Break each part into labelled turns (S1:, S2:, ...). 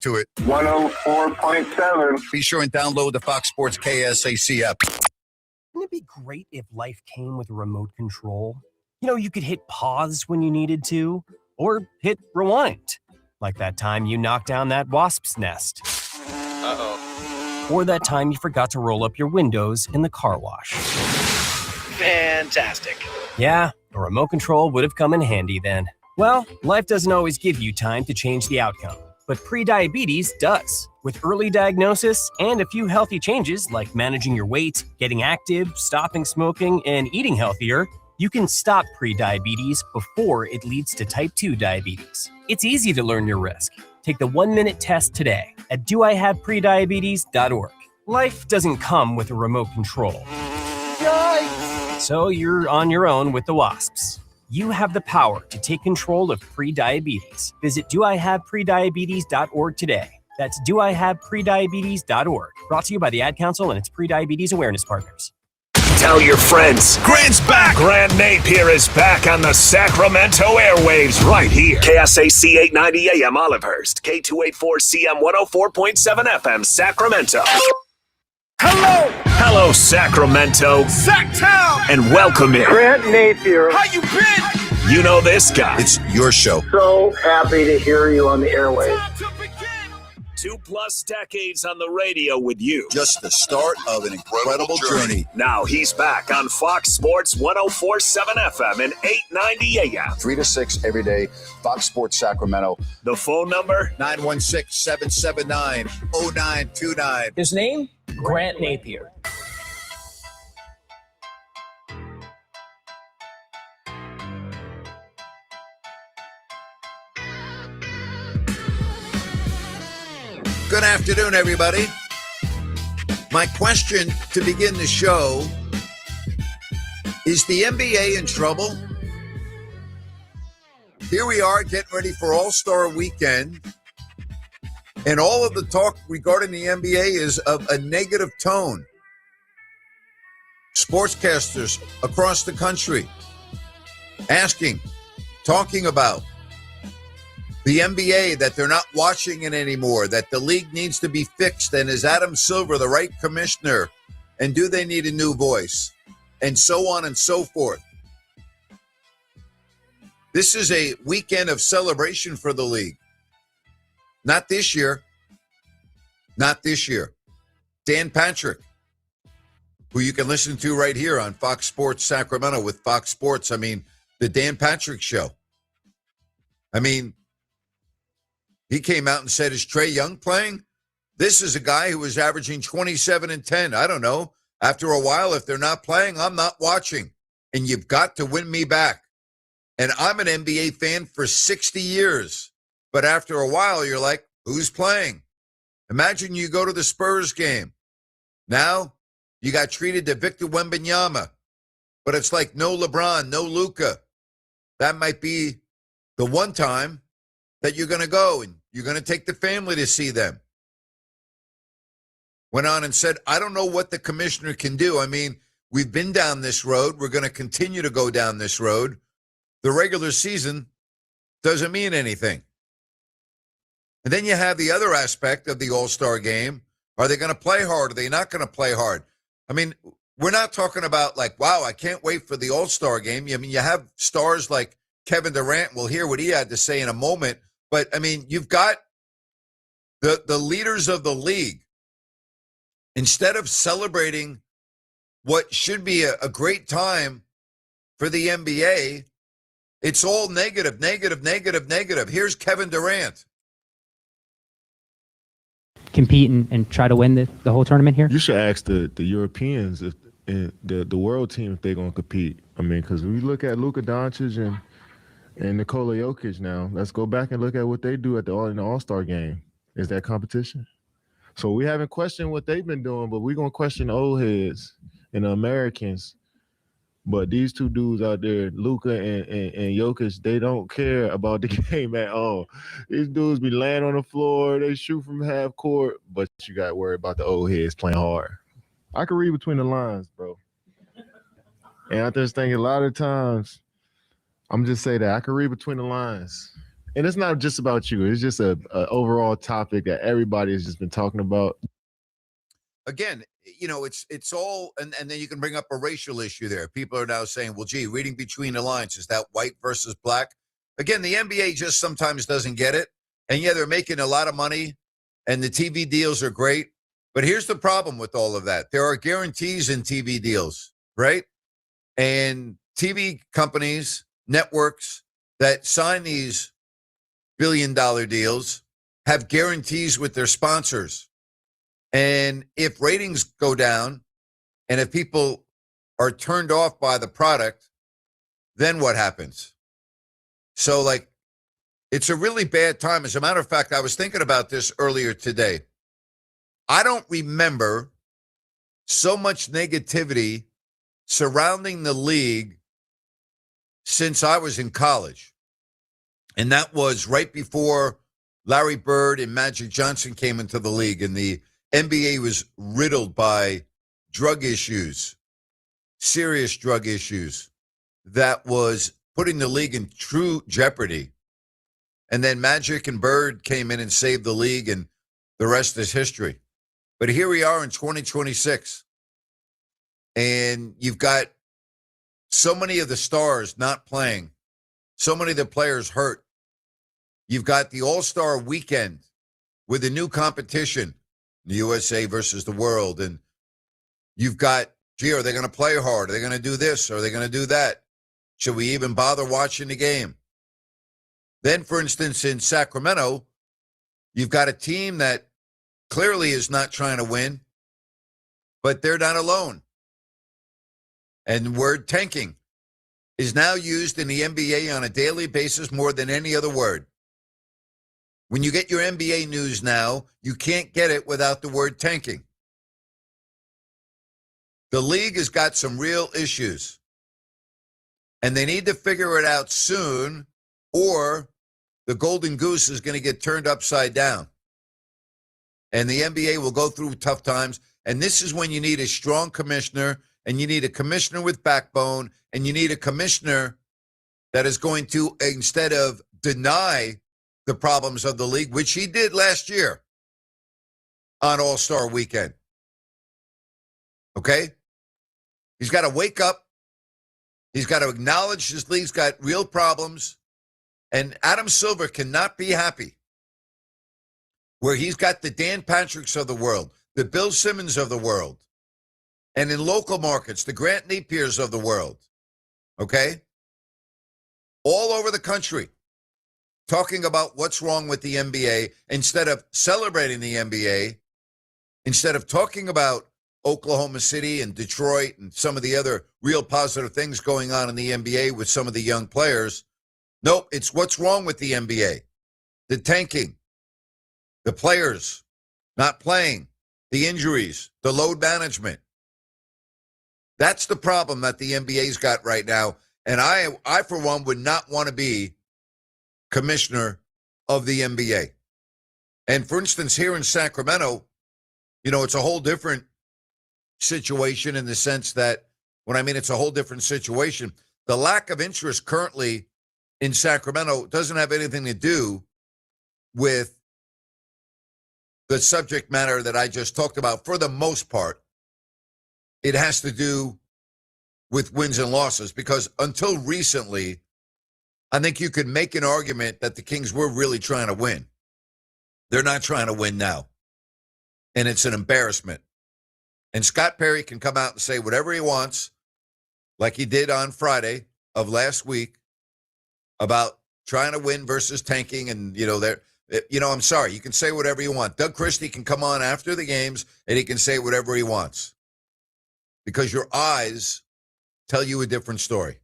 S1: to it.
S2: 104.7.
S1: Be sure and download the Fox Sports KSAC app.
S3: Wouldn't it be great if life came with a remote control? You know, you could hit pause when you needed to, or hit rewind. Like that time you knocked down that wasp's nest.
S4: Uh-oh.
S3: Or that time you forgot to roll up your windows in the car wash.
S4: Fantastic.
S3: Yeah, a remote control would have come in handy then. Well, life doesn't always give you time to change the outcome, but prediabetes does. With early diagnosis and a few healthy changes like managing your weight, getting active, stopping smoking, and eating healthier, you can stop prediabetes before it leads to type 2 diabetes. It's easy to learn your risk. Take the 1-minute test today at doihaveprediabetes.org. Life doesn't come with a remote control. Yikes! So you're on your own with the wasps. You have the power to take control of prediabetes. Visit doihaveprediabetes.org today. That's doihaveprediabetes.org. Brought to you by the Ad Council and its prediabetes awareness partners.
S5: Tell your friends.
S1: Grant's back.
S5: Grant Napear is back on the Sacramento airwaves right here. KSAC 890 AM Olivehurst, K284CM 104.7 FM Sacramento.
S1: Hello.
S5: Hello, Sacramento.
S1: Sacktown.
S5: And welcome in.
S2: Grant Napear.
S1: How you been?
S5: You know this guy.
S1: It's your show.
S2: So happy to hear you on the airwaves.
S5: 2+ decades on the radio with you.
S1: Just the start of an incredible journey.
S5: Now he's back on Fox Sports 104.7 FM and 890 AM.
S6: 3 to 6 every day, Fox Sports Sacramento.
S5: The phone number?
S1: 916-779-0929.
S7: His name? Grant Napear.
S1: Good afternoon, everybody. My question to begin the show, is the NBA in trouble? Here we are getting ready for All-Star Weekend, and all of the talk regarding the NBA is of a negative tone. Sportscasters across the country talking about the NBA, that they're not watching it anymore, that the league needs to be fixed, and is Adam Silver the right commissioner, and do they need a new voice, and so on and so forth. This is a weekend of celebration for the league. Not this year. Not this year. Dan Patrick, who you can listen to right here on Fox Sports Sacramento with Fox Sports. I mean, the Dan Patrick Show. I mean, he came out and said, is Trae Young playing? This is a guy who was averaging 27 and 10. I don't know. After a while, if they're not playing, I'm not watching. And you've got to win me back. And I'm an NBA fan for 60 years. But after a while, you're like, who's playing? Imagine you go to the Spurs game. Now, you got treated to Victor Wembanyama. But it's like no LeBron, no Luka. That might be the one time that you're going to go and you're going to take the family to see them. Went on and said, I don't know what the commissioner can do. I mean, we've been down this road. We're going to continue to go down this road. The regular season doesn't mean anything. And then you have the other aspect of the All-Star game. Are they going to play hard? Are they not going to play hard? I mean, we're not talking about like, wow, I can't wait for the All-Star game. I mean, you have stars like Kevin Durant. We'll hear what he had to say in a moment. But, I mean, you've got the leaders of the league. Instead of celebrating what should be a great time for the NBA, it's all negative, negative, negative, negative. Here's Kevin Durant.
S8: Compete and try to win the whole tournament here?
S9: You should ask the Europeans if and the world team if they're going to compete. I mean, because we look at Luka Doncic and Nikola Jokic now. Let's go back and look at what they do in the All-Star game. Is that competition? So we haven't questioned what they've been doing, but we're going to question the old heads and the Americans. But these two dudes out there, Luka and Jokic, they don't care about the game at all. These dudes be laying on the floor. They shoot from half court, but you got to worry about the old heads playing hard. I can read between the lines, bro. And I just think a lot of times, I'm just saying that I can read between the lines. and it's not just about you. It's just a overall topic that everybody has just been talking about.
S1: Again, it's all, and then you can bring up a racial issue there. People are now saying, well, gee, reading between the lines, is that white versus black? Again, the NBA just sometimes doesn't get it. And yeah, they're making a lot of money and the TV deals are great. But here's the problem with all of that. There are guarantees in TV deals, right? And TV companies, networks that sign these billion-dollar deals have guarantees with their sponsors. And if ratings go down and if people are turned off by the product, then what happens? So, it's a really bad time. As a matter of fact, I was thinking about this earlier today. I don't remember so much negativity surrounding the league since I was in college. And that was right before Larry Bird and Magic Johnson came into the league, and the NBA was riddled by drug issues, serious drug issues, that was putting the league in true jeopardy. And then Magic and Bird came in and saved the league, and the rest is history. But here we are in 2026, and you've got so many of the stars not playing, so many of the players hurt. You've got the All-Star weekend with a new competition, the USA versus the world, and you've got, gee, are they going to play hard? Are they going to do this? Are they going to do that? Should we even bother watching the game? Then, for instance, in Sacramento, you've got a team that clearly is not trying to win, but they're not alone. And the word tanking is now used in the NBA on a daily basis more than any other word. When you get your NBA news now, you can't get it without the word tanking. The league has got some real issues, and they need to figure it out soon, or the golden goose is going to get turned upside down. And the NBA will go through tough times, and this is when you need a strong commissioner, and you need a commissioner with backbone, and you need a commissioner that is going to, instead of deny the problems of the league, which he did last year on All-Star Weekend. Okay? He's got to wake up. He's got to acknowledge his league's got real problems. And Adam Silver cannot be happy where he's got the Dan Patricks of the world, the Bill Simmons of the world, and in local markets, the Grant Napiers of the world, okay? All over the country, talking about what's wrong with the NBA instead of celebrating the NBA, instead of talking about Oklahoma City and Detroit and some of the other real positive things going on in the NBA with some of the young players. Nope, it's what's wrong with the NBA. The tanking, the players not playing, the injuries, the load management. That's the problem that the NBA's got right now. And I for one, would not want to be commissioner of the NBA. And for instance, here in Sacramento, it's a whole different situation in the sense that, when I mean it's a whole different situation, the lack of interest currently in Sacramento doesn't have anything to do with the subject matter that I just talked about. For the most part, it has to do with wins and losses, because until recently, I think you could make an argument that the Kings were really trying to win. They're not trying to win now. And it's an embarrassment. And Scott Perry can come out and say whatever he wants, like he did on Friday of last week, about trying to win versus tanking. And, I'm sorry, you can say whatever you want. Doug Christie can come on after the games and he can say whatever he wants, because your eyes tell you a different story.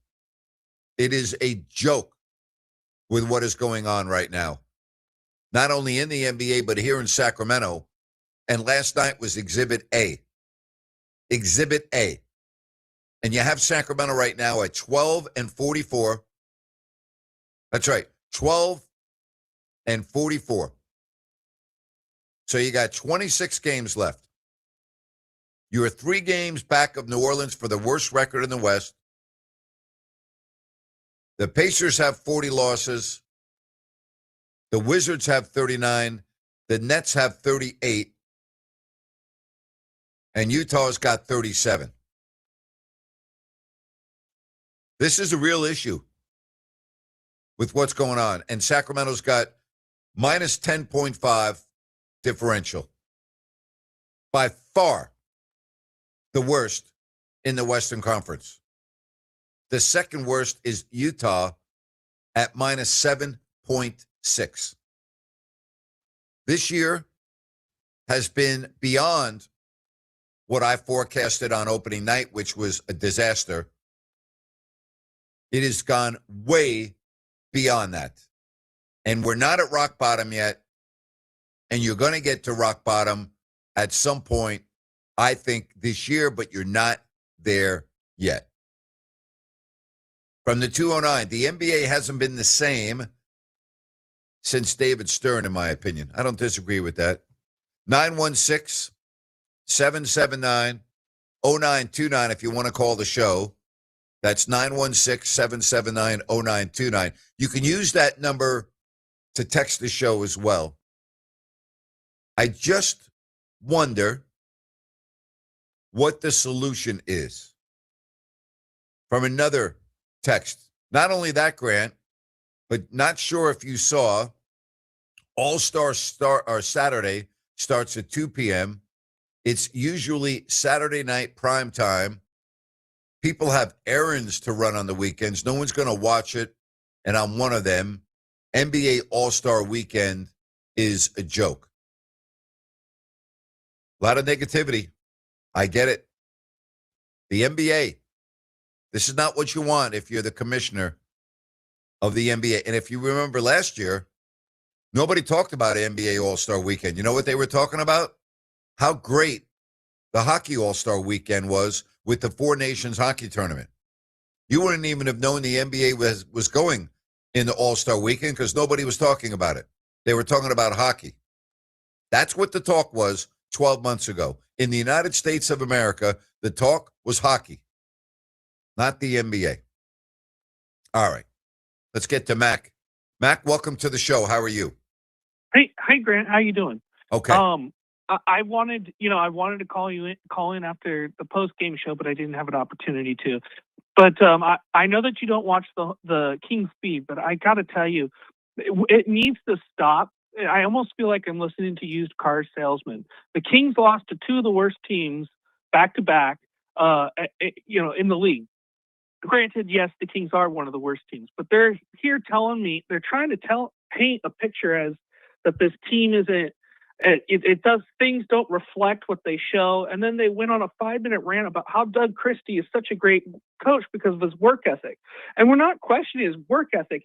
S1: It is a joke with what is going on right now, not only in the NBA, but here in Sacramento. And last night was Exhibit A. Exhibit A. And you have Sacramento right now at 12-44. That's right, 12-44. So you got 26 games left. You are 3 games back of New Orleans for the worst record in the West. The Pacers have 40 losses. The Wizards have 39. The Nets have 38. And Utah's got 37. This is a real issue with what's going on. And Sacramento's got minus 10.5 differential. By far the worst in the Western Conference. The second worst is Utah at minus 7.6. This year has been beyond what I forecasted on opening night, which was a disaster. It has gone way beyond that. And we're not at rock bottom yet. And you're going to get to rock bottom at some point, I think, this year, but you're not there yet. From the 209, the NBA hasn't been the same since David Stern, in my opinion. I don't disagree with that. 916-779-0929 if you want to call the show. That's 916-779-0929. You can use that number to text the show as well. I just wonder what the solution is. From another text. Not only that, Grant, but not sure if you saw All-Star Saturday starts at 2 p.m. It's usually Saturday night prime time. People have errands to run on the weekends. No one's going to watch it, and I'm one of them. NBA All-Star Weekend is a joke. A lot of negativity. I get it. The NBA, this is not what you want if you're the commissioner of the NBA. And if you remember last year, nobody talked about NBA All-Star Weekend. You know what they were talking about? How great the Hockey All-Star Weekend was with the Four Nations Hockey Tournament. You wouldn't even have known the NBA was going in the All-Star Weekend because nobody was talking about it. They were talking about hockey. That's what the talk was 12 months ago. In the United States of America, the talk was hockey, not the NBA. All right. Let's get to Mac. Mac, welcome to the show. How are you?
S10: Hey, Grant. How you doing?
S1: Okay.
S10: I wanted to call in after the post game show, but I didn't have an opportunity to. But I know that you don't watch the Kings feed, but I got to tell you, it needs to stop. I almost feel like I'm listening to used car salesmen. The Kings lost to two of the worst teams back to back, in the league. Granted, yes, the Kings are one of the worst teams, but they're here telling me they're trying to paint a picture as that this team isn't. It does things don't reflect what they show, and then they went on a 5-minute rant about how Doug Christie is such a great coach because of his work ethic, and we're not questioning his work ethic.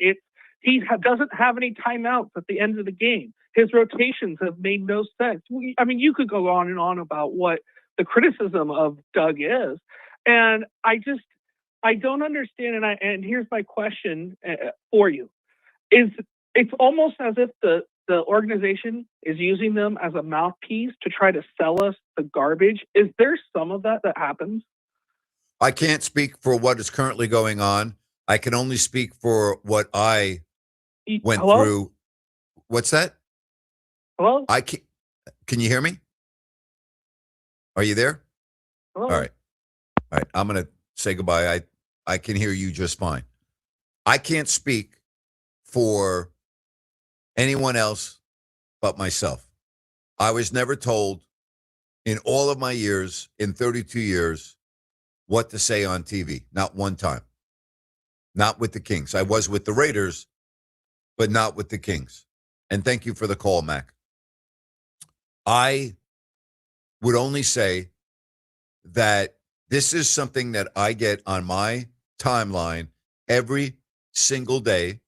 S10: He doesn't have any timeouts at the end of the game. His rotations have made no sense. I mean, you could go on and on about what the criticism of Doug is, and I don't understand. And here's my question for you: it's almost as if the organization is using them as a mouthpiece to try to sell us the garbage. Is there some of that happens?
S1: I can't speak for what is currently going on. I can only speak for what I went through. What's that?
S10: Hello?
S1: Can you hear me? Are you there?
S10: Hello?
S1: All right. I'm going to say goodbye. I can hear you just fine. I can't speak for anyone else but myself. I was never told in all of my years, in 32 years, what to say on TV. Not one time. Not with the Kings. I was with the Raiders, but not with the Kings. And thank you for the call, Mac. I would only say that this is something that I get on my timeline every single day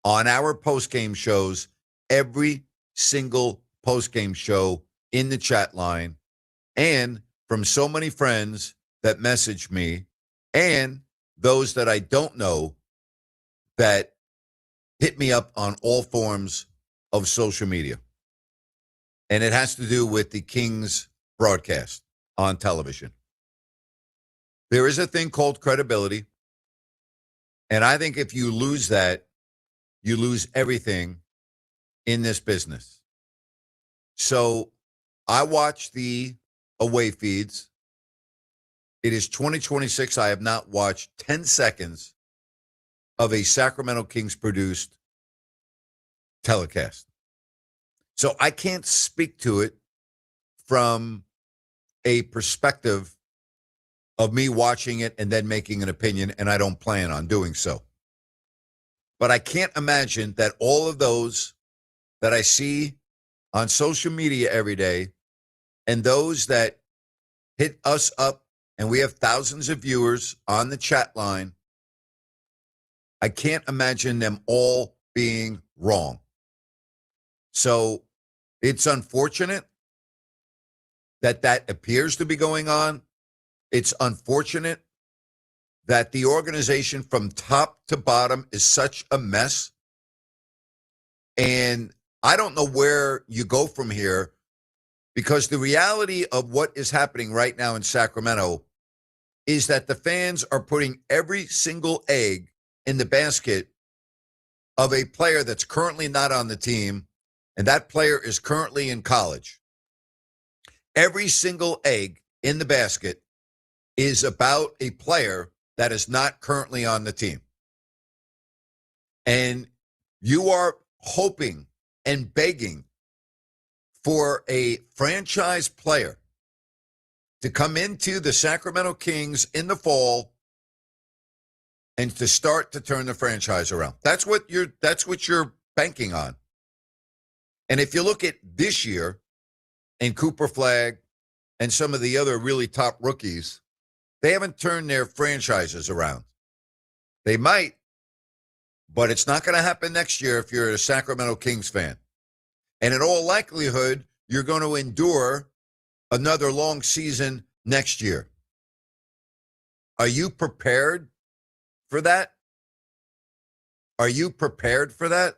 S1: on our post-game shows, every single post-game show in the chat line, and from so many friends that message me and those that I don't know that hit me up on all forms of social media. And it has to do with the Kings broadcast on television. There is a thing called credibility. And I think if you lose that, you lose everything in this business. So I watch the away feeds. It is 2026. I have not watched 10 seconds of a Sacramento Kings produced telecast. So I can't speak to it from a perspective of me watching it and then making an opinion, and I don't plan on doing so. But I can't imagine that all of those that I see on social media every day and those that hit us up, and we have thousands of viewers on the chat line, I can't imagine them all being wrong. So it's unfortunate that that appears to be going on. It's unfortunate that the organization from top to bottom is such a mess. And I don't know where you go from here, because the reality of what is happening right now in Sacramento is that the fans are putting every single egg in the basket of a player that's currently not on the team, and that player is currently in college. Every single egg in the basket is about a player that is not currently on the team. And you are hoping and begging for a franchise player to come into the Sacramento Kings in the fall and to start to turn the franchise around. That's what you're banking on. And if you look at this year and Cooper Flagg and some of the other really top rookies, they haven't turned their franchises around. They might, but it's not going to happen next year if you're a Sacramento Kings fan. And in all likelihood, you're going to endure another long season next year. Are you prepared for that? Are you prepared for that?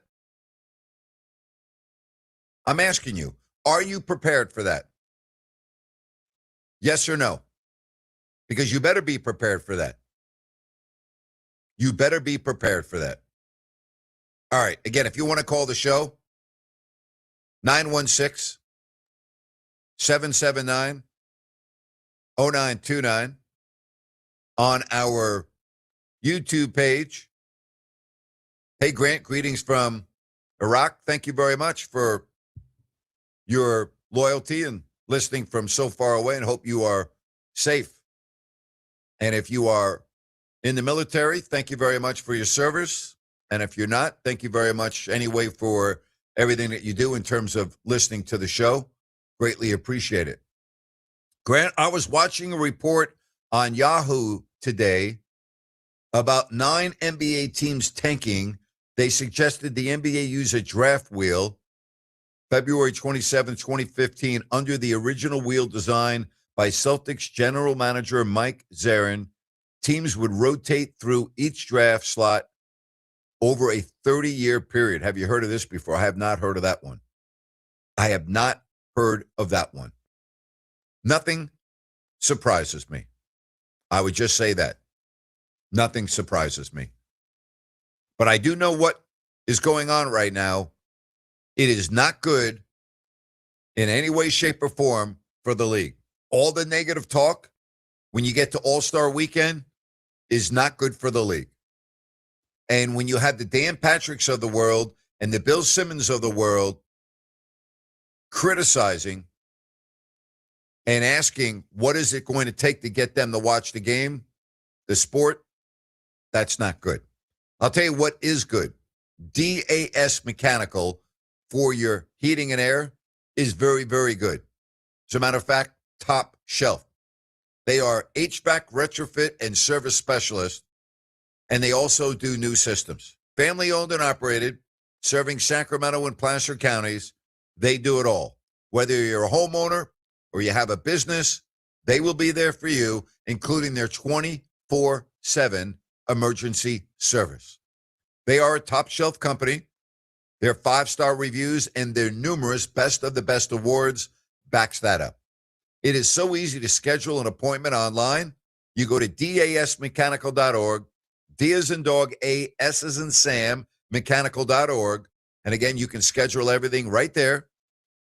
S1: I'm asking you, are you prepared for that? Yes or no? Because you better be prepared for that. You better be prepared for that. All right. Again, if you want to call the show, 916-779-0929 on our YouTube page. Hey, Grant, greetings from Iraq. Thank you very much for your loyalty and listening from so far away, and hope you are safe. And if you are in the military, thank you very much for your service. And if you're not, thank you very much anyway for everything that you do in terms of listening to the show. Greatly appreciate it. Grant, I was watching a report on Yahoo today about 9 NBA teams tanking. They suggested the NBA use a draft wheel, February 27, 2015, under the original wheel design by Celtics general manager Mike Zarin. Teams would rotate through each draft slot over a 30-year period. Have you heard of this before? I have not heard of that one. I have not heard of that one. Nothing surprises me. I would just say that. Nothing surprises me. But I do know what is going on right now. It is not good in any way, shape, or form for the league. All the negative talk when you get to All-Star Weekend is not good for the league. And when you have the Dan Patricks of the world and the Bill Simmons of the world criticizing and asking what is it going to take to get them to watch the game, the sport, that's not good. I'll tell you what is good. DAS Mechanical for your heating and air is very, very good. As a matter of fact, top shelf. They are HVAC retrofit and service specialists, and they also do new systems. Family owned and operated, serving Sacramento and Placer counties. They do it all. Whether you're a homeowner or you have a business, they will be there for you, including their 24/7 emergency service. They are a top shelf company. Their 5-star reviews and their numerous best of the best awards backs that up. It is so easy to schedule an appointment online. You go to dasmechanical.org, D as in dog, A, S as in Sam, mechanical.org, And again, you can schedule everything right there.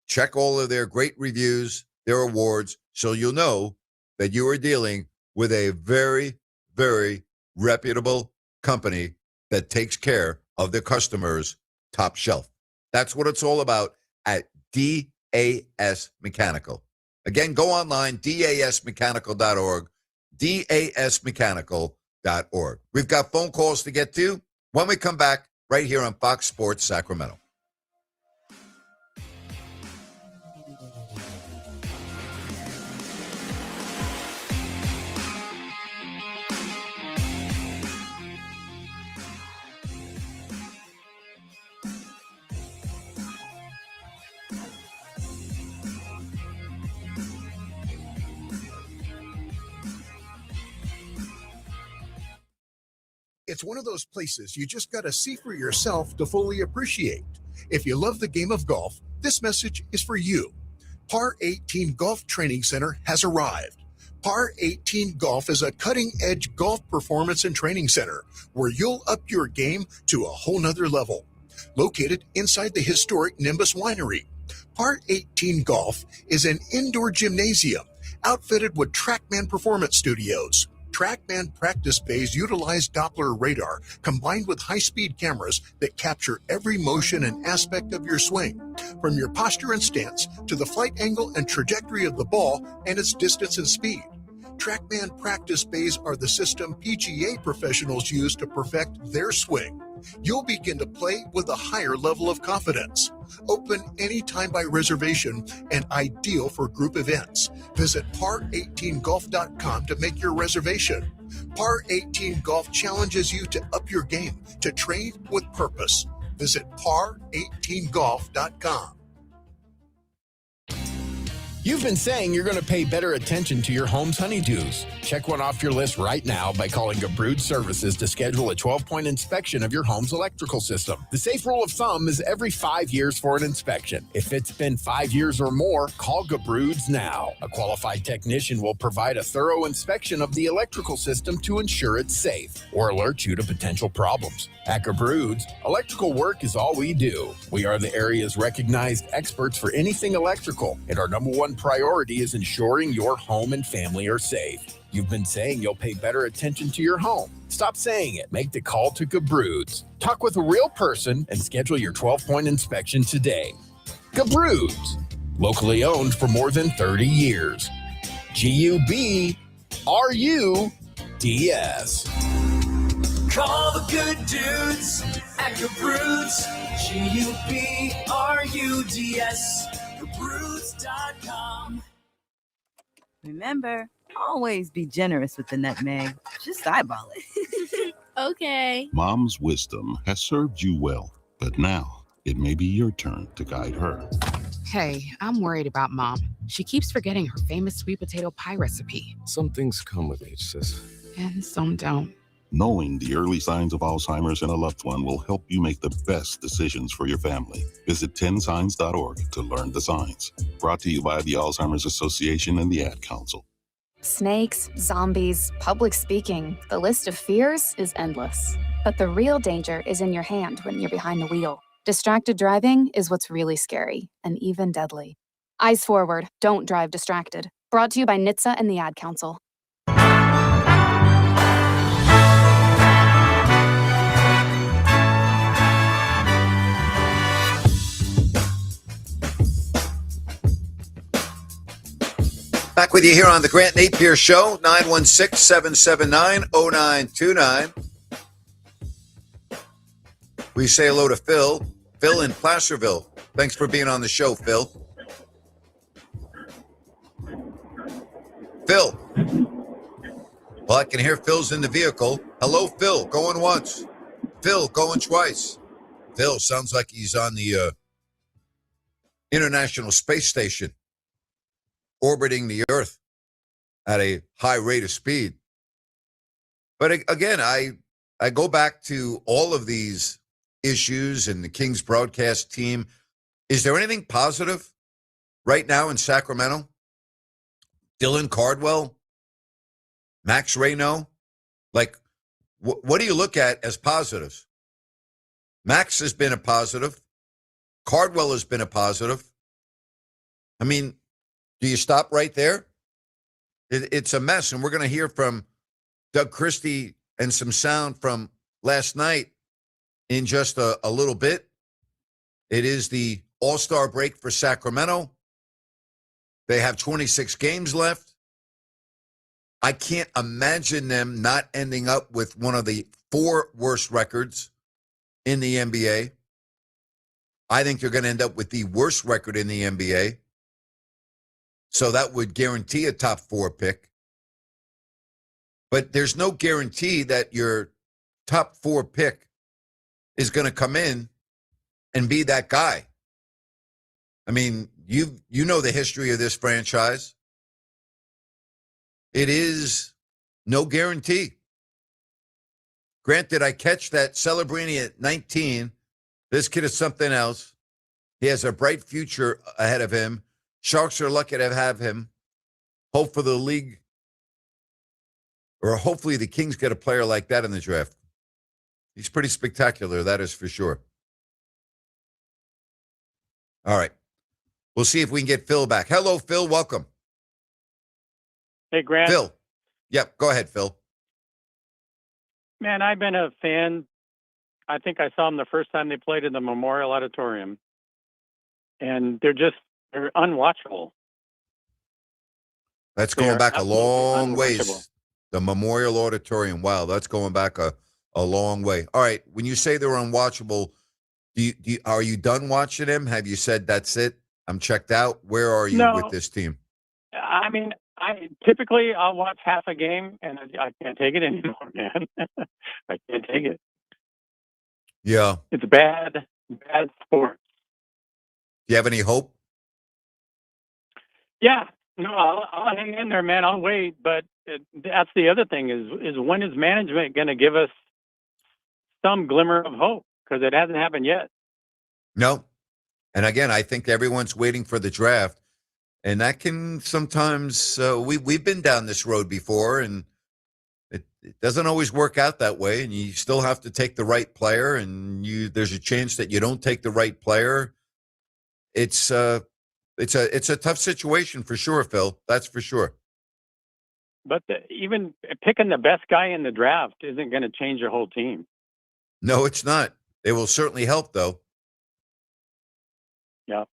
S1: Check all of their great reviews, their awards, so you'll know that you are dealing with a very, very reputable company that takes care of their customers top shelf. That's what it's all about at DAS Mechanical. Again, go online, dasmechanical.org, dasmechanical.org. We've got phone calls to get to when we come back right here on Fox Sports Sacramento.
S11: It's one of those places you just got to see for yourself to fully appreciate. If you love the game of golf, this message is for you. Par 18 Golf Training Center has arrived. Par 18 Golf is a cutting-edge golf performance and training center where you'll up your game to a whole nother level. Located inside the historic Nimbus Winery, Par 18 Golf is an indoor gymnasium outfitted with TrackMan Performance Studios. TrackMan practice bays utilize Doppler radar combined with high-speed cameras that capture every motion and aspect of your swing, from your posture and stance to the flight angle and trajectory of the ball and its distance and speed. TrackMan practice bays are the system PGA professionals use to perfect their swing. You'll begin to play with a higher level of confidence. Open anytime by reservation and ideal for group events. Visit par18golf.com to make your reservation. Par 18 Golf challenges you to up your game, to train with purpose. Visit par18golf.com.
S12: You've been saying you're going to pay better attention to your home's honeydews. Check one off your list right now by calling Gabrud Services to schedule a 12-point inspection of your home's electrical system. The safe rule of thumb is every 5 years for an inspection. If it's been 5 years or more, call Gabrud's now. A qualified technician will provide a thorough inspection of the electrical system to ensure it's safe or alert you to potential problems. At Gabrud's, electrical work is all we do. We are the area's recognized experts for anything electrical, and our number one priority is ensuring your home and family are safe. You've been saying you'll pay better attention to your home. Stop saying it. Make the call to Gabrud's. Talk with a real person and schedule your 12-point inspection today. Gabrud's, locally owned for more than 30 years. G-U-B-R-U-D-S.
S13: Call the good dudes at Gabrud's, G-U-B-R-U-D-S, Gabrud's.com.
S14: Remember, always be generous with the nutmeg. Just eyeball it.
S15: Okay.
S16: Mom's wisdom has served you well, but now it may be your turn to guide her.
S17: Hey, I'm worried about Mom. She keeps forgetting her famous sweet potato pie recipe.
S18: Some things come with age, sis.
S17: And some don't.
S16: Knowing the early signs of Alzheimer's in a loved one will help you make the best decisions for your family. Visit 10signs.org to learn the signs. Brought to you by the Alzheimer's Association and the Ad Council.
S19: Snakes, zombies, public speaking. The list of fears is endless. But the real danger is in your hand when you're behind the wheel. Distracted driving is what's really scary and even deadly. Eyes forward, don't drive distracted. Brought to you by NHTSA and the Ad Council.
S1: Back with you here on the Grant Napear Show, 916-779-0929. We say hello to Phil. Phil in Placerville. Thanks for being on the show, Phil. Phil. Well, I can hear Phil's in the vehicle. Hello, Phil. Going once. Phil, going twice. Phil sounds like he's on the International Space Station, orbiting the Earth at a high rate of speed. But again, I go back to all of these issues and the Kings broadcast team. Is there anything positive right now in Sacramento? Dylan Cardwell, Max Reyno, like what do you look at as positives? Max has been a positive. Cardwell has been a positive. I mean, do you stop right there? It's a mess, and we're going to hear from Doug Christie and some sound from last night in just a little bit. It is the All-Star break for Sacramento. They have 26 games left. I can't imagine them not ending up with one of the 4 worst records in the NBA. I think they're going to end up with the worst record in the NBA. So that would guarantee a top 4 pick. But there's no guarantee that your top 4 pick is going to come in and be that guy. I mean, you know the history of this franchise. It is no guarantee. Grant, did I catch that celebrating at 19? This kid is something else. He has a bright future ahead of him. Sharks are lucky to have him. Hope for the league, or hopefully the Kings get a player like that in the draft. He's pretty spectacular, that is for sure. All right. We'll see if we can get Phil back. Hello, Phil. Welcome.
S15: Hey, Grant.
S1: Phil. Yep, go ahead, Phil.
S15: Man, I've been a fan. I think I saw them the first time they played in the Memorial Auditorium. And they're unwatchable.
S1: That's going back a long ways. The Memorial Auditorium. Wow, that's going back a long way. All right, when you say they're unwatchable, are you done watching them? Have you said that's it? I'm checked out. Where are you with this team?
S15: I mean, I'll watch half a game, and I can't take it anymore, man. I can't take it.
S1: Yeah.
S15: It's bad sport.
S1: Do you have any hope?
S15: Yeah. No, I'll hang in there, man. I'll wait. But that's the other thing is when is management going to give us some glimmer of hope? Because it hasn't happened yet.
S1: No. And again, I think everyone's waiting for the draft. And that can sometimes, we've been down this road before, and it doesn't always work out that way. And you still have to take the right player, and there's a chance that you don't take the right player. It's a tough situation for sure, Phil. That's for sure.
S15: But even picking the best guy in the draft isn't going to change your whole team.
S1: No, it's not. It will certainly help, though.
S15: Yeah.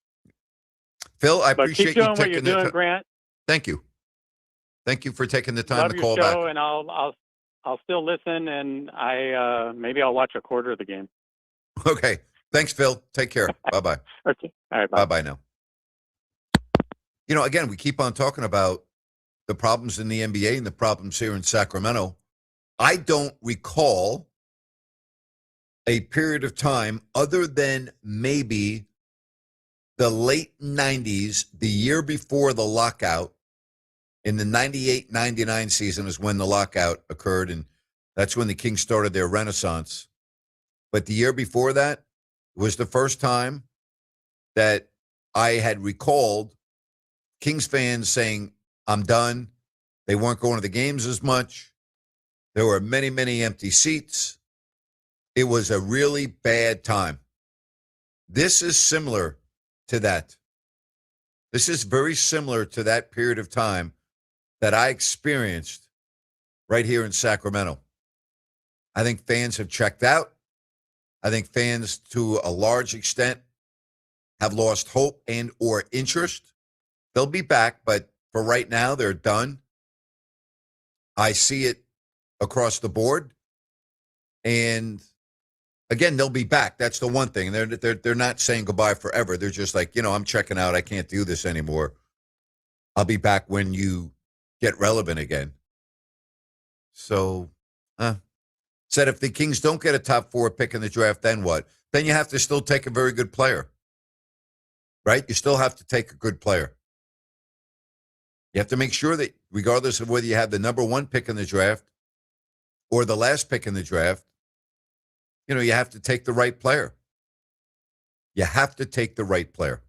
S1: Phil, I
S15: but
S1: appreciate
S15: keep doing
S1: you
S15: what
S1: taking
S15: you're
S1: the
S15: doing,
S1: time.
S15: Grant.
S1: Thank you. Thank you for taking the time
S15: Love
S1: to
S15: your
S1: call
S15: show,
S1: back.
S15: and I'll still listen, and maybe I'll watch a quarter of the game.
S1: Okay. Thanks, Phil. Take care. Bye-bye.
S15: Okay. All right. Bye.
S1: Bye-bye now. Again, we keep on talking about the problems in the NBA and the problems here in Sacramento. I don't recall a period of time other than maybe the late 90s, the year before the lockout, in the 98-99 season is when the lockout occurred, and that's when the Kings started their renaissance. But the year before that was the first time that I had recalled Kings fans saying, I'm done. They weren't going to the games as much. There were many, many empty seats. It was a really bad time. This is similar to that. This is very similar to that period of time that I experienced right here in Sacramento. I think fans have checked out. I think fans, to a large extent, have lost hope and or interest. They'll be back, but for right now, they're done. I see it across the board. And again, they'll be back. That's the one thing. They're not saying goodbye forever. They're just like, I'm checking out. I can't do this anymore. I'll be back when you get relevant again. So, said if the Kings don't get a top 4 pick in the draft, then what? Then you have to still take a very good player. Right? You still have to take a good player. You have to make sure that regardless of whether you have the number 1 pick in the draft or the last pick in the draft, you have to take the right player. You have to take the right player.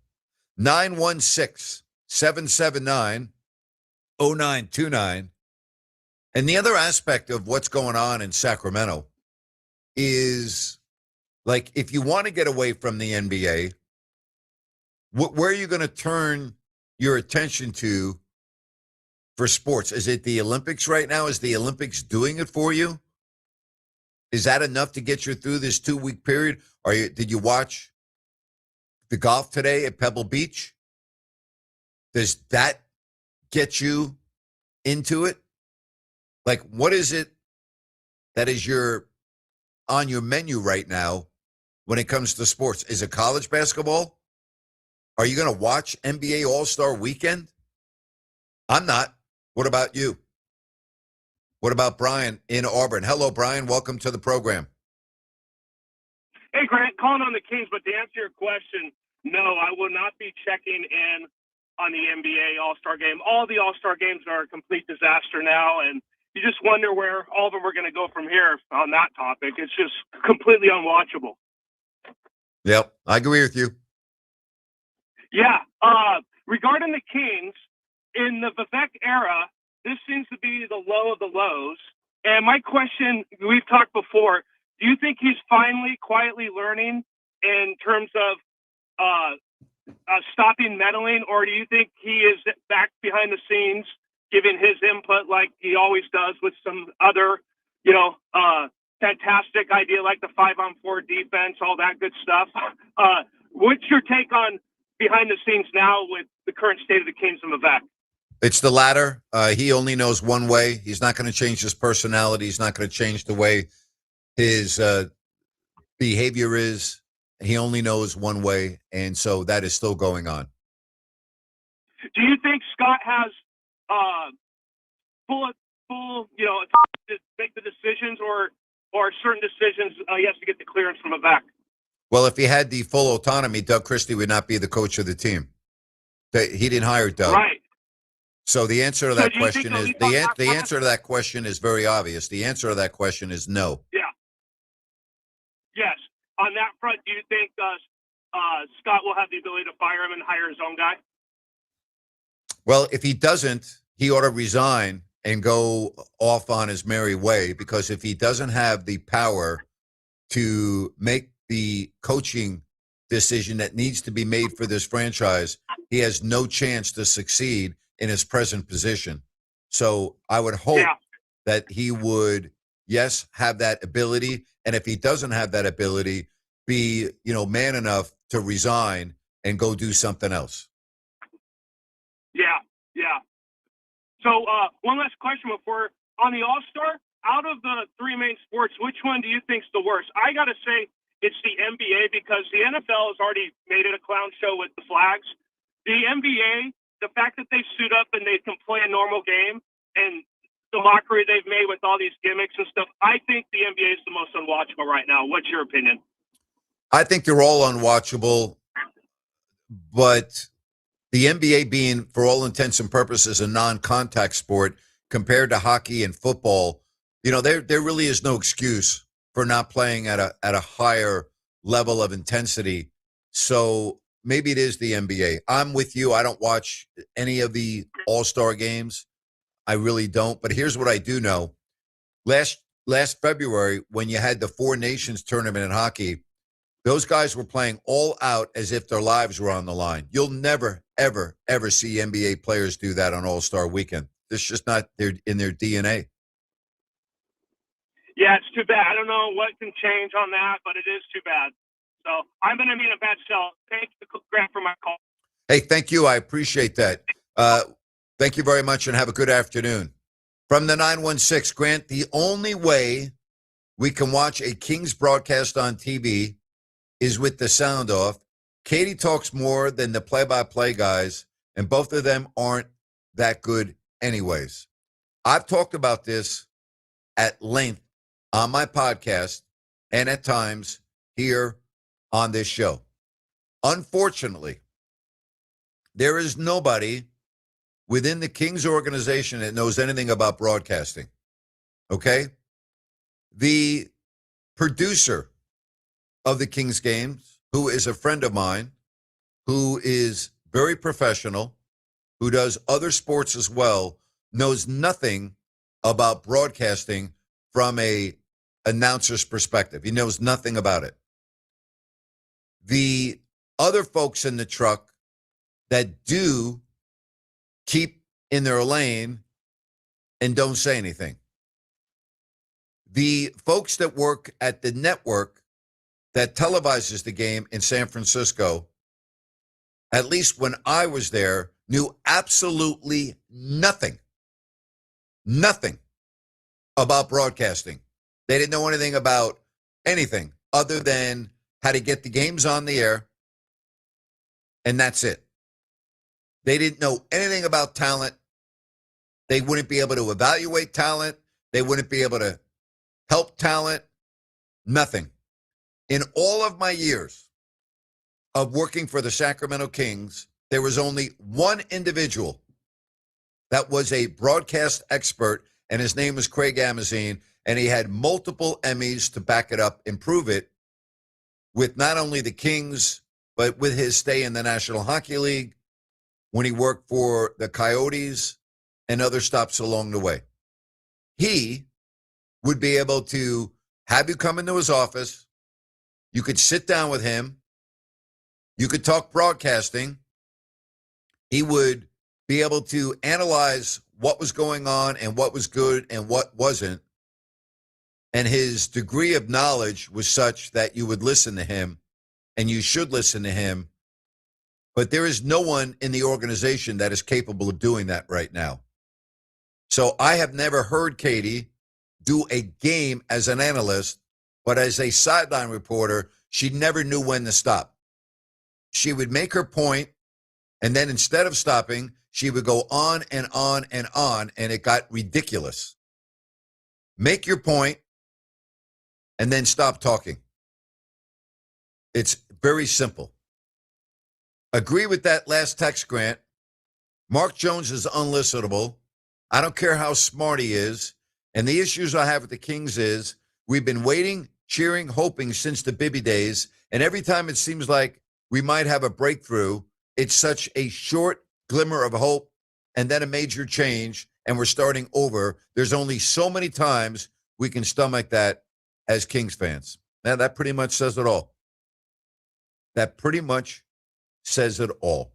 S1: 916-779-0929. And the other aspect of what's going on in Sacramento is, like, if you want to get away from the NBA, Where are you going to turn your attention to for sports? Is it the Olympics right now? Is the Olympics doing it for you? Is that enough to get you through this 2-week period? Did you watch the golf today at Pebble Beach? Does that get you into it? Like, what is it that is on your menu right now when it comes to sports? Is it college basketball? Are you going to watch NBA All-Star Weekend? I'm not. What about you? What about Brian in Auburn? Hello, Brian. Welcome to the program.
S20: Hey, Grant, calling on the Kings, but to answer your question, no, I will not be checking in on the NBA All-Star Game. All the All-Star Games are a complete disaster now, and you just wonder where all of them are going to go from here on that topic. It's just completely unwatchable.
S1: Yep, I agree with you.
S20: Yeah. Regarding the Kings, in the Vivek era, this seems to be the low of the lows. And my question, we've talked before, do you think he's finally quietly learning in terms of stopping meddling, or do you think he is back behind the scenes giving his input like he always does with some other, fantastic idea like the 5-on-4 defense, all that good stuff? What's your take on behind the scenes now with the current state of the Kings and Vivek?
S1: It's the latter. He only knows one way. He's not going to change his personality. He's not going to change the way his behavior is. He only knows one way, and so that is still going on.
S20: Do you think Scott has full to make the decisions, or certain decisions he has to get the clearance from Vivek?
S1: Well, if he had the full autonomy, Doug Christie would not be the coach of the team. He didn't hire Doug.
S20: Right.
S1: So the answer to that question is the answer to that question is very obvious. The answer to that question is no.
S20: Yeah. Yes. On that front, do you think Scott will have the ability to fire him and hire his own guy?
S1: Well, if he doesn't, he ought to resign and go off on his merry way, because if he doesn't have the power to make the coaching decision that needs to be made for this franchise, he has no chance to succeed in his present position. So I would hope that he would, yes, have that ability. And if he doesn't have that ability, be, man enough to resign and go do something else.
S20: Yeah. So one last question before on the All-Star. Out of the three main sports, which one do you think's the worst? I got to say it's the NBA, because the NFL has already made it a clown show with the flags. The NBA, the fact that they suit up and they can play a normal game, and the mockery they've made with all these gimmicks and stuff, I think the NBA is the most unwatchable right now. What's your opinion?
S1: I think they're all unwatchable, but the NBA being, for all intents and purposes, a non-contact sport compared to hockey and football, there really is no excuse for not playing at a higher level of intensity. So maybe it is the NBA. I'm with you. I don't watch any of the All-Star games. I really don't. But here's what I do know. Last February, when you had the Four Nations tournament in hockey, those guys were playing all out as if their lives were on the line. You'll never, ever, ever see NBA players do that on All-Star weekend. It's just not in their DNA.
S20: Yeah, it's too bad. I don't know what can change on that, but it is too bad. So I'm going to be in a bad shell. Thank you, Grant, for my call.
S1: Hey, thank you. I appreciate that. Thank you very much, and have a good afternoon. From the 916, Grant, the only way we can watch a Kings broadcast on TV is with the sound off. Katie talks more than the play-by-play guys, and both of them aren't that good anyways. I've talked about this at length on my podcast and at times here on this show. Unfortunately, there is nobody within the Kings organization that knows anything about broadcasting. Okay? The producer of the Kings games, who is a friend of mine, who is very professional, who does other sports as well, knows nothing about broadcasting from a announcer's perspective. He knows nothing about it. The other folks in the truck that do keep in their lane and don't say anything. The folks that work at the network that televises the game in San Francisco, at least when I was there, knew absolutely nothing about broadcasting. They didn't know anything about anything other than how to get the games on the air, and that's it. They didn't know anything about talent. They wouldn't be able to evaluate talent. They wouldn't be able to help talent. Nothing. In all of my years of working for the Sacramento Kings, there was only one individual that was a broadcast expert, and his name was Craig Amazine, and he had multiple Emmys to back it up and prove it with not only the Kings, but with his stay in the National Hockey League, when he worked for the Coyotes and other stops along the way. He would be able to have you come into his office. You could sit down with him. You could talk broadcasting. He would be able to analyze what was going on and what was good and what wasn't. And his degree of knowledge was such that you would listen to him, and you should listen to him. But there is no one in the organization that is capable of doing that right now. So I have never heard Katie do a game as an analyst, but as a sideline reporter, she never knew when to stop. She would make her point, and then instead of stopping, she would go on and on and on, and it got ridiculous. Make your point, and then stop talking. It's very simple. Agree with that last text, Grant. Mark Jones is unlistenable. I don't care how smart he is. And the issues I have with the Kings is we've been waiting, cheering, hoping since the Bibby days. And every time it seems like we might have a breakthrough, it's such a short glimmer of hope and then a major change, and we're starting over. There's only so many times we can stomach that as Kings fans. Now, that pretty much says it all. That pretty much says it all.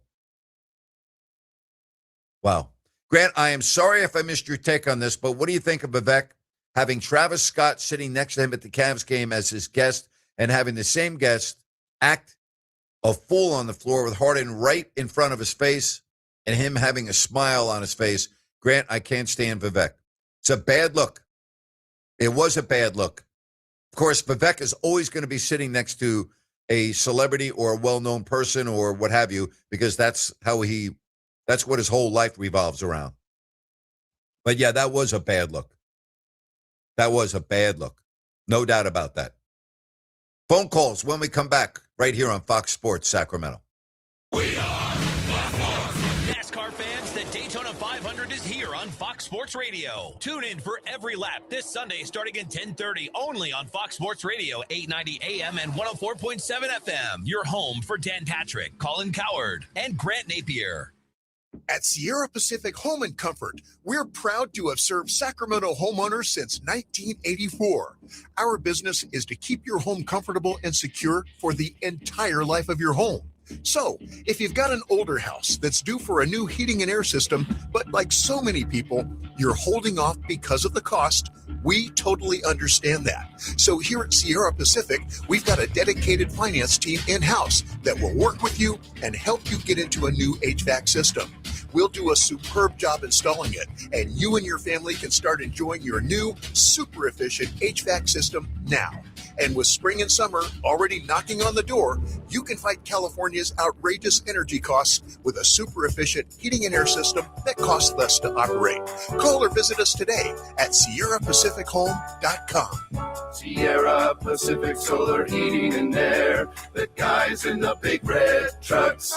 S1: Wow. Grant, I am sorry if I missed your take on this, but what do you think of Vivek having Travis Scott sitting next to him at the Cavs game as his guest and having the same guest act a fool on the floor with Harden right in front of his face and him having a smile on his face? Grant, I can't stand Vivek. It's a bad look. It was a bad look. Of course, Vivek is always going to be sitting next to a celebrity or a well-known person or what have you, because that's what his whole life revolves around. But yeah, that was a bad look. That was a bad look. No doubt about that. Phone calls when we come back right here on Fox Sports Sacramento.
S13: NASCAR fans, the Daytona 500 is here on Fox Sports Radio. Tune in for every lap this Sunday starting at 10:30 only on Fox Sports Radio, 890 AM and 104.7 FM. Your home for Dan Patrick, Colin Coward, and Grant Napear.
S11: At Sierra Pacific Home and Comfort, we're proud to have served Sacramento homeowners since 1984. Our business is to keep your home comfortable and secure for the entire life of your home. So, if you've got an older house that's due for a new heating and air system, but like so many people, you're holding off because of the cost, we totally understand that. So here at Sierra Pacific, we've got a dedicated finance team in-house that will work with you and help you get into a new HVAC system. We'll do a superb job installing it, and you and your family can start enjoying your new, super efficient HVAC system now. And with spring and summer already knocking on the door, you can fight California's outrageous energy costs with a super efficient heating and air system that costs less to operate. Call or visit us today at SierraPacificHome.com.
S13: Sierra Pacific Solar Heating and Air, the guys in the big red trucks.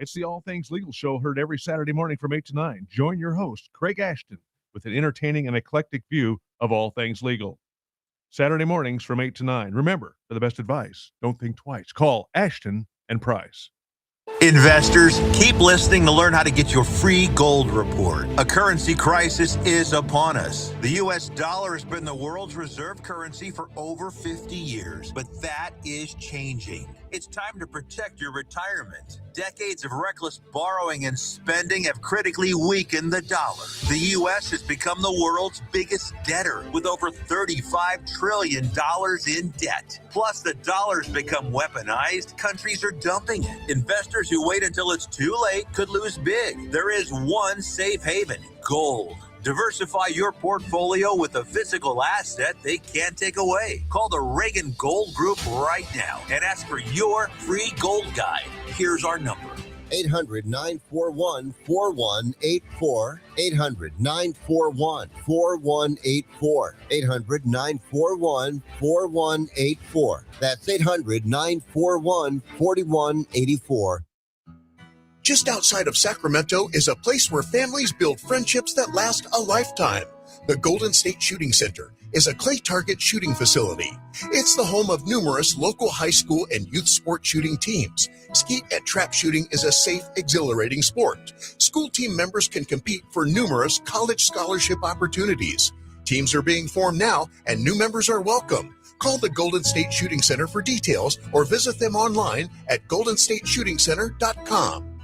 S21: It's the All Things Legal Show, heard every Saturday morning from 8 to 9. Join your host, Craig Ashton, with an entertaining and eclectic view of all things legal. Saturday mornings from 8 to 9. Remember, for the best advice, don't think twice. Call Ashton and Price.
S22: Investors, keep listening to learn how to get your free gold report. A currency crisis is upon us. The U.S. dollar has been the world's reserve currency for over 50 years, but that is changing. It's time to protect your retirement. Decades of reckless borrowing and spending have critically weakened the dollar. The U.S. has become the world's biggest debtor with over $35 trillion in debt. Plus, the dollar's become weaponized. Countries are dumping it. Investors who wait until it's too late could lose big. There is one safe haven: gold. Diversify your portfolio with a physical asset they can't take away. Call the Reagan Gold Group right now and ask for your free gold guide. Here's our number:
S3: 800-941-4184. 800-941-4184. 800-941-4184. That's 800-941-4184.
S11: Just outside of Sacramento is a place where families build friendships that last a lifetime. The Golden State Shooting Center is a clay target shooting facility. It's the home of numerous local high school and youth sport shooting teams. Skeet at trap shooting is a safe, exhilarating sport. School team members can compete for numerous college scholarship opportunities. Teams are being formed now, and new members are welcome. Call the Golden State Shooting Center for details or visit them online at goldenstateshootingcenter.com.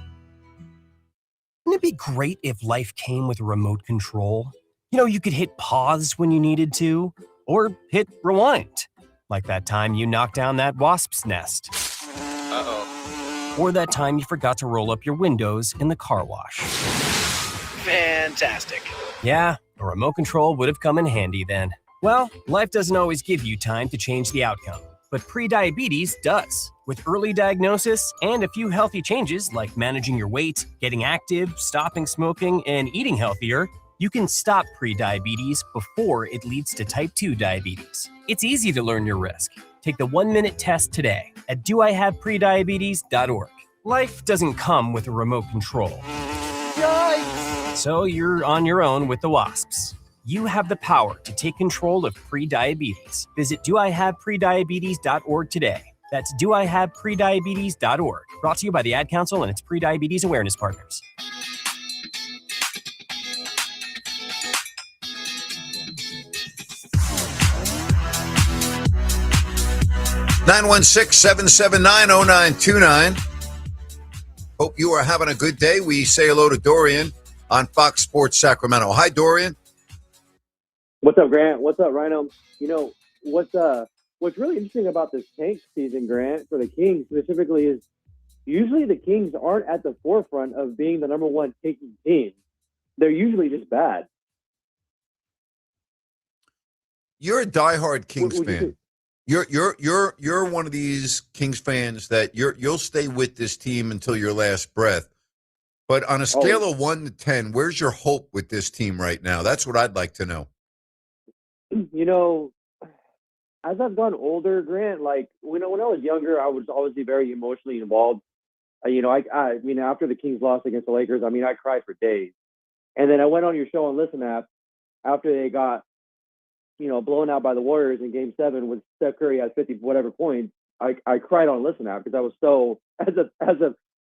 S4: Wouldn't it be great if life came with a remote control? You know, you could hit pause when you needed to, or hit rewind, like that time you knocked down that wasp's nest.
S23: Uh-oh.
S4: Or that time you forgot to roll up your windows in the car wash.
S23: Fantastic.
S4: Yeah, a remote control would have come in handy then. Well, life doesn't always give you time to change the outcome, but prediabetes does. With early diagnosis and a few healthy changes like managing your weight, getting active, stopping smoking, and eating healthier, you can stop prediabetes before it leads to type 2 diabetes. It's easy to learn your risk. Take the 1-minute test today at doihaveprediabetes.org. Life doesn't come with a remote control. Yikes! So you're on your own with the wasps. You have the power to take control of prediabetes. Visit doihaveprediabetes.org today. That's doihaveprediabetes.org. Brought to you by the Ad Council and its prediabetes awareness partners.
S1: Nine 916-779-0929. Hope you are having a good day. We say hello to Dorian on Fox Sports Sacramento. Hi, Dorian.
S24: What's up, Grant? What's up, Rhino? You know, what's really interesting about this tank season, Grant, for the Kings specifically is usually the Kings aren't at the forefront of being the number one tanking team. They're usually just bad.
S1: You're a diehard Kings fan. You're one of these Kings fans that you'll stay with this team until your last breath. But on a scale of 1 to 10, where's your hope with this team right now? That's what I'd like to know.
S24: You know, as I've gotten older, Grant, like when I was younger, I was obviously very emotionally involved. I mean, after the Kings lost against the Lakers, I mean, I cried for days. And then I went on your show on Listen App after they got, blown out by the Warriors in Game 7 with Steph Curry at 50 whatever points. I cried on Listen App because I was so as a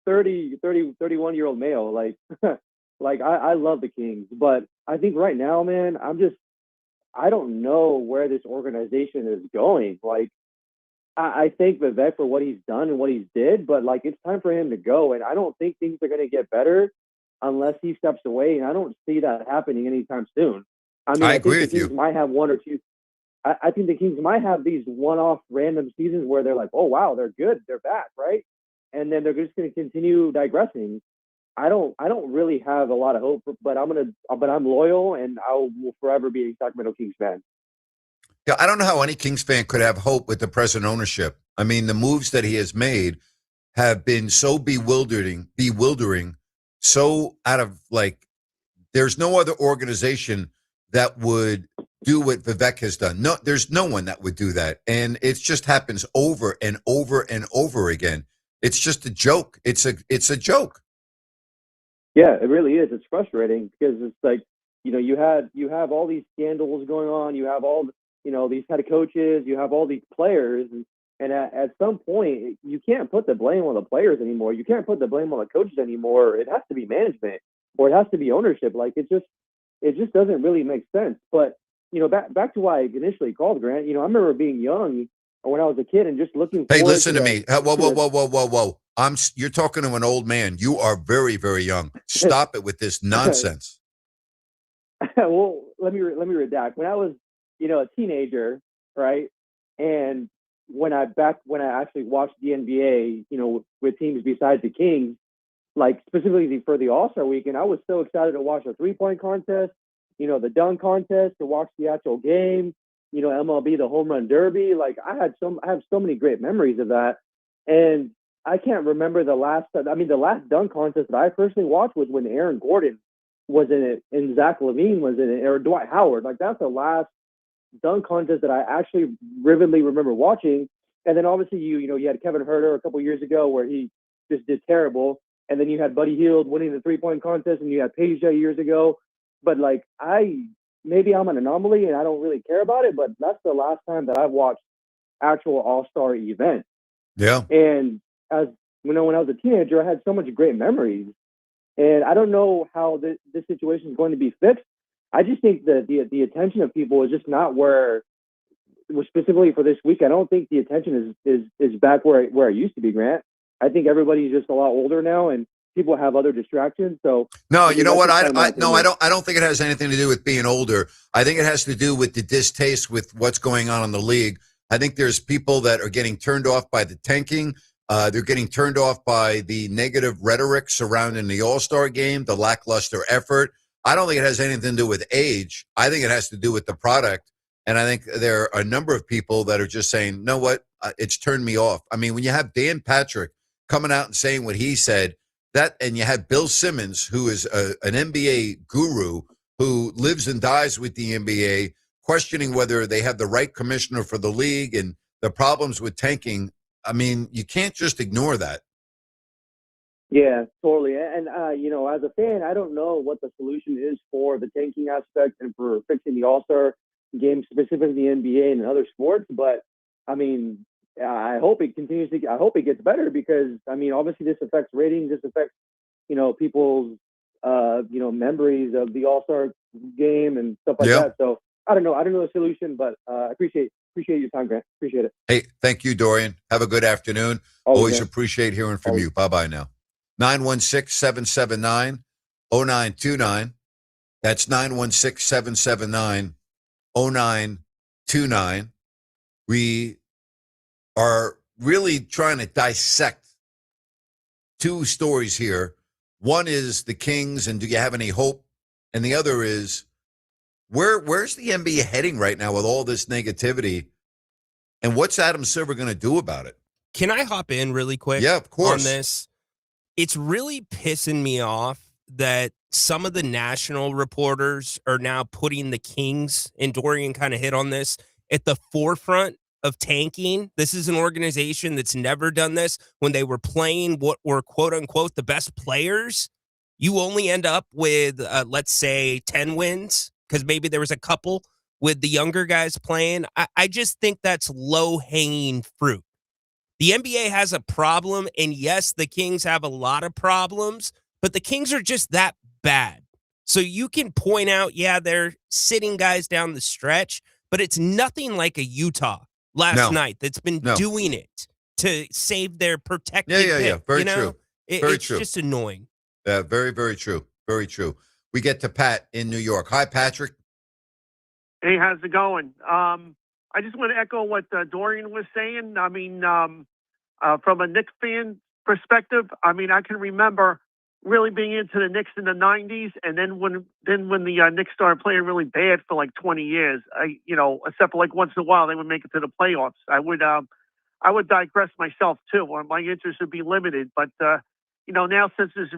S24: 31-year-old male, like I love the Kings, but I think right now, man, I don't know where this organization is going. Like, I thank Vivek for what he's done and what he's did, but like it's time for him to go. And I don't think things are going to get better unless he steps away. And I don't see that happening anytime soon. I mean, I agree with you. Might have one or two. I think the Kings might have these one-off random seasons where they're like, oh wow, they're good, they're back, right? And then they're just going to continue digressing. I don't really have a lot of hope, but I'm loyal and I will forever be a Sacramento Kings fan.
S1: Yeah, I don't know how any Kings fan could have hope with the present ownership. I mean, the moves that he has made have been so bewildering, so out of there's no other organization that would do what Vivek has done. No, there's no one that would do that. And it just happens over and over and over again. It's just a joke. It's a joke.
S24: Yeah, it really is. It's frustrating because it's like, you have all these scandals going on. You have all, these head coaches. You have all these players. And at some point, you can't put the blame on the players anymore. You can't put the blame on the coaches anymore. It has to be management or it has to be ownership. Like, it just doesn't really make sense. But, back to why I initially called, Grant, I remember being young when I was a kid, and just looking
S1: Hey,
S24: forward
S1: listen to me. Whoa. You're talking to an old man. You are very, very young. Stop it with this nonsense.
S24: Well, let me redact. When I was, a teenager, right, and when I actually watched the NBA, with teams besides the Kings, like specifically for the All-Star Weekend, I was so excited to watch the 3-point contest, the dunk contest, to watch the actual game, MLB, the home run derby. Like I have so many great memories of that, and I can't remember the last. I mean, the last dunk contest that I personally watched was when Aaron Gordon was in it and Zach LaVine was in it, or Dwight Howard. Like that's the last dunk contest that I actually vividly remember watching. And then obviously you had Kevin Herter a couple years ago where he just did terrible. And then you had Buddy Hield winning the 3-point contest, and you had Peja years ago. But like maybe I'm an anomaly and I don't really care about it, but that's the last time that I've watched actual All-Star event.
S1: Yeah.
S24: And when I was a teenager, I had so much great memories. And I don't know how this situation is going to be fixed. I just think that the attention of people is just not where, specifically for this week. I don't think the attention is back where it used to be, Grant. I think everybody's just a lot older now, and people have other distractions. So
S1: no, you know what? I don't think it has anything to do with being older. I think it has to do with the distaste with what's going on in the league. I think there's people that are getting turned off by the tanking. They're getting turned off by the negative rhetoric surrounding the All-Star game, the lackluster effort. I don't think it has anything to do with age. I think it has to do with the product. And I think there are a number of people that are just saying, know what, it's turned me off. I mean, when you have Dan Patrick coming out and saying what he said, and you have Bill Simmons, who is an NBA guru who lives and dies with the NBA, questioning whether they have the right commissioner for the league and the problems with tanking. I mean, you can't just ignore that.
S24: Yeah, totally. And, as a fan, I don't know what the solution is for the tanking aspect and for fixing the All-Star game, specifically the NBA and other sports. But, I mean, I hope it continues to. I hope it gets better because, I mean, obviously this affects ratings. This affects, people's, memories of the All-Star game and stuff like that. So I don't know. I don't know the solution, but I appreciate your time, Grant. Appreciate it.
S1: Hey, thank you, Dorian. Have a good afternoon. Always appreciate hearing from you. Bye-bye now. 916-779-0929. That's 916-779-0929. We are really trying to dissect two stories here. One is the Kings, and do you have any hope? And the other is, where's the NBA heading right now with all this negativity? And what's Adam Silver going to do about it?
S2: Can I hop in really quick?
S1: Yeah, of course.
S2: On this? It's really pissing me off that some of the national reporters are now putting the Kings, and Dorian kind of hit on this, at the forefront of tanking. This is an organization that's never done this. When they were playing what were quote unquote the best players, you only end up with, let's say, 10 wins because maybe there was a couple with the younger guys playing. I just think that's low-hanging fruit. The NBA has a problem, and yes, the Kings have a lot of problems, but the Kings are just that bad. So you can point out, yeah, they're sitting guys down the stretch, but it's nothing like a Utah last night that's been doing it to save their protected pick.
S1: Yeah. Very true.
S2: It's just annoying.
S1: Yeah, very, very true. Very true. We get to Pat in New York. Hi, Patrick.
S20: Hey, how's it going? I just want to echo what Dorian was saying. I mean, from a Knicks fan perspective, I mean, I can remember really being into the Knicks in the 90s, and then when the Knicks started playing really bad for like 20 years, except for like once in a while they would make it to the playoffs. I would digress myself too, or my interest would be limited. But now since this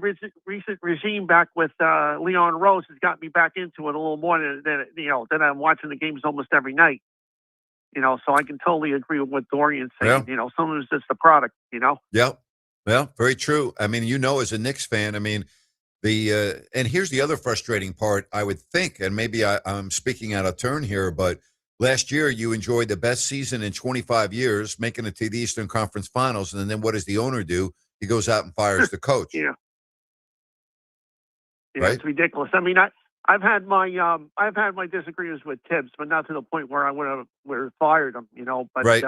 S20: recent regime back with Leon Rose has got me back into it a little more than I'm watching the games almost every night. So I can totally agree with what Dorian's saying.
S1: Yeah.
S20: Some of it's just the product.
S1: Yeah. Well, very true. I mean, as a Knicks fan, I mean, and here's the other frustrating part, I would think, and maybe I'm speaking out of turn here, but last year you enjoyed the best season in 25 years, making it to the Eastern Conference Finals, and then what does the owner do? He goes out and fires the coach.
S20: Yeah,
S1: right?
S20: It's ridiculous. I mean, I've had my disagreements with Tibbs, but not to the point where I would have fired him. But
S1: right.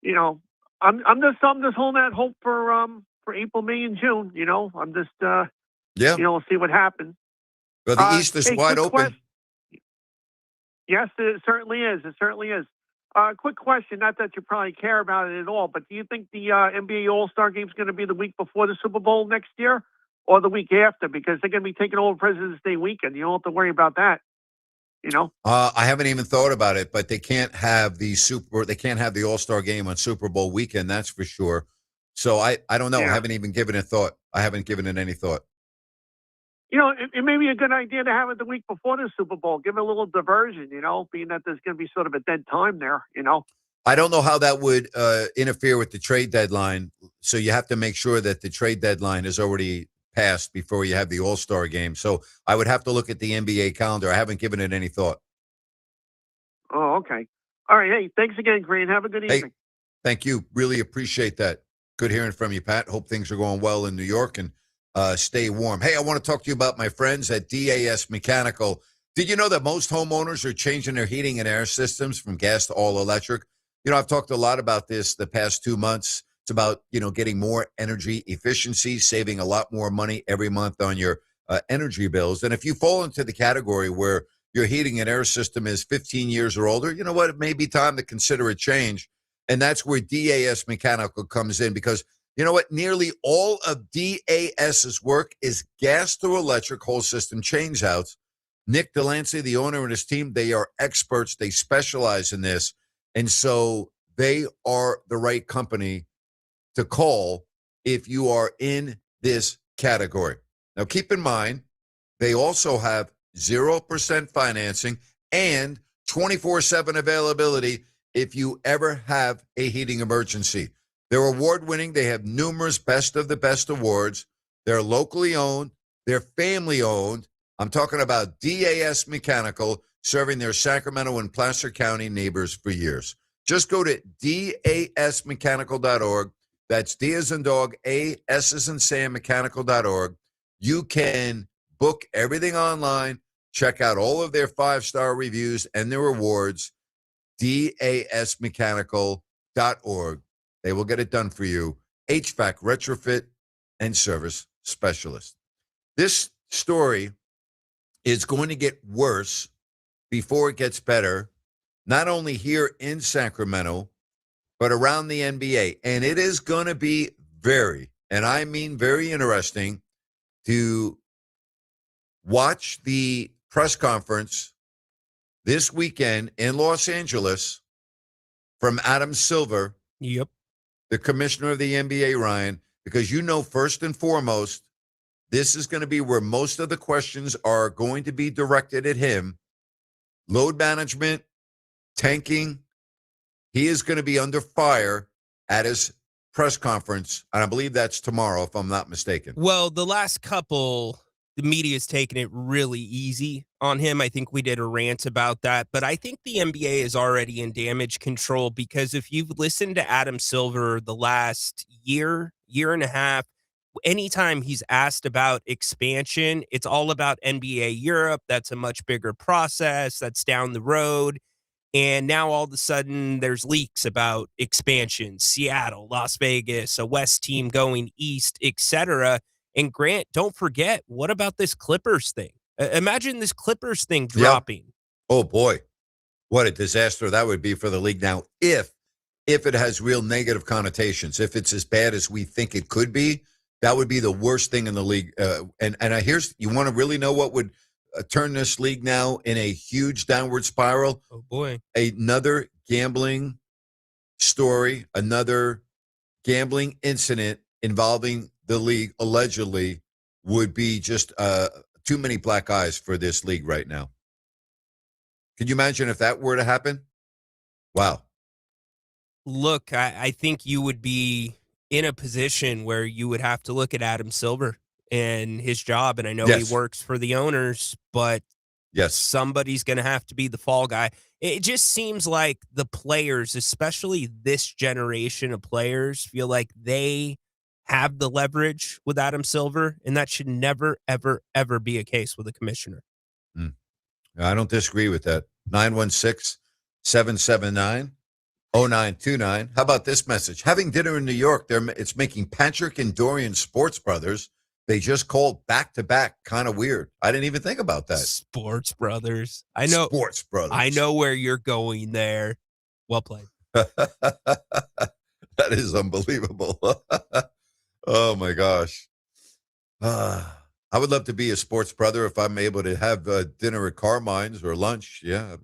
S10: I'm just holding out hope for April, May, and June. I'm just
S1: Yeah.
S10: we'll see what happens.
S1: Well, the East is
S10: hey,
S1: wide
S10: quick
S1: open.
S10: question. Yes, it certainly is. It certainly is. Quick question, not that you probably care about it at all, but do you think the NBA All-Star Game is going to be the week before the Super Bowl next year or the week after? Because they're going to be taking over President's Day weekend. You don't have to worry about that.
S1: I haven't even thought about it, but they can't have the All-Star Game on Super Bowl weekend, that's for sure. So I don't know.
S10: Yeah.
S1: I haven't even given it thought. I haven't given it any thought.
S10: It may be a good idea to have it the week before the Super Bowl. Give it a little diversion, being that there's going to be sort of a dead time there,
S1: I don't know how that would interfere with the trade deadline. So you have to make sure that the trade deadline is already passed before you have the All-Star Game. So I would have to look at the NBA calendar. I haven't given it any thought.
S10: Oh, okay. All right. Hey, thanks again, Green. Have a good evening.
S1: Thank you. Really appreciate that. Good hearing from you, Pat. Hope things are going well in New York and stay warm. Hey, I want to talk to you about my friends at DAS Mechanical. Did you know that most homeowners are changing their heating and air systems from gas to all electric? I've talked a lot about this the past 2 months. It's about, getting more energy efficiency, saving a lot more money every month on your energy bills. And if you fall into the category where your heating and air system is 15 years or older, you know what? It may be time to consider a change. And that's where DAS Mechanical comes in because, you know what? Nearly all of DAS's work is gas to electric whole system changeouts. Nick Delancey, the owner, and his team, they are experts. They specialize in this. And so they are the right company to call if you are in this category. Now, keep in mind, they also have 0% financing and 24/7 availability if you ever have a heating emergency. They're award-winning. They have numerous best of the best awards. They're locally owned. They're family-owned. I'm talking about DAS Mechanical, serving their Sacramento and Placer County neighbors for years. Just go to dasmechanical.org. That's D as in dog, A, S as in Sam, mechanical.org. You can book everything online, check out all of their 5-star reviews and their awards, dasmechanical.org. They will get it done for you. HVAC, retrofit, and service specialist. This story is going to get worse before it gets better, not only here in Sacramento, but around the NBA. And it is going to be very, and I mean very interesting to watch the press conference this weekend in Los Angeles from Adam Silver,
S2: Yep.
S1: the commissioner of the NBA, Ryan, because first and foremost, this is going to be where most of the questions are going to be directed at him. Load management, tanking. He is going to be under fire at his press conference, and I believe that's tomorrow, if I'm not mistaken.
S2: Well, the last couple, the media's taken it really easy on him. I think we did a rant about that, but I think the NBA is already in damage control because if you've listened to Adam Silver the last year and a half, anytime he's asked about expansion, it's all about NBA Europe. That's a much bigger process. That's down the road. And now all of a sudden there's leaks about expansion, Seattle, Las Vegas, a West team going east, etc. And Grant, don't forget, what about this Clippers thing? Imagine this Clippers thing dropping.
S1: Yep. Oh boy, what a disaster that would be for the league. Now, if it has real negative connotations, if it's as bad as we think it could be, that would be the worst thing in the league. And here's, you want to really know what would turn this league now in a huge downward spiral?
S2: Oh boy.
S1: Another gambling story, another gambling incident involving the league allegedly would be just too many black eyes for this league right now. Can you imagine if that were to happen? Wow.
S2: Look, I think you would be in a position where you would have to look at Adam Silver and his job. And I know he works for the owners, but somebody's going to have to be the fall guy. It just seems like the players, especially this generation of players, feel like they have the leverage with Adam Silver, and that should never, ever, ever be a case with a commissioner.
S1: I don't disagree with that. 916-779 0929. How about this message? Having dinner in New York, it's making Patrick and Dorian Sports Brothers. They just called back-to-back. Kind of weird. I didn't even think about that.
S2: Sports Brothers. I know.
S1: Sports Brothers.
S2: I know where you're going there. Well played.
S1: That is unbelievable. Oh, my gosh. I would love to be a sports brother if I'm able to have dinner at Carmine's or lunch. Yeah,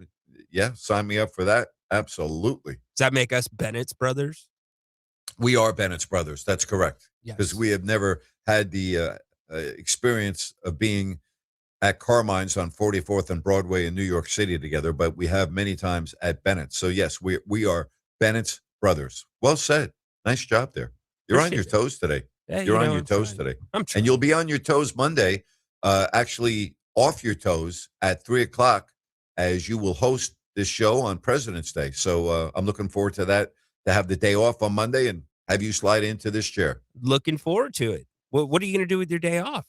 S1: sign me up for that. Absolutely.
S2: Does that make us Bennett's brothers?
S1: We are Bennett's brothers. That's correct. Because
S2: Yes.
S1: we have never had the experience of being at Carmine's on 44th and Broadway in New York City together, but we have many times at Bennett's. So, yes, we are Bennett's brothers. Well said. Nice job there. You're on your toes today.
S2: Yeah,
S1: You're on your
S2: I'm
S1: toes
S2: trying.
S1: today.
S2: I'm trying.
S1: And you'll be on your toes Monday, actually off your toes at 3 o'clock as you will host this show on President's Day. So I'm looking forward to that, to have the day off on Monday and have you slide into this chair.
S2: Looking forward to it. What are you going to do with your day off?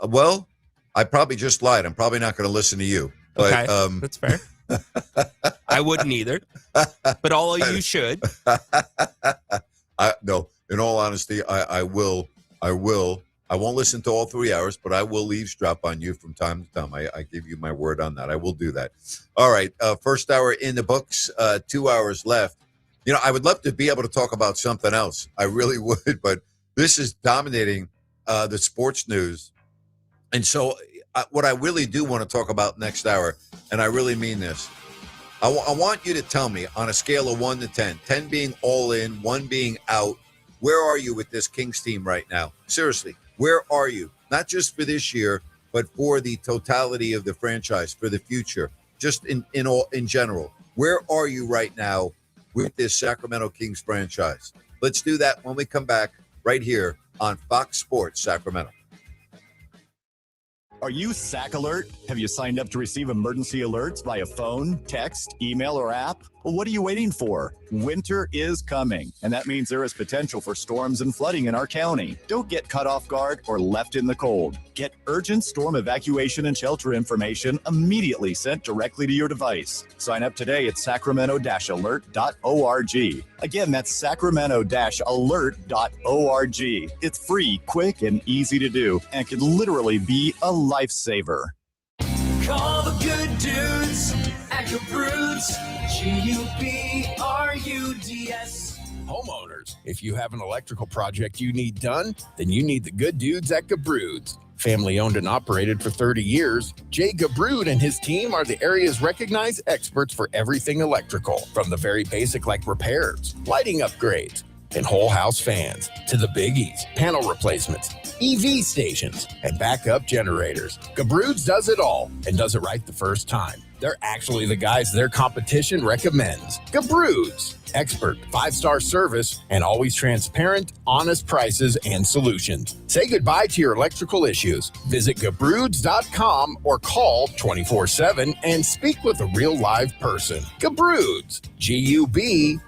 S1: Well, I probably just lied. I'm probably not going to listen to you. But,
S2: Okay, that's fair. I wouldn't either, but all of you should.
S1: No, in all honesty, I will. I won't listen to all 3 hours, but I will eavesdrop on you from time to time. I give you my word on that. I will do that. All right. First hour in the books, 2 hours left. You know, I would love to be able to talk about something else. I really would, but this is dominating the sports news. And so what I really do want to talk about next hour, and I really mean this, I want you to tell me on a scale of 1 to 10, 10 being all in, 1 being out, where are you with this Kings team right now? Seriously, where are you? Not just for this year, but for the totality of the franchise, for the future, just in general. Where are you right now with this Sacramento Kings franchise? Let's do that when we come back right here on Fox Sports Sacramento.
S5: Are you SAC Alert? Have you signed up to receive emergency alerts via phone, text, email, or app? Well, what are you waiting for? Winter is coming, and that means there is potential for storms and flooding in our county. Don't get caught off guard or left in the cold. Get urgent storm evacuation and shelter information immediately sent directly to your device. Sign up today at sacramento-alert.org. Again, that's sacramento-alert.org. It's free, quick, and easy to do, and can literally be a lifesaver.
S6: Call the good dudes at Gabrudes, G-U-B-R-U-D-S.
S12: Homeowners, if you have an electrical project you need done, then you need the good dudes at Gabrudes. Family owned and operated for 30 years, Jay Gabrude and his team are the area's recognized experts for everything electrical, from the very basic like repairs, lighting upgrades, and whole house fans, to the biggies, panel replacements, EV stations, and backup generators. Gabrudes does it all and does it right the first time. They're actually the guys their competition recommends. Gabrudes, expert 5-star service and always transparent, honest prices and solutions. Say goodbye to your electrical issues. Visit Gabrudes.com or call 24/7 and speak with a real live person. Gabrudes, G-U-B-R-U-D-S.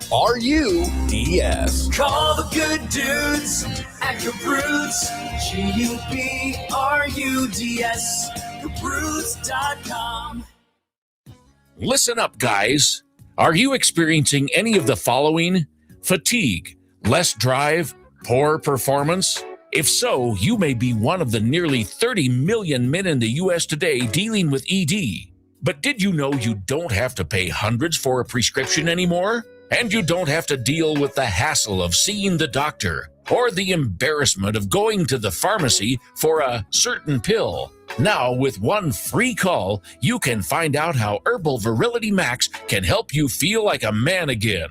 S6: Call the good dudes at Gabrudes, G-U-B-R-U-D-S, Gabrudes.com.
S7: Listen up, guys. Are you experiencing any of the following? Fatigue, less drive, poor performance? If so, you may be one of the nearly 30 million men in the U.S. today dealing with ED. But did you know you don't have to pay hundreds for a prescription anymore? And you don't have to deal with the hassle of seeing the doctor or the embarrassment of going to the pharmacy for a certain pill. Now, with one free call, you can find out how Herbal Virility Max can help you feel like a man again.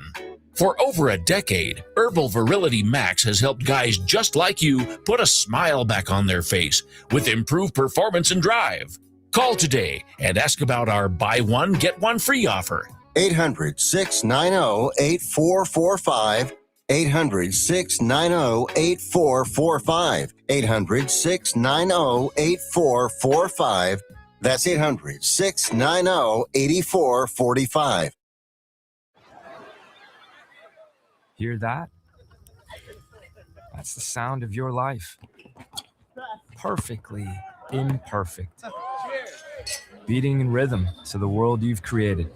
S7: For over a decade, Herbal Virility Max has helped guys just like you put a smile back on their face with improved performance and drive. Call today and ask about our buy one, get one free offer.
S3: 800-690-8445. 800-690-8445. 800-690-8445. That's 800-690-8445.
S8: Hear that? That's the sound of your life. Perfectly imperfect. Beating in rhythm to the world you've created.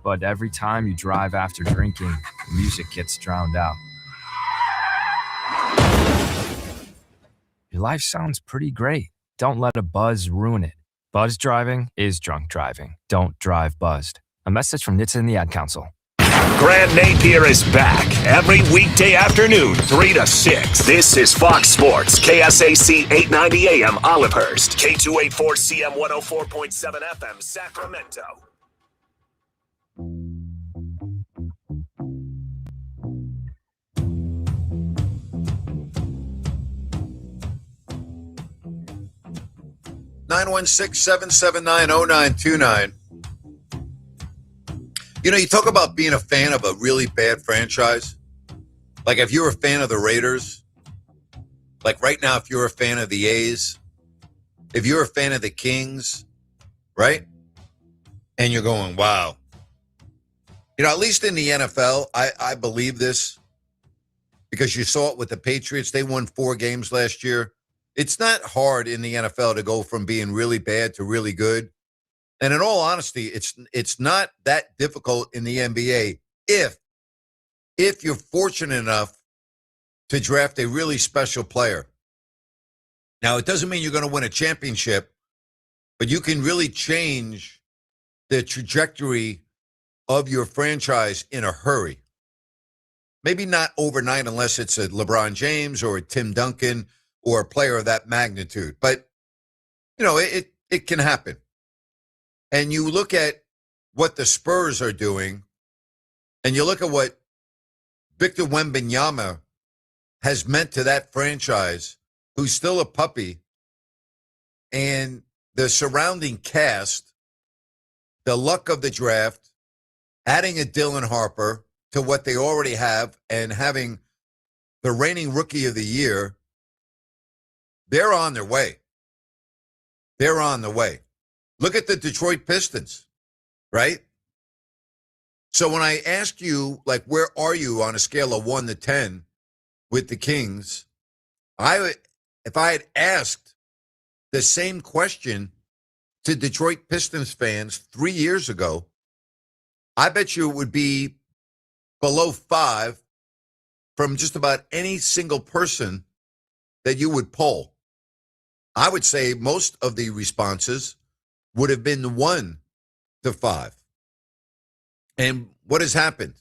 S8: But every time you drive after drinking, the music gets drowned out. Your life sounds pretty great. Don't let a buzz ruin it. Buzz driving is drunk driving. Don't drive buzzed. A message from NHTSA and the Ad Council.
S9: Grant Napear is back every weekday afternoon, 3 to 6. This is Fox Sports, KSAC 890 AM Olivehurst, K284CM 104.7 FM Sacramento.
S1: Nine 916-779-0929. You know, you talk about being a fan of a really bad franchise. Like if you're a fan of the Raiders, like right now, if you're a fan of the A's, if you're a fan of the Kings, right? And you're going, wow. You know, at least in the NFL, I believe this because you saw it with the Patriots. They won 4 games last year. It's not hard in the NFL to go from being really bad to really good. And in all honesty, it's not that difficult in the NBA if you're fortunate enough to draft a really special player. Now, it doesn't mean you're going to win a championship, but you can really change the trajectory of your franchise in a hurry. Maybe not overnight unless it's a LeBron James or a Tim Duncan or a player of that magnitude. But, you know, it can happen. And you look at what the Spurs are doing, and you look at what Victor Wembanyama has meant to that franchise, who's still a puppy, and the surrounding cast, the luck of the draft, adding a Dylan Harper to what they already have, and having the reigning rookie of the year, they're on their way. They're on the way. Look at the Detroit Pistons, right? So when I ask you, like, where are you on a scale of 1 to 10 with the Kings, if I had asked the same question to Detroit Pistons fans 3 years ago, I bet you it would be below 5 from just about any single person that you would poll. I would say most of the responses would have been 1 to 5. And what has happened?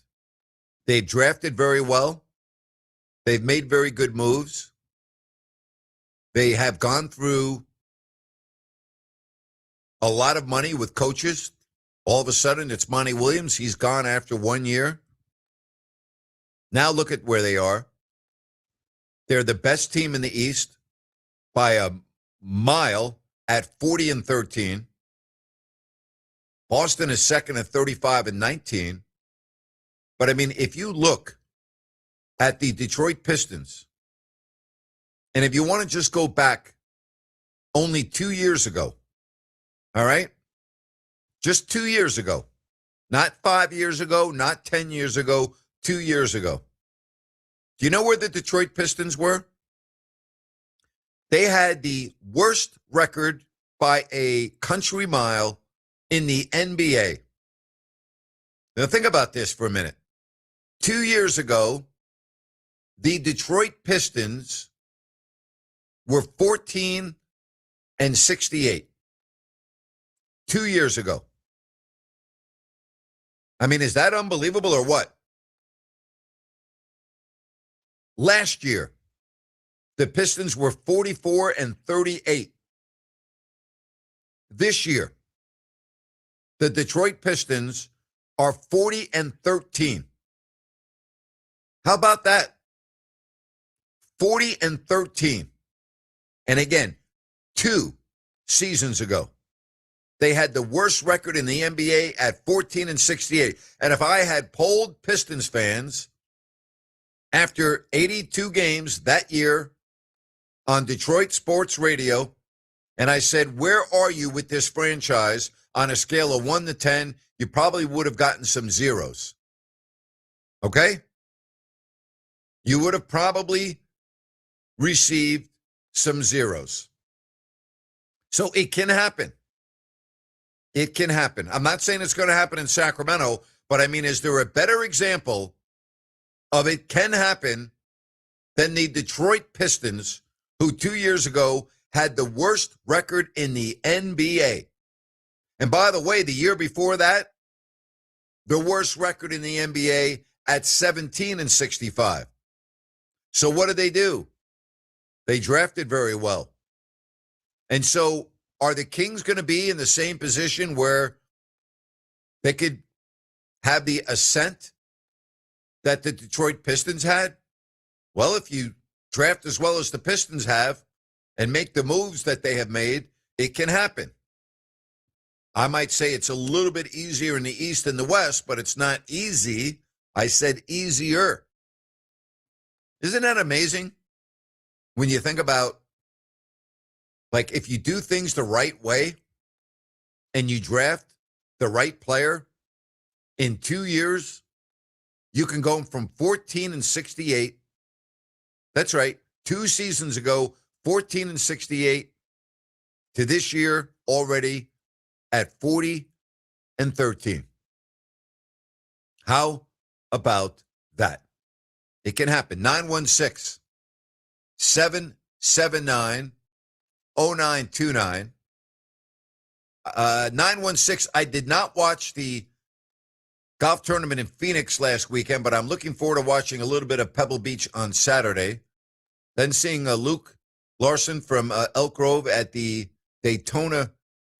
S1: They've drafted very well. They've made very good moves. They have gone through a lot of money with coaches. All of a sudden, it's Monty Williams. He's gone after 1 year. Now look at where they are. They're the best team in the East by a mile at 40-13. Boston is second at 35-19. But I mean, if you look at the Detroit Pistons, and if you want to just go back only 2 years ago, all right? Just 2 years ago, not 5 years ago, not 10 years ago, 2 years ago. Do you know where the Detroit Pistons were? They had the worst record by a country mile in the NBA. Now think about this for a minute. 2 years ago, the Detroit Pistons were 14-68. 2 years ago. I mean, is that unbelievable or what? Last year, the Pistons were 44-38. This year, the Detroit Pistons are 40-13. How about that? 40-13. And again, 2 seasons ago, they had the worst record in the NBA at 14-68. And if I had polled Pistons fans after 82 games that year on Detroit Sports Radio, and I said, where are you with this franchise on a scale of 1 to 10, you probably would have gotten some zeros. Okay? You would have probably received some zeros. So it can happen. It can happen. I'm not saying it's going to happen in Sacramento, but I mean, is there a better example of it can happen than the Detroit Pistons, who 2 years ago had the worst record in the NBA? And by the way, the year before that, the worst record in the NBA at 17-65. So what did they do? They drafted very well. And so are the Kings going to be in the same position where they could have the ascent that the Detroit Pistons had? Well, if you draft as well as the Pistons have and make the moves that they have made, it can happen. I might say it's a little bit easier in the East than the West, but it's not easy. I said easier. Isn't that amazing? When you think about, like, if you do things the right way and you draft the right player, in 2 years, you can go from 14-68. That's right. 2 seasons ago, 14-68 to this year already at 40-13. How about that? It can happen. 916-779-0929. 916, I did not watch the golf tournament in Phoenix last weekend, but I'm looking forward to watching a little bit of Pebble Beach on Saturday. Then seeing Luke Larson from Elk Grove at the Daytona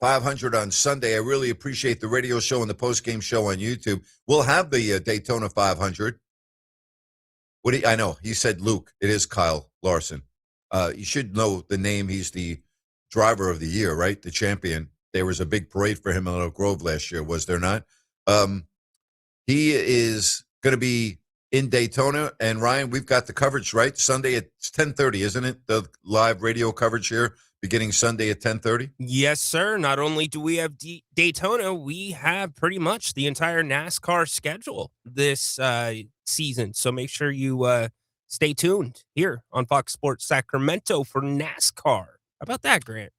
S1: 500 on Sunday. I really appreciate the radio show and the post-game show on YouTube. We'll have the Daytona 500. I know, he said Luke. It is Kyle Larson. You should know the name. He's the driver of the year, right? The champion. There was a big parade for him in Elk Grove last year, was there not? He is going to be in Daytona. And, Ryan, we've got the coverage, right? Sunday at 10:30, isn't it? The live radio coverage here beginning Sunday at 10:30?
S2: Yes, sir. Not only do we have Daytona, we have pretty much the entire NASCAR schedule this season. So make sure you stay tuned here on Fox Sports Sacramento for NASCAR. How about that, Grant?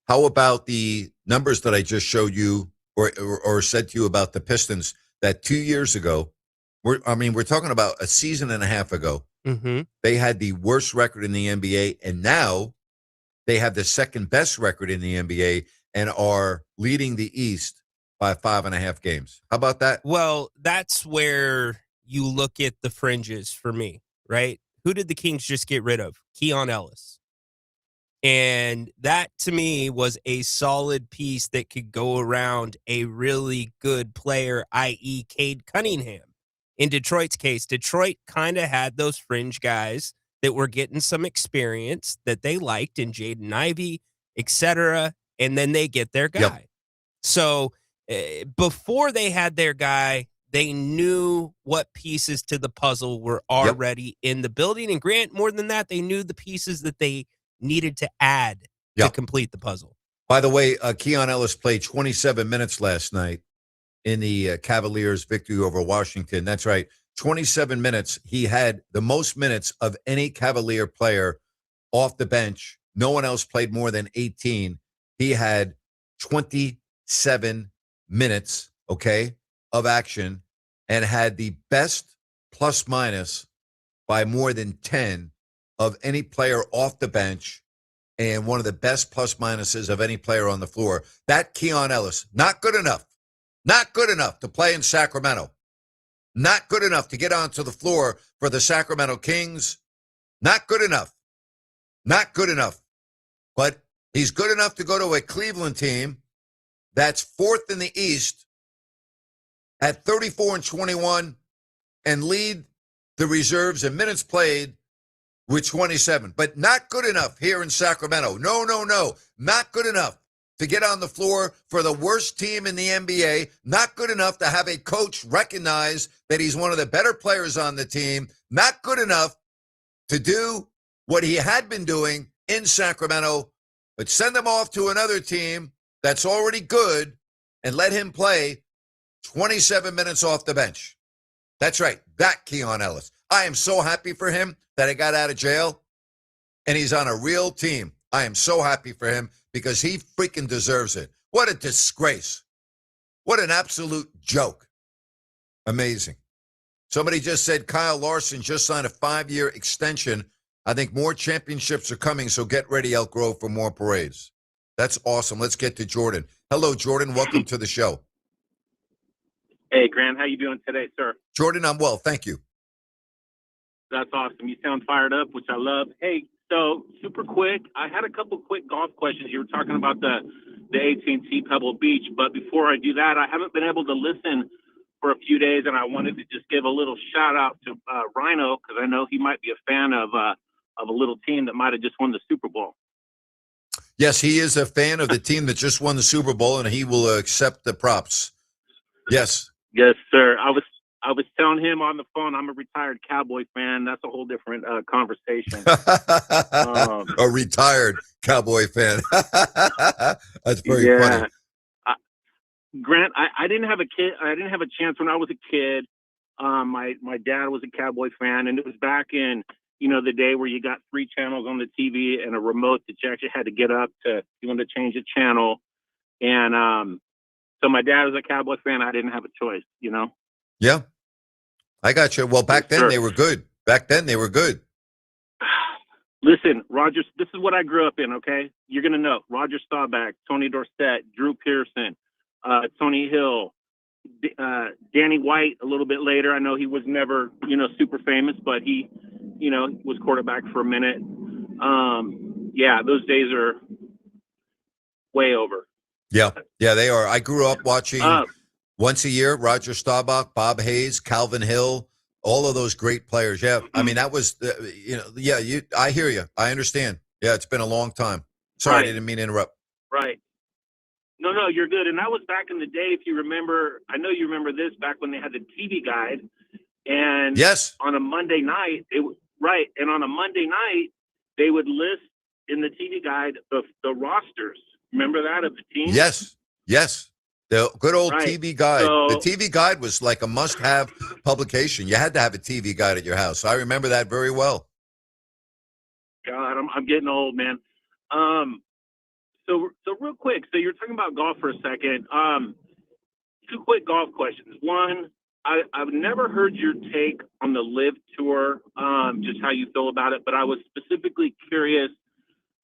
S1: How about the numbers that I just showed you or said to you about the Pistons that 2 years ago, we're talking about a season and a half ago, they had the worst record in the NBA, and now they have the second best record in the NBA and are leading the East by 5.5 games. How about that?
S2: Well, that's where you look at the fringes for me, right? Who did the Kings just get rid of? Keon Ellis. And that, to me, was a solid piece that could go around a really good player, i.e. Cade Cunningham. In Detroit's case, Detroit kind of had those fringe guys that were getting some experience that they liked in Jaden Ivey, etc., and then they get their guy.
S1: Yep.
S2: So before they had their guy, they knew what pieces to the puzzle were already in the building. And Grant, more than that, they knew the pieces that they needed to add to complete the puzzle.
S1: By the way, Keon Ellis played 27 minutes last night in the Cavaliers' victory over Washington. That's right. 27 minutes. He had the most minutes of any Cavalier player off the bench. No one else played more than 18. He had 27 minutes, of action and had the best plus minus by more than 10 of any player off the bench and one of the best plus minuses of any player on the floor. That Keon Ellis, not good enough. Not good enough to play in Sacramento. Not good enough to get onto the floor for the Sacramento Kings. Not good enough. Not good enough. But he's good enough to go to a Cleveland team that's fourth in the East at 34-21 and lead the reserves in minutes played with 27. But not good enough here in Sacramento. No. Not good enough to get on the floor for the worst team in the NBA. Not good enough to have a coach recognize that he's one of the better players on the team. Not good enough to do what he had been doing in Sacramento, but send him off to another team that's already good and let him play 27 minutes off the bench. That's right. That Keon Ellis. I am so happy for him that he got out of jail and he's on a real team. I am so happy for him because he freaking deserves it. What a disgrace. What an absolute joke. Amazing. Somebody just said Kyle Larson just signed a 5-year extension. I think more championships are coming, so get ready, Elk Grove, for more parades. That's awesome. Let's get to Jordan. Hello, Jordan. Welcome to the show.
S14: Hey, Grant, how you doing today, sir?
S1: Jordan, I'm well. Thank you.
S14: That's awesome. You sound fired up, which I love. Hey, so super quick, I had a couple quick golf questions. You were talking about the AT&T Pebble Beach, but before I do that, I haven't been able to listen for a few days, and I wanted to just give a little shout out to Rhino, because I know he might be a fan of a little team that might have just won the Super Bowl.
S1: Yes, he is a fan of the team that just won the Super Bowl, and he will accept the props. Yes.
S14: Yes, sir. I was telling him on the phone, I'm a retired Cowboy fan. That's a whole different conversation.
S1: A retired Cowboy fan. That's very funny.
S14: Grant, I didn't have a kid. I didn't have a chance when I was a kid. My dad was a Cowboy fan, and it was back in the day where you got 3 channels on the TV and a remote that you actually had to get up to change the channel. And so my dad was a Cowboy fan. I didn't have a choice.
S1: Yeah, I got you. Well, back then
S14: sir.
S1: they were good. Back then they were good.
S14: Listen, Roger, this is what I grew up in, okay? You're going to know. Roger Staubach, Tony Dorsett, Drew Pearson, Tony Hill, Danny White a little bit later. I know he was never, super famous, but he, was quarterback for a minute. Yeah, those days are way over.
S1: Yeah, they are. I grew up watching once a year, Roger Staubach, Bob Hayes, Calvin Hill, all of those great players. Yeah, I mean, that was, I hear you. I understand. Yeah, it's been a long time. Sorry,
S14: Right.
S1: I didn't mean to interrupt.
S14: Right. No, you're good. And that was back in the day, if you remember. I know you remember this, back when they had the TV guide. And
S1: yes,
S14: on a Monday night, and on a Monday night, they would list in the TV guide the rosters. Remember that of the team?
S1: Yes. The good old
S14: Right.
S1: TV guide.
S14: So-
S1: The TV guide was like a must-have publication. You had to have a TV guide at your house. I remember that very well.
S14: God, I'm getting old, man. So real quick. So you're talking about golf for a second. 2 quick golf questions. One, I've never heard your take on the Live Tour, just how you feel about it. But I was specifically curious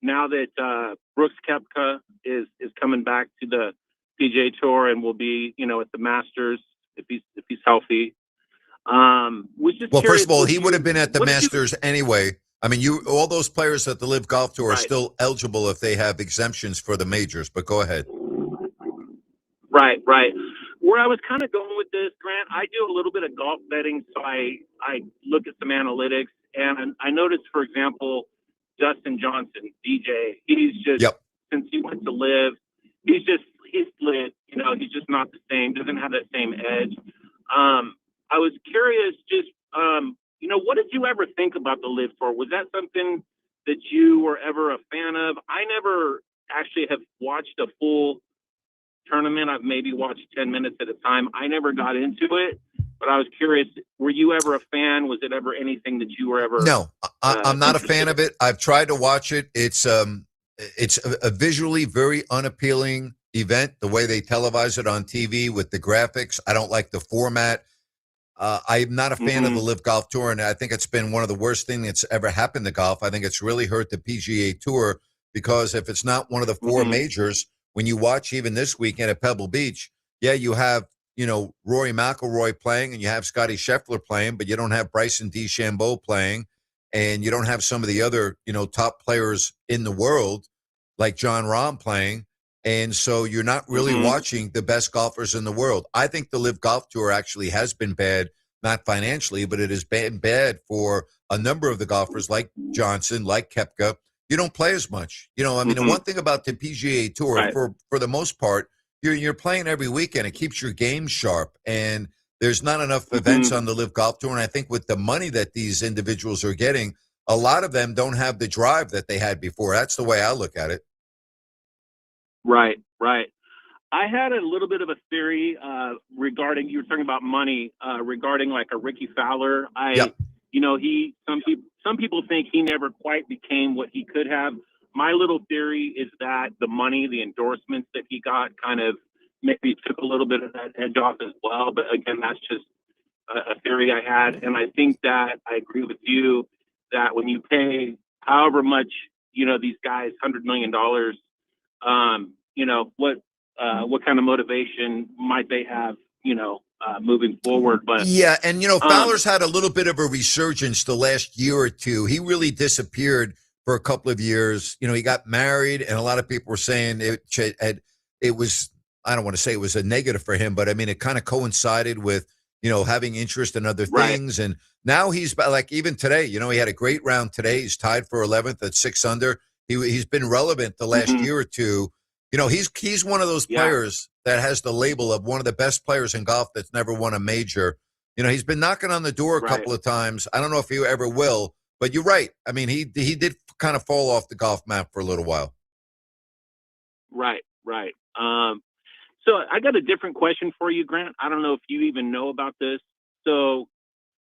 S14: now that Brooks Koepka is coming back to the PGA Tour and will be, at the Masters if he's healthy. Was just
S1: Well,
S14: curious,
S1: first of all,
S14: what
S1: he
S14: do
S1: would
S14: you-
S1: have been at the
S14: what did you-
S1: Masters anyway. I mean, all those players at the Live Golf Tour are
S14: Right.
S1: still eligible if they have exemptions for the majors. But go ahead.
S14: Right. Where I was kind of going with this, Grant, I do a little bit of golf betting, so I look at some analytics, and I noticed, for example, Dustin Johnson, DJ, he's just, since he went to Live, he's lit, he's just not the same, doesn't have that same edge. I was curious, just, what did you ever think about the Live Tour? Was that something that you were ever a fan of? I never actually have watched a full tournament. I've maybe watched 10 minutes at a time. I never got into it, but I was curious, were you ever a fan? Was it ever anything that you were ever?
S1: No, I'm not a fan of it. I've tried to watch it. It's a visually very unappealing event, the way they televise it on TV with the graphics. I don't like the format. I'm not a fan of the Live Golf Tour, and I think it's been one of the worst things that's ever happened to golf. I think it's really hurt the PGA Tour, because if it's not one of the 4 majors, when you watch even this weekend at Pebble Beach, you have, Rory McIlroy playing and you have Scotty Scheffler playing, but you don't have Bryson DeChambeau playing, and you don't have some of the other, top players in the world like John Rahm playing. And so you're not really watching the best golfers in the world. I think the Live Golf Tour actually has been bad, not financially, but it has been bad for a number of the golfers like Johnson, like Koepka. You don't play as much. The one thing about the PGA Tour, for the most part, you're playing every weekend. It keeps your game sharp, and there's not enough events on the Live Golf Tour. And I think with the money that these individuals are getting, a lot of them don't have the drive that they had before. That's the way I look at it.
S14: Right. I had a little bit of a theory regarding, you were talking about money, regarding like a Ricky Fowler. Some people think he never quite became what he could have. my little theory is that the money, the endorsements that he got, kind of maybe took a little bit of that edge off as well. But again, that's just a theory I had, and I think that I agree with you that when you pay however much, these guys $100 million, what kind of motivation might they have, moving forward? But
S1: yeah, and Fowler's had a little bit of a resurgence the last year or two. He really disappeared for a couple of years. He got married, and a lot of people were saying it was, I don't want to say it was a negative for him, but I mean, it kind of coincided with, having interest in other things. And now he's like, even today, he had a great round today. He's tied for 11th at 6 under. He's been relevant the last year or two. He's one of those players that has the label of one of the best players in golf that's never won a major. He's been knocking on the door a couple of times. I don't know if he ever will, but you're right. I mean, he did kind of fall off the golf map for a little while.
S14: Right. So I got a different question for you, Grant. I don't know if you even know about this. So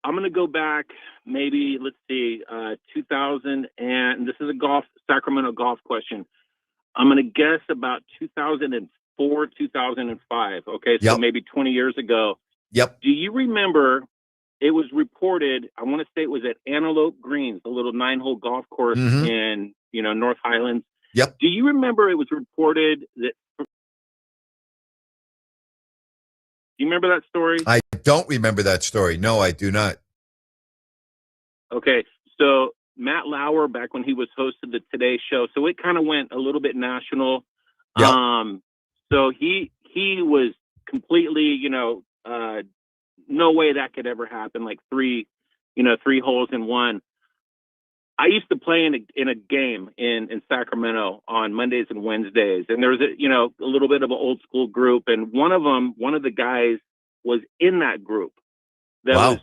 S14: I'm going to go back maybe, let's see, 2000, and this is a Sacramento golf question. I'm going to guess about 2004, 2005. Okay, so maybe 20 years ago.
S1: Yep.
S14: Do you remember, it was reported, I want to say it was at Antelope Greens, a little 9-hole golf course in, North Highlands.
S1: Yep.
S14: Do you remember it was reported that, do you remember that story?
S1: I don't remember that story. No, I do not.
S14: Okay, so Matt Lauer, back when he was hosted the Today Show, so it kind of went a little bit national.
S1: Yep.
S14: So he was completely, no way that could ever happen. Like three holes in one. I used to play in a game in Sacramento on Mondays and Wednesdays, and there was a little bit of an old school group, and one of the guys was in that group. That was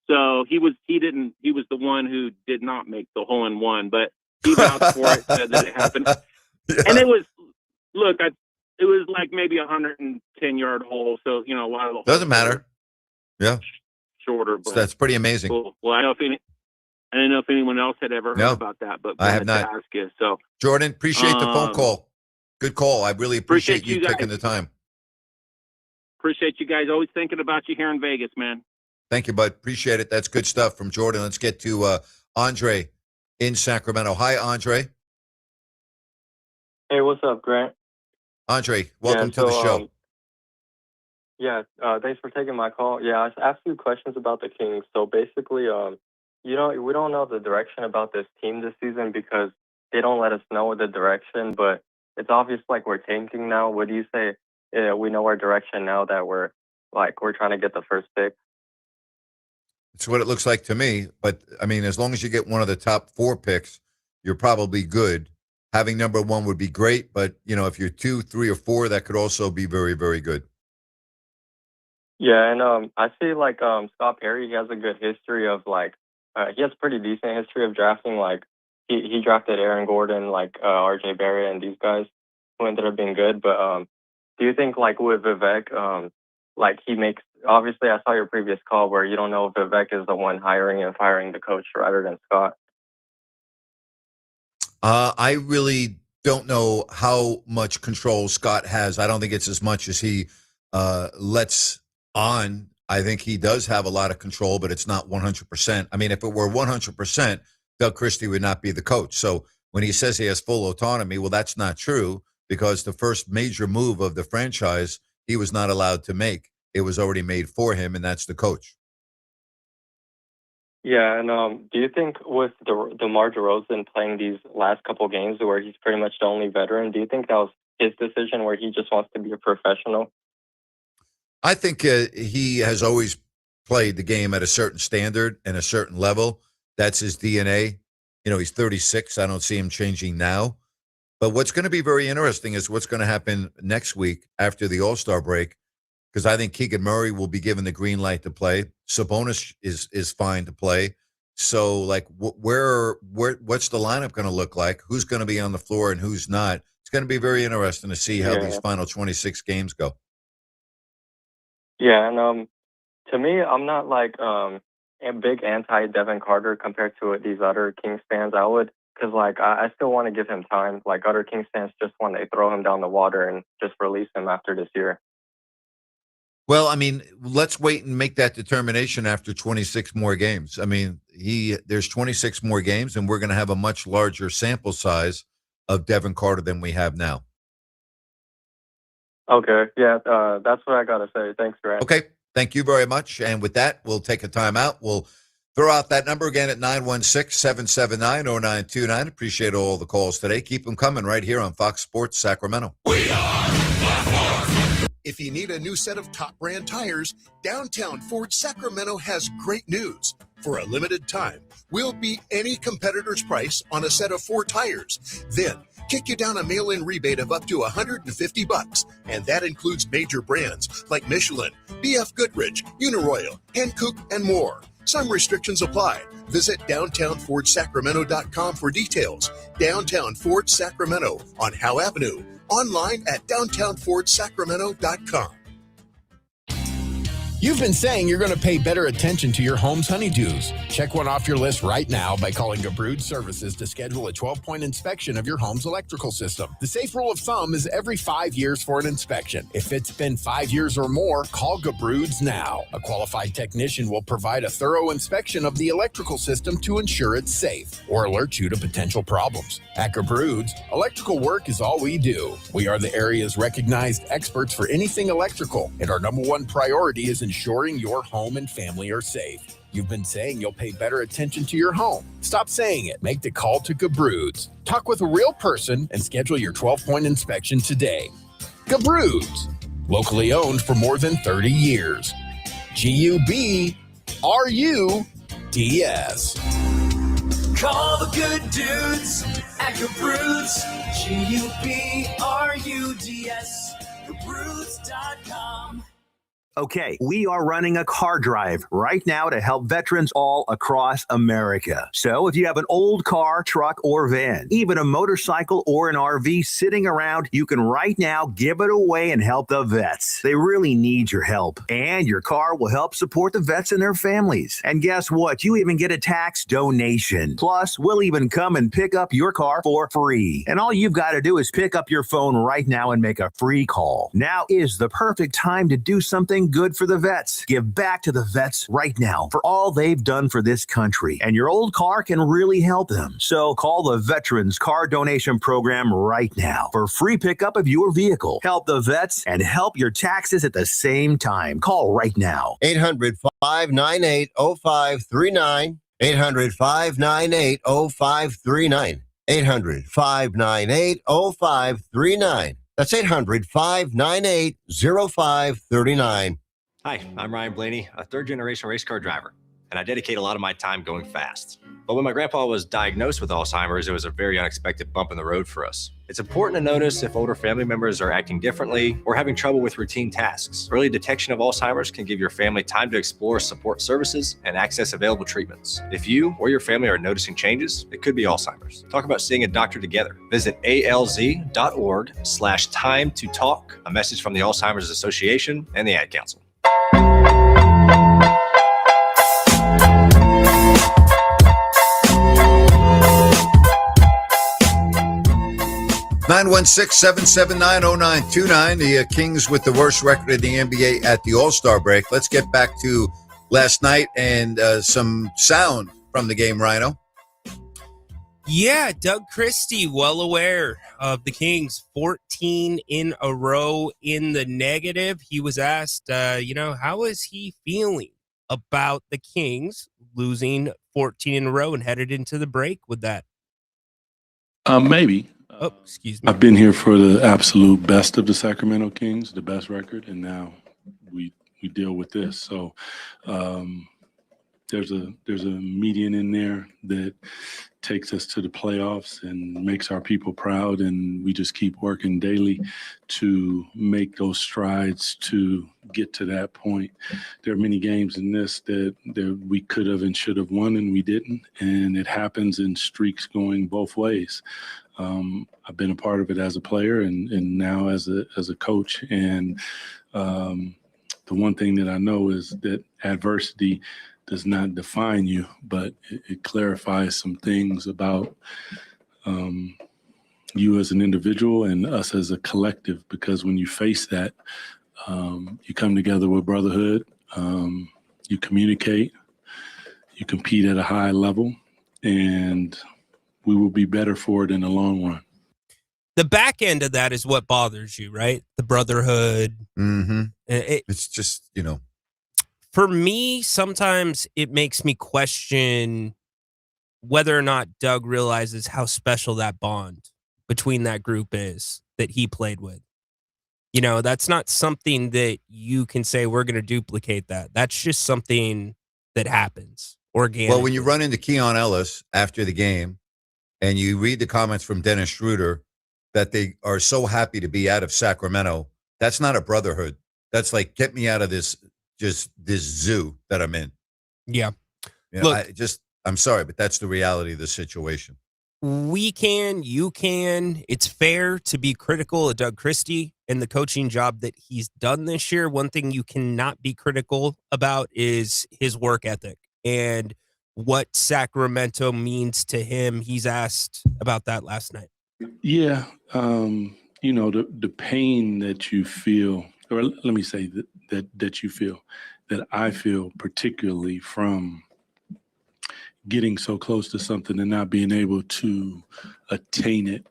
S14: So he was the one who did not make the hole in one, but he vouched for it, said that it happened, and it was it was like maybe 110-yard hole, so a lot of the
S1: doesn't matter. Yeah.
S14: Shorter,
S1: So
S14: but
S1: that's pretty amazing.
S14: Cool. Well, I didn't know if anyone else had ever heard about that, but
S1: I have not.
S14: To ask you. So,
S1: Jordan, appreciate the phone call. Good call. I really appreciate you
S14: guys.
S1: taking the time.
S14: Appreciate you guys. Always thinking about you here in Vegas, man.
S1: Thank you, bud. Appreciate it. That's good stuff from Jordan. Let's get to Andre in Sacramento. Hi, Andre.
S16: Hey, what's up, Grant?
S1: Andre, welcome to the show.
S16: Thanks for taking my call. Yeah, I asked you questions about the Kings. So basically, we don't know the direction about this team this season because they don't let us know the direction, but it's obvious like we're tanking now. What do you say? We know our direction now that we're trying to get the first pick.
S1: It's what it looks like to me. But, I mean, as long as you get one of the top 4 picks, you're probably good. Having number 1 would be great. But, if you're 2, 3, or 4, that could also be very, very good.
S16: Yeah, and I see Scott Perry, he has a good history of he has pretty decent history of drafting. He drafted Aaron Gordon, RJ Barrett and these guys who ended up being good. But do you think with Vivek, he makes, obviously I saw your previous call where you don't know if Vivek is the one hiring and firing the coach rather than Scott.
S1: I really don't know how much control Scott has. I don't think it's as much as he lets on. I think he does have a lot of control, but it's not 100%. I mean, if it were 100%, Doug Christie would not be the coach. So when he says he has full autonomy, well, that's not true because the first major move of the franchise he was not allowed to make. It was already made for him, and that's the coach.
S16: Yeah, and do you think with DeMar DeRozan playing these last couple games where he's pretty much the only veteran, do you think that was his decision where he just wants to be a professional?
S1: I think he has always played the game at a certain standard and a certain level. That's his DNA. He's 36. I don't see him changing now. But what's going to be very interesting is what's going to happen next week after the All-Star break, because I think Keegan Murray will be given the green light to play. Sabonis is fine to play. So, what's the lineup going to look like? Who's going to be on the floor and who's not? It's going to be very interesting to see how these final 26 games go.
S16: Yeah, and to me, I'm not a big anti Devin Carter compared to these other Kings fans. I would because like I still want to give him time. Like other Kings fans just want to throw him down the water and just release him after this year.
S1: Well, I mean, let's wait and make that determination after 26 more games. I mean, there's 26 more games, and we're going to have a much larger sample size of Devin Carter than we have now.
S16: Okay, yeah, that's what I gotta say. Thanks, Grant.
S1: Okay, thank you very much. And with that, we'll take a timeout. We'll throw out that number again at 916-779-0929. Appreciate all the calls today. Keep them coming right here on Fox Sports Sacramento.
S11: If you need a new set of top brand tires, Downtown Ford Sacramento has great news. For a limited time, we'll beat any competitor's price on a set of 4 tires. Then, kick you down a mail-in rebate of up to $150, and that includes major brands like Michelin, BF Goodrich, Uniroyal, Hankook, and more. Some restrictions apply. Visit downtownfordsacramento.com for details. Downtown Ford Sacramento on Howe Avenue. Online at downtownfordsacramento.com.
S12: You've been saying you're going to pay better attention to your home's honeydews. Check one off your list right now by calling Gabrud Services to schedule a 12-point inspection of your home's electrical system. The safe rule of thumb is every 5 years for an inspection. If it's been 5 years or more, call Gabrud's now. A qualified technician will provide a thorough inspection of the electrical system to ensure it's safe or alert you to potential problems. At Gabrud's, electrical work is all we do. We are the area's recognized experts for anything electrical, and our number one priority is ensuring your home and family are safe. You've been saying you'll pay better attention to your home. Stop saying it. Make the call to Gabrud's. Talk with a real person and schedule your 12-point inspection today. Gabrud's, locally owned for more than 30 years. G-U-B-R-U-D-S.
S6: Call the good dudes at Gabrud's. G-U-B-R-U-D-S. Gabrud's.com.
S15: Okay, we are running a car drive right now to help veterans all across America. So if you have an old car, truck, or van, even a motorcycle or an RV sitting around, you can right now give it away and help the vets. They really need your help. And your car will help support the vets and their families. And guess what? You even get a tax donation. Plus, we'll even come and pick up your car for free. And all you've got to do is pick up your phone right now and make a free call. Now is the perfect time to do something good for the vets. Give back to the vets right now for all they've done for this country. And your old car can really help them. So call the Veterans Car Donation Program right now for free pickup of your vehicle. Help the vets and help your taxes at the same time. Call right now.
S3: 800-598-0539. 800-598-0539. 800-598-0539. That's 800-598-0539.
S17: Hi, I'm Ryan Blaney, a third-generation race car driver, and I dedicate a lot of my time going fast. But when my grandpa was diagnosed with Alzheimer's, it was a very unexpected bump in the road for us. It's important to notice if older family members are acting differently or having trouble with routine tasks. Early detection of Alzheimer's can give your family time to explore support services and access available treatments. If you or your family are noticing changes, it could be Alzheimer's. Talk about seeing a doctor together. Visit alz.org/time to talk. A message from the Alzheimer's Association and the Ad Council.
S1: 916-779-0929. The Kings with the worst record in the NBA at the All-Star break. Let's get back to last night and some sound from the game, Rhino.
S2: Yeah, Doug Christie, well aware of the Kings, 14 in a row in the negative. He was asked, how is he feeling about the Kings losing 14 in a row and headed into the break with that?
S18: Maybe.
S2: Excuse me.
S18: I've been here for the absolute best of the Sacramento Kings, the best record, and now we deal with this. So there's a median in there that takes us to the playoffs and makes our people proud, and we just keep working daily to make those strides to get to that point. There are many games in this that we could have and should have won, and we didn't, and it happens in streaks going both ways. I've been a part of it as a player and now as a coach, and the one thing that I know is that adversity does not define you, but it clarifies some things about you as an individual and us as a collective, because when you face that, you come together with brotherhood, you communicate, you compete at a high level, and we will be better for it in the long run.
S2: The back end of that is what bothers you, right? The brotherhood.
S1: Mm-hmm.
S2: It's
S1: just,
S2: for me, sometimes it makes me question whether or not Doug realizes how special that bond between that group is that he played with. That's not something that you can say we're going to duplicate that. That's just something that happens organically.
S1: Well, when you run into Keon Ellis after the game and you read the comments from Dennis Schroeder that they are so happy to be out of Sacramento, that's not a brotherhood. That's like, get me out of this zoo that I'm in.
S2: Yeah.
S1: Look, I'm sorry, but that's the reality of the situation.
S2: You can. It's fair to be critical of Doug Christie and the coaching job that he's done this year. One thing you cannot be critical about is his work ethic and what Sacramento means to him. He's asked about that last night.
S18: Yeah. The pain that you feel, or let me say that you feel, that I feel particularly from getting so close to something and not being able to attain it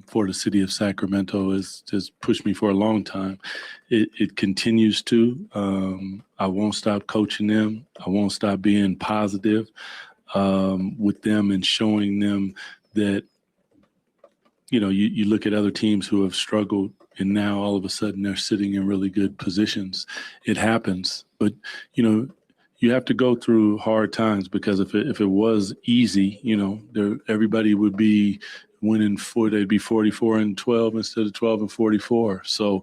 S18: for the city of Sacramento has pushed me for a long time. It continues to. I won't stop coaching them. I won't stop being positive with them and showing them that, you look at other teams who have struggled and now all of a sudden they're sitting in really good positions. It happens. But, you have to go through hard times, because if it was easy, everybody would be winning they'd be 44-12 instead of 12-44. So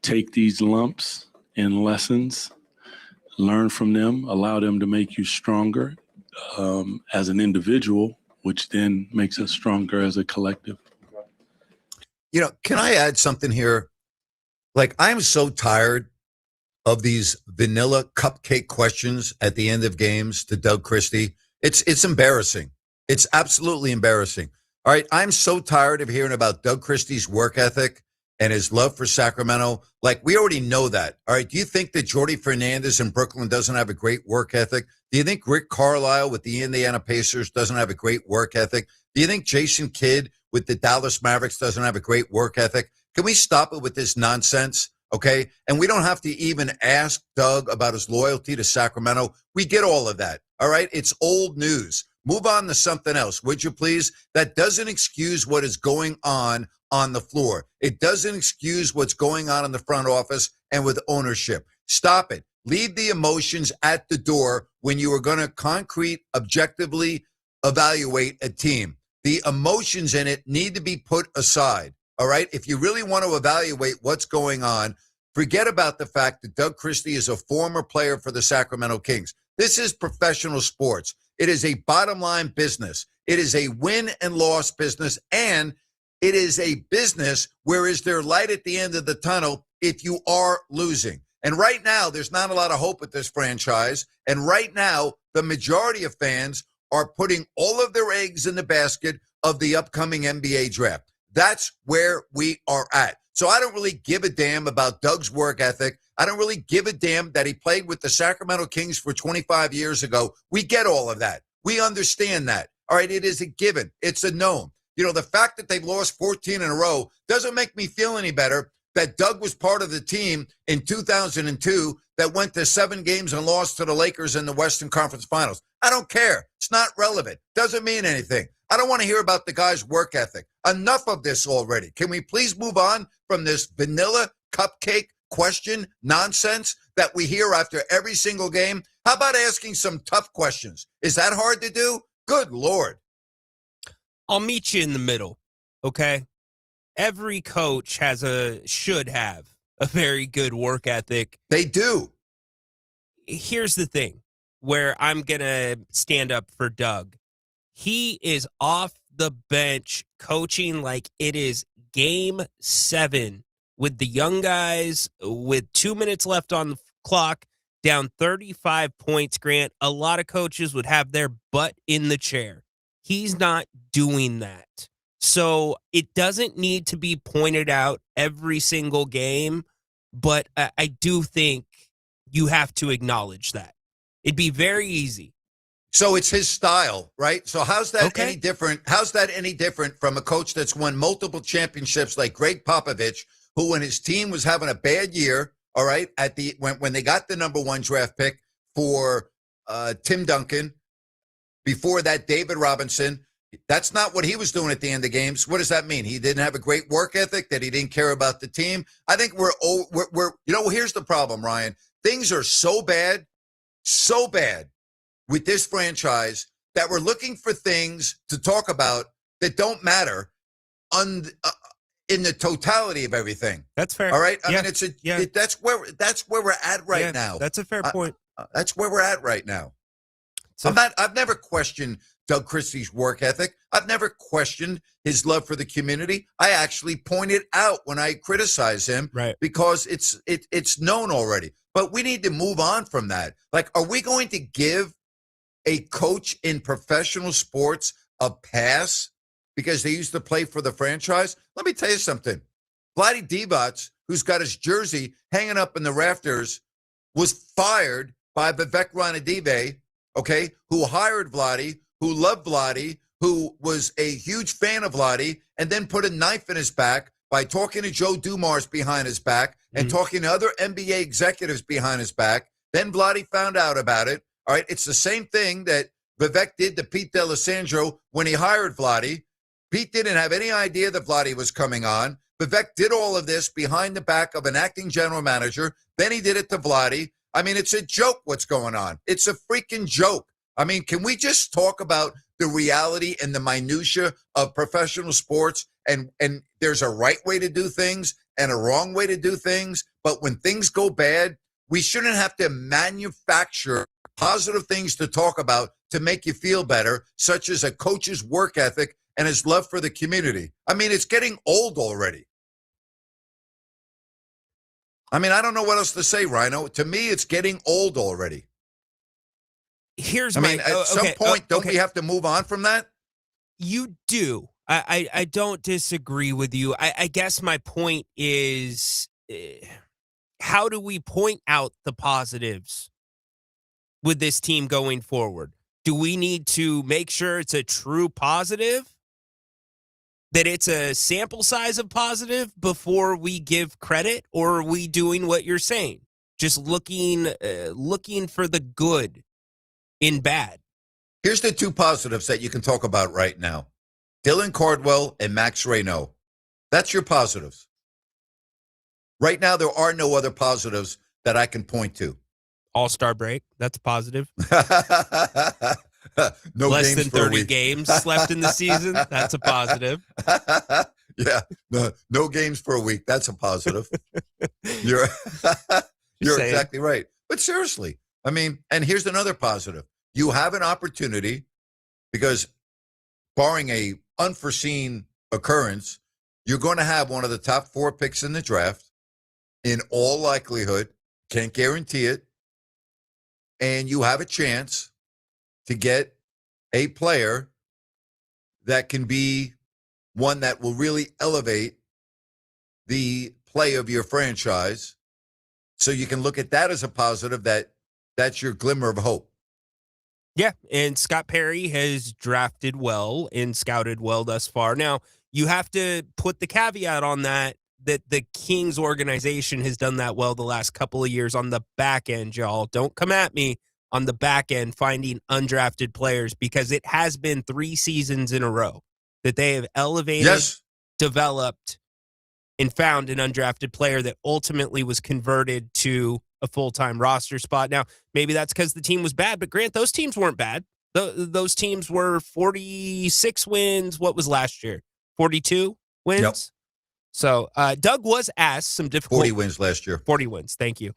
S18: take these lumps and lessons, learn from them, allow them to make you stronger as an individual, which then makes us stronger as a collective.
S1: Can I add something here? Like, I'm so tired of these vanilla cupcake questions at the end of games to Doug Christie. It's embarrassing. It's absolutely embarrassing. All right, I'm so tired of hearing about Doug Christie's work ethic and his love for Sacramento. Like, we already know that. All right, do you think that Jordy Fernandez in Brooklyn doesn't have a great work ethic? Do you think Rick Carlisle with the Indiana Pacers doesn't have a great work ethic? Do you think Jason Kidd with the Dallas Mavericks doesn't have a great work ethic? Can we stop it with this nonsense? Okay. And we don't have to even ask Doug about his loyalty to Sacramento. We get all of that. All right. It's old news. Move on to something else, would you please? That doesn't excuse what is going on the floor. It doesn't excuse what's going on in the front office and with ownership. Stop it. Leave the emotions at the door when you are going to concrete, objectively evaluate a team. The emotions in it need to be put aside. All right. If you really want to evaluate what's going on, forget about the fact that Doug Christie is a former player for the Sacramento Kings. This is professional sports. It is a bottom line business. It is a win and loss business. And it is a business where is there light at the end of the tunnel if you are losing. And right now, there's not a lot of hope with this franchise. And right now, the majority of fans are putting all of their eggs in the basket of the upcoming NBA draft. That's where we are at. So I don't really give a damn about Doug's work ethic. I don't really give a damn that he played with the Sacramento Kings for 25 years ago. We get all of that. We understand that. All right, it is a given. It's a known. The fact that they've lost 14 in a row doesn't make me feel any better that Doug was part of the team in 2002 that went to 7 games and lost to the Lakers in the Western Conference Finals. I don't care. It's not relevant. Doesn't mean anything. I don't want to hear about the guy's work ethic. Enough of this already. Can we please move on from this vanilla cupcake question nonsense that we hear after every single game? How about asking some tough questions? Is that hard to do? Good Lord.
S2: I'll meet you in the middle, okay? Every coach should have a very good work ethic.
S1: They do.
S2: Here's the thing where I'm going to stand up for Doug. He is off the bench coaching like it is game 7 with the young guys with 2 minutes left on the clock down 35 points, Grant, a lot of coaches would have their butt in the chair. He's not doing that. So it doesn't need to be pointed out every single game, but I do think you have to acknowledge that. It'd be very easy.
S1: So it's his style, right? So how's that any different? How's that any different from a coach that's won multiple championships like Greg Popovich, who when his team was having a bad year, all right, at the when they got the number 1 draft pick for Tim Duncan, before that David Robinson, that's not what he was doing at the end of games. What does that mean? He didn't have a great work ethic, that he didn't care about the team. I think we're here's the problem, Ryan. Things are so bad with this franchise that we're looking for things to talk about that don't matter in the totality of everything.
S2: That's fair.
S1: All right. I mean, that's where we're at right now.
S2: That's a fair point.
S1: That's where we're at right now. I've never questioned Doug Christie's work ethic. I've never questioned his love for the community. I actually pointed out when I criticize him,
S2: right,
S1: because it's known already. But we need to move on from that. Like, are we going to give a coach in professional sports a pass because they used to play for the franchise? Let me tell you something. Vlade Divac, who's got his jersey hanging up in the rafters, was fired by Vivek Ranadive, okay, who hired Vlade, who loved Vlade, who was a huge fan of Vlade, and then put a knife in his back by talking to Joe Dumars behind his back and talking to other NBA executives behind his back. Then Vlade found out about it. All right, it's the same thing that Vivek did to Pete D'Alessandro when he hired Vlade. Pete didn't have any idea that Vlade was coming on. Vivek did all of this behind the back of an acting general manager. Then he did it to Vlade. I mean, it's a joke what's going on. It's a freaking joke. I mean, can we just talk about the reality and the minutia of professional sports? And there's a right way to do things and a wrong way to do things. But when things go bad, we shouldn't have to manufacture positive things to talk about to make you feel better, such as a coach's work ethic and his love for the community. I mean, it's getting old already. I mean, I don't know what else to say, Rhino. To me, it's getting old already. At some point, don't we have to move on from that?
S2: You do. I don't disagree with you. I guess my point is, how do we point out the positives with this team going forward? Do we need to make sure it's a true positive? That it's a sample size of positive before we give credit? Or are we doing what you're saying? Just looking for the good in bad?
S1: Here's the 2 positives that you can talk about right now. Dylan Cardwell and Max Reynaud. That's your positives. Right now, there are no other positives that I can point to.
S2: All-Star break. That's positive.
S1: No
S2: Less
S1: games
S2: than
S1: for a
S2: 30
S1: week.
S2: games left in the season. That's a positive.
S1: Yeah. No games for a week. That's a positive. You're exactly right. But seriously, I mean, and here's another positive. You have an opportunity because barring a unforeseen occurrence, you're going to have one of the top 4 picks in the draft in all likelihood. Can't guarantee it. And you have a chance to get a player that can be one that will really elevate the play of your franchise. So you can look at that as a positive, that's your glimmer of hope.
S2: Yeah, and Scott Perry has drafted well and scouted well thus far. Now, you have to put the caveat on that the Kings organization has done that well the last couple of years on the back end, y'all. Don't come at me on the back end finding undrafted players, because it has been 3 seasons in a row that they have elevated, developed, and found an undrafted player that ultimately was converted to a full-time roster spot. Now, maybe that's because the team was bad, but Grant, those teams weren't bad. Those teams were 46 wins. What was last year? 42 wins?
S1: Yep.
S2: So Doug was asked some difficult...
S1: 40 wins last year.
S2: 40 wins. Thank you.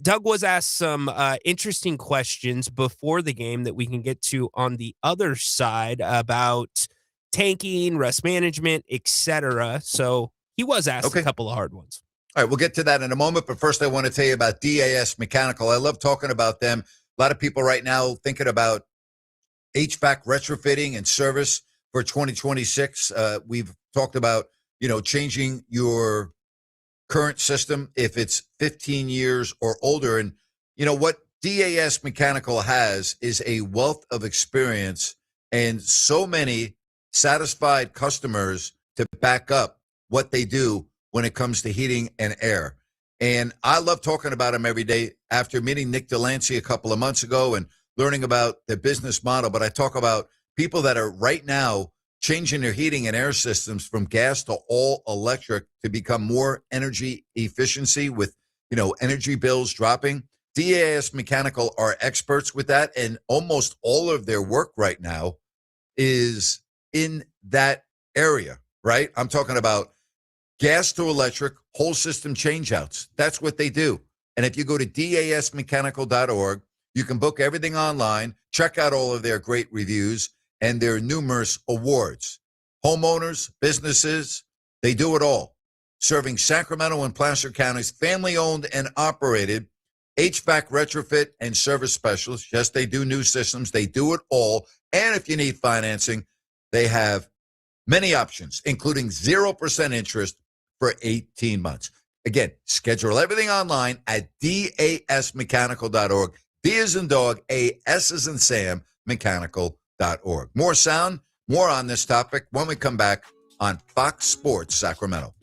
S2: Doug was asked some interesting questions before the game that we can get to on the other side about tanking, rest management, etc. So he was asked a couple of hard ones.
S1: All right, we'll get to that in a moment, but first I want to tell you about DAS Mechanical. I love talking about them. A lot of people right now thinking about HVAC retrofitting and service for 2026. We've talked about, changing your current system if it's 15 years or older. And what DAS Mechanical has is a wealth of experience and so many satisfied customers to back up what they do when it comes to heating and air. And I love talking about them every day after meeting Nick Delancey a couple of months ago and learning about their business model. But I talk about people that are right now changing their heating and air systems from gas to all electric to become more energy efficiency with, energy bills dropping. DAS Mechanical are experts with that, and almost all of their work right now is in that area, right? I'm talking about gas to electric, whole system changeouts. That's what they do. And if you go to dasmechanical.org, you can book everything online, check out all of their great reviews and their numerous awards. Homeowners, businesses, they do it all. Serving Sacramento and Placer counties, family-owned and operated, HVAC retrofit and service specialists. Yes, they do new systems. They do it all. And if you need financing, they have many options, including 0% interest for 18 months. Again, schedule everything online at dasmechanical.org. D as in dog, A, S as in Sam, mechanical.org. More sound, more on this topic when we come back on Fox Sports Sacramento.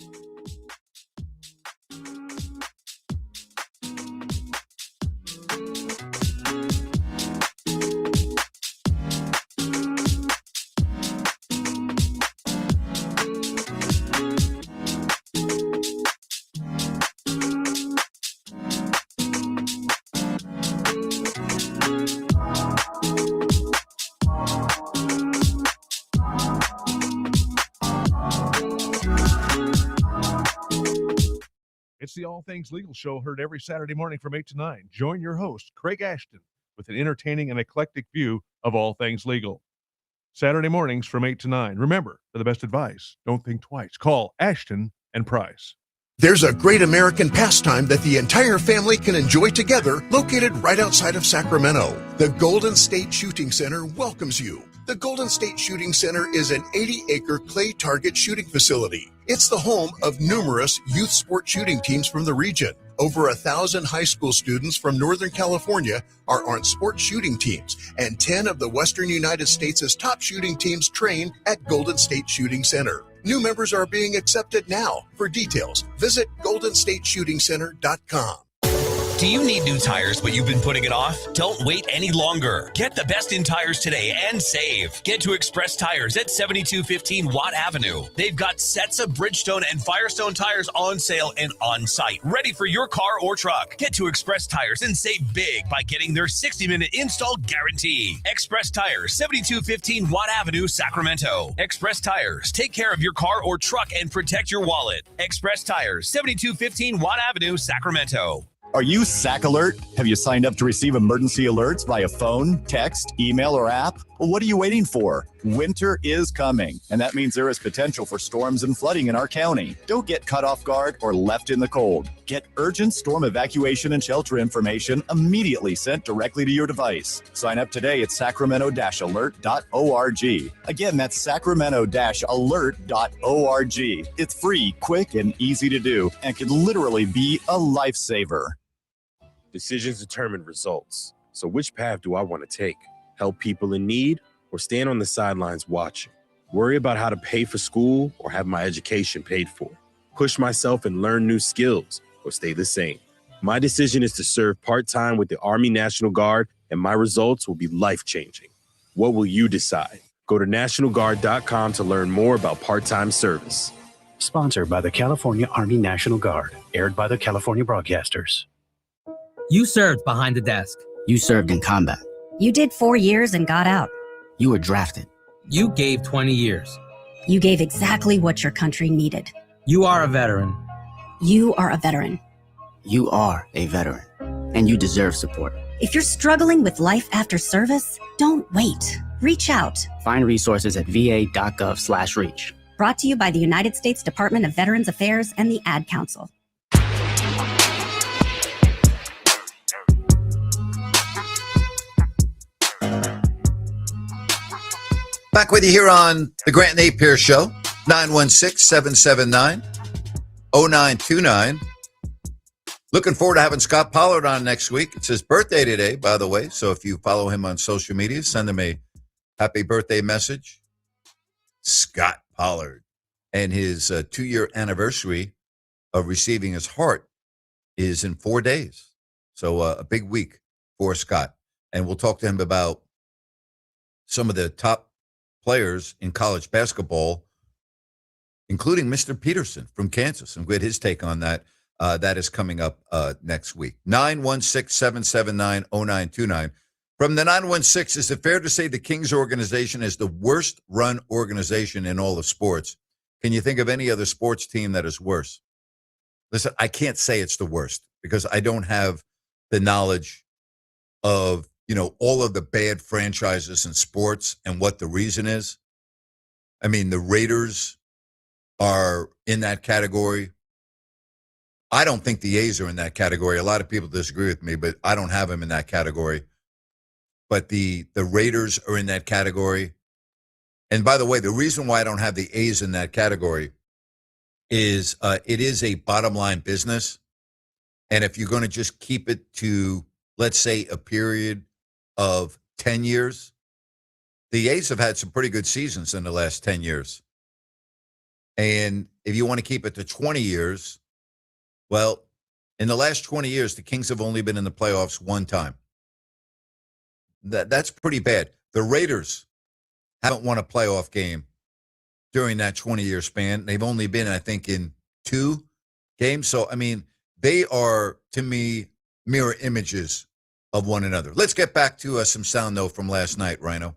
S13: It's the All Things Legal Show, heard every Saturday morning from 8 to 9. Join your host, Craig Ashton, with an entertaining and eclectic view of all things legal. Saturday mornings from 8 to 9. Remember, for the best advice, don't think twice. Call Ashton and Price.
S11: There's a great American pastime that the entire family can enjoy together, located right outside of Sacramento. The Golden State Shooting Center welcomes you. The Golden State Shooting Center is an 80-acre clay target shooting facility. It's the home of numerous youth sport shooting teams from the region. Over 1,000 high school students from Northern California are on sports shooting teams, and 10 of the Western United States' top shooting teams train at Golden State Shooting Center. New members are being accepted now. For details, visit goldenstateshootingcenter.com.
S19: Do you need new tires, but you've been putting it off? Don't wait any longer. Get the best in tires today and save. Get to Express Tires at 7215 Watt Avenue. They've got sets of Bridgestone and Firestone tires on sale and on site, ready for your car or truck. Get to Express Tires and save big by getting their 60-minute install guarantee. Express Tires, 7215 Watt Avenue, Sacramento. Express Tires, take care of your car or truck and protect your wallet. Express Tires, 7215 Watt Avenue, Sacramento.
S5: Are you SAC Alert? Have you signed up to receive emergency alerts via phone, text, email, or app? Well, what are you waiting for? Winter is coming, and that means there is potential for storms and flooding in our county. Don't get caught off guard or left in the cold. Get urgent storm evacuation and shelter information immediately sent directly to your device. Sign up today at sacramento-alert.org. Again, that's sacramento-alert.org. It's free, quick, and easy to do, and can literally be a lifesaver.
S21: Decisions determine results. So which path do I want to take? Help people in need or stand on the sidelines watching? Worry about how to pay for school or have my education paid for? Push myself and learn new skills or stay the same? My decision is to serve part-time with the Army National Guard, and my results will be life-changing. What will you decide? Go to NationalGuard.com to learn more about part-time service.
S22: Sponsored by the California Army National Guard. Aired by the California Broadcasters.
S25: You served behind the desk.
S26: You served in combat.
S27: You did 4 years and got out.
S26: You were drafted.
S25: You gave 20 years.
S27: You gave exactly what your country needed.
S25: You are a veteran.
S27: You are a veteran.
S26: You are a veteran, and you deserve support.
S27: If you're struggling with life after service, don't wait. Reach out.
S26: Find resources at va.gov/reach.
S27: Brought to you by the United States Department of Veterans Affairs and the Ad Council.
S1: Back with you here on the Grant Napear Show, 916-779-0929. Looking forward to having Scott Pollard on next week. It's his birthday today, by the way. So if you follow him on social media, send him a happy birthday message. Scott Pollard. And his 2-year anniversary of receiving his heart is in 4 days. So a big week for Scott. And we'll talk to him about some of the top players in college basketball, including Mr. Peterson from Kansas, and get his take on that. That is coming up next week. 916-779-0929. From the 916, is it fair to say the Kings organization is the worst run organization in all of sports? Can you think of any other sports team that is worse? Listen, I can't say it's the worst because I don't have the knowledge of, all of the bad franchises in sports and what the reason is. I mean, the Raiders are in that category. I don't think the A's are in that category. A lot of people disagree with me, but I don't have them in that category. But the Raiders are in that category. And by the way, the reason why I don't have the A's in that category is it is a bottom line business. And if you're going to just keep it to, let's say, a period of 10 years, the A's have had some pretty good seasons in the last 10 years. And if you want to keep it to 20 years, well, in the last 20 years, the Kings have only been in the playoffs one time. That's pretty bad. The Raiders haven't won a playoff game during that 20-year span. They've only been, I think, in 2 games. So, I mean, they are, to me, mirror images of one another. Let's get back to some sound, though, from last night, Rhino.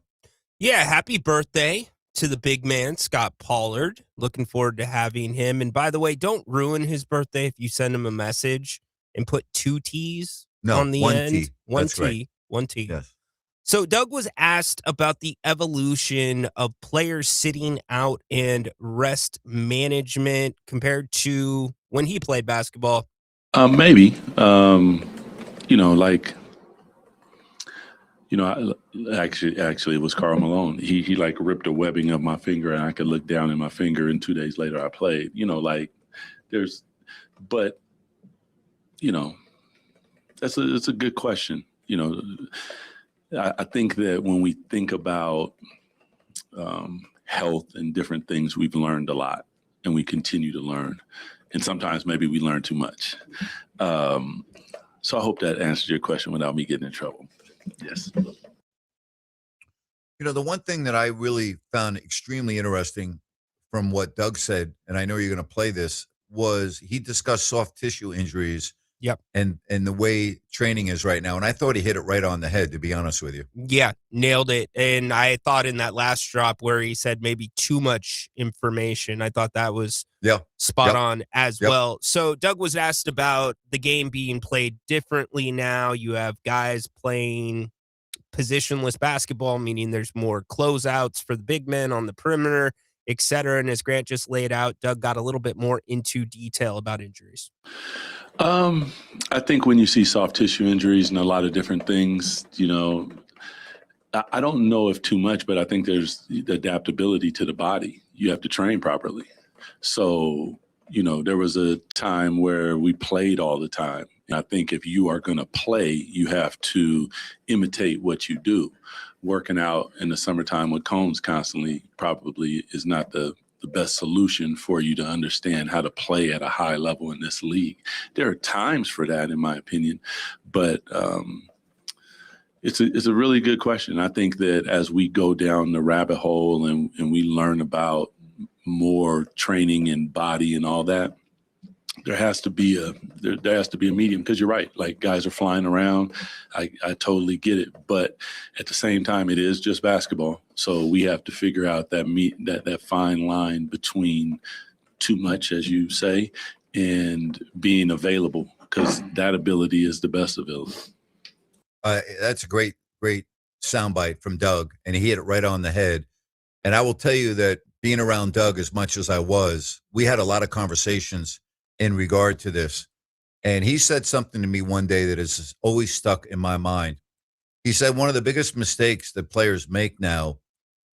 S2: Yeah, happy birthday to the big man, Scott Pollard. Looking forward to having him. And by the way, don't ruin his birthday if you send him a message and put 2 T's on the end.
S1: T.
S2: One
S1: That's
S2: T.
S1: right.
S2: 1 T.
S1: Yes.
S2: So Doug was asked about the evolution of players sitting out and rest management compared to when he played basketball.
S18: Maybe. Actually, it was Karl Malone. He like ripped a webbing of my finger, and I could look down in my finger, and 2 days later I played. It's a good question. I think that when we think about health and different things, we've learned a lot, and we continue to learn. And sometimes maybe we learn too much. So I hope that answers your question without me getting in trouble. Yes.
S1: The one thing that I really found extremely interesting from what Doug said, and I know you're going to play this, was he discussed soft tissue injuries.
S2: Yep.
S1: And the way training is right now. And I thought he hit it right on the head, to be honest with you.
S2: Yeah, nailed it. And I thought in that last drop where he said maybe too much information, I thought that was spot on as well. So Doug was asked about the game being played differently now. You have guys playing positionless basketball, meaning there's more closeouts for the big men on the perimeter, et cetera. And as Grant just laid out, Doug got a little bit more into detail about injuries.
S18: I think when you see soft tissue injuries and a lot of different things, I don't know if too much, but I think there's the adaptability to the body. You have to train properly. So, there was a time where we played all the time. And I think if you are going to play, you have to imitate what you do. Working out in the summertime with cones constantly probably is not the best solution for you to understand how to play at a high level in this league. There are times for that, in my opinion, but it's a really good question. I think that as we go down the rabbit hole and we learn about more training and body and all that, there has to be a medium, because you're right. Like, guys are flying around. I totally get it. But at the same time, it is just basketball. So we have to figure out that fine line between too much, as you say, and being available, because that ability is the best ability.
S1: That's a great soundbite from Doug, and he hit it right on the head. And I will tell you that being around Doug as much as I was, we had a lot of conversations in regard to this. And he said something to me one day that has always stuck in my mind. He said one of the biggest mistakes that players make now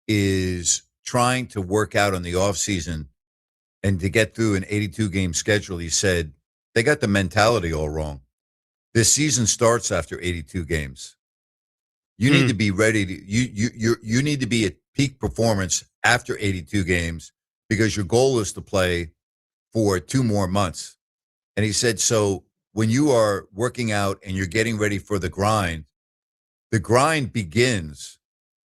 S1: is trying to work out on the offseason and to get through an 82-game schedule, he said they got the mentality all wrong. This season starts after 82 games. You need to be ready to you need to be at peak performance after 82 games because your goal is to play for 2 more months. And he said, so when you are working out and you're getting ready for the grind begins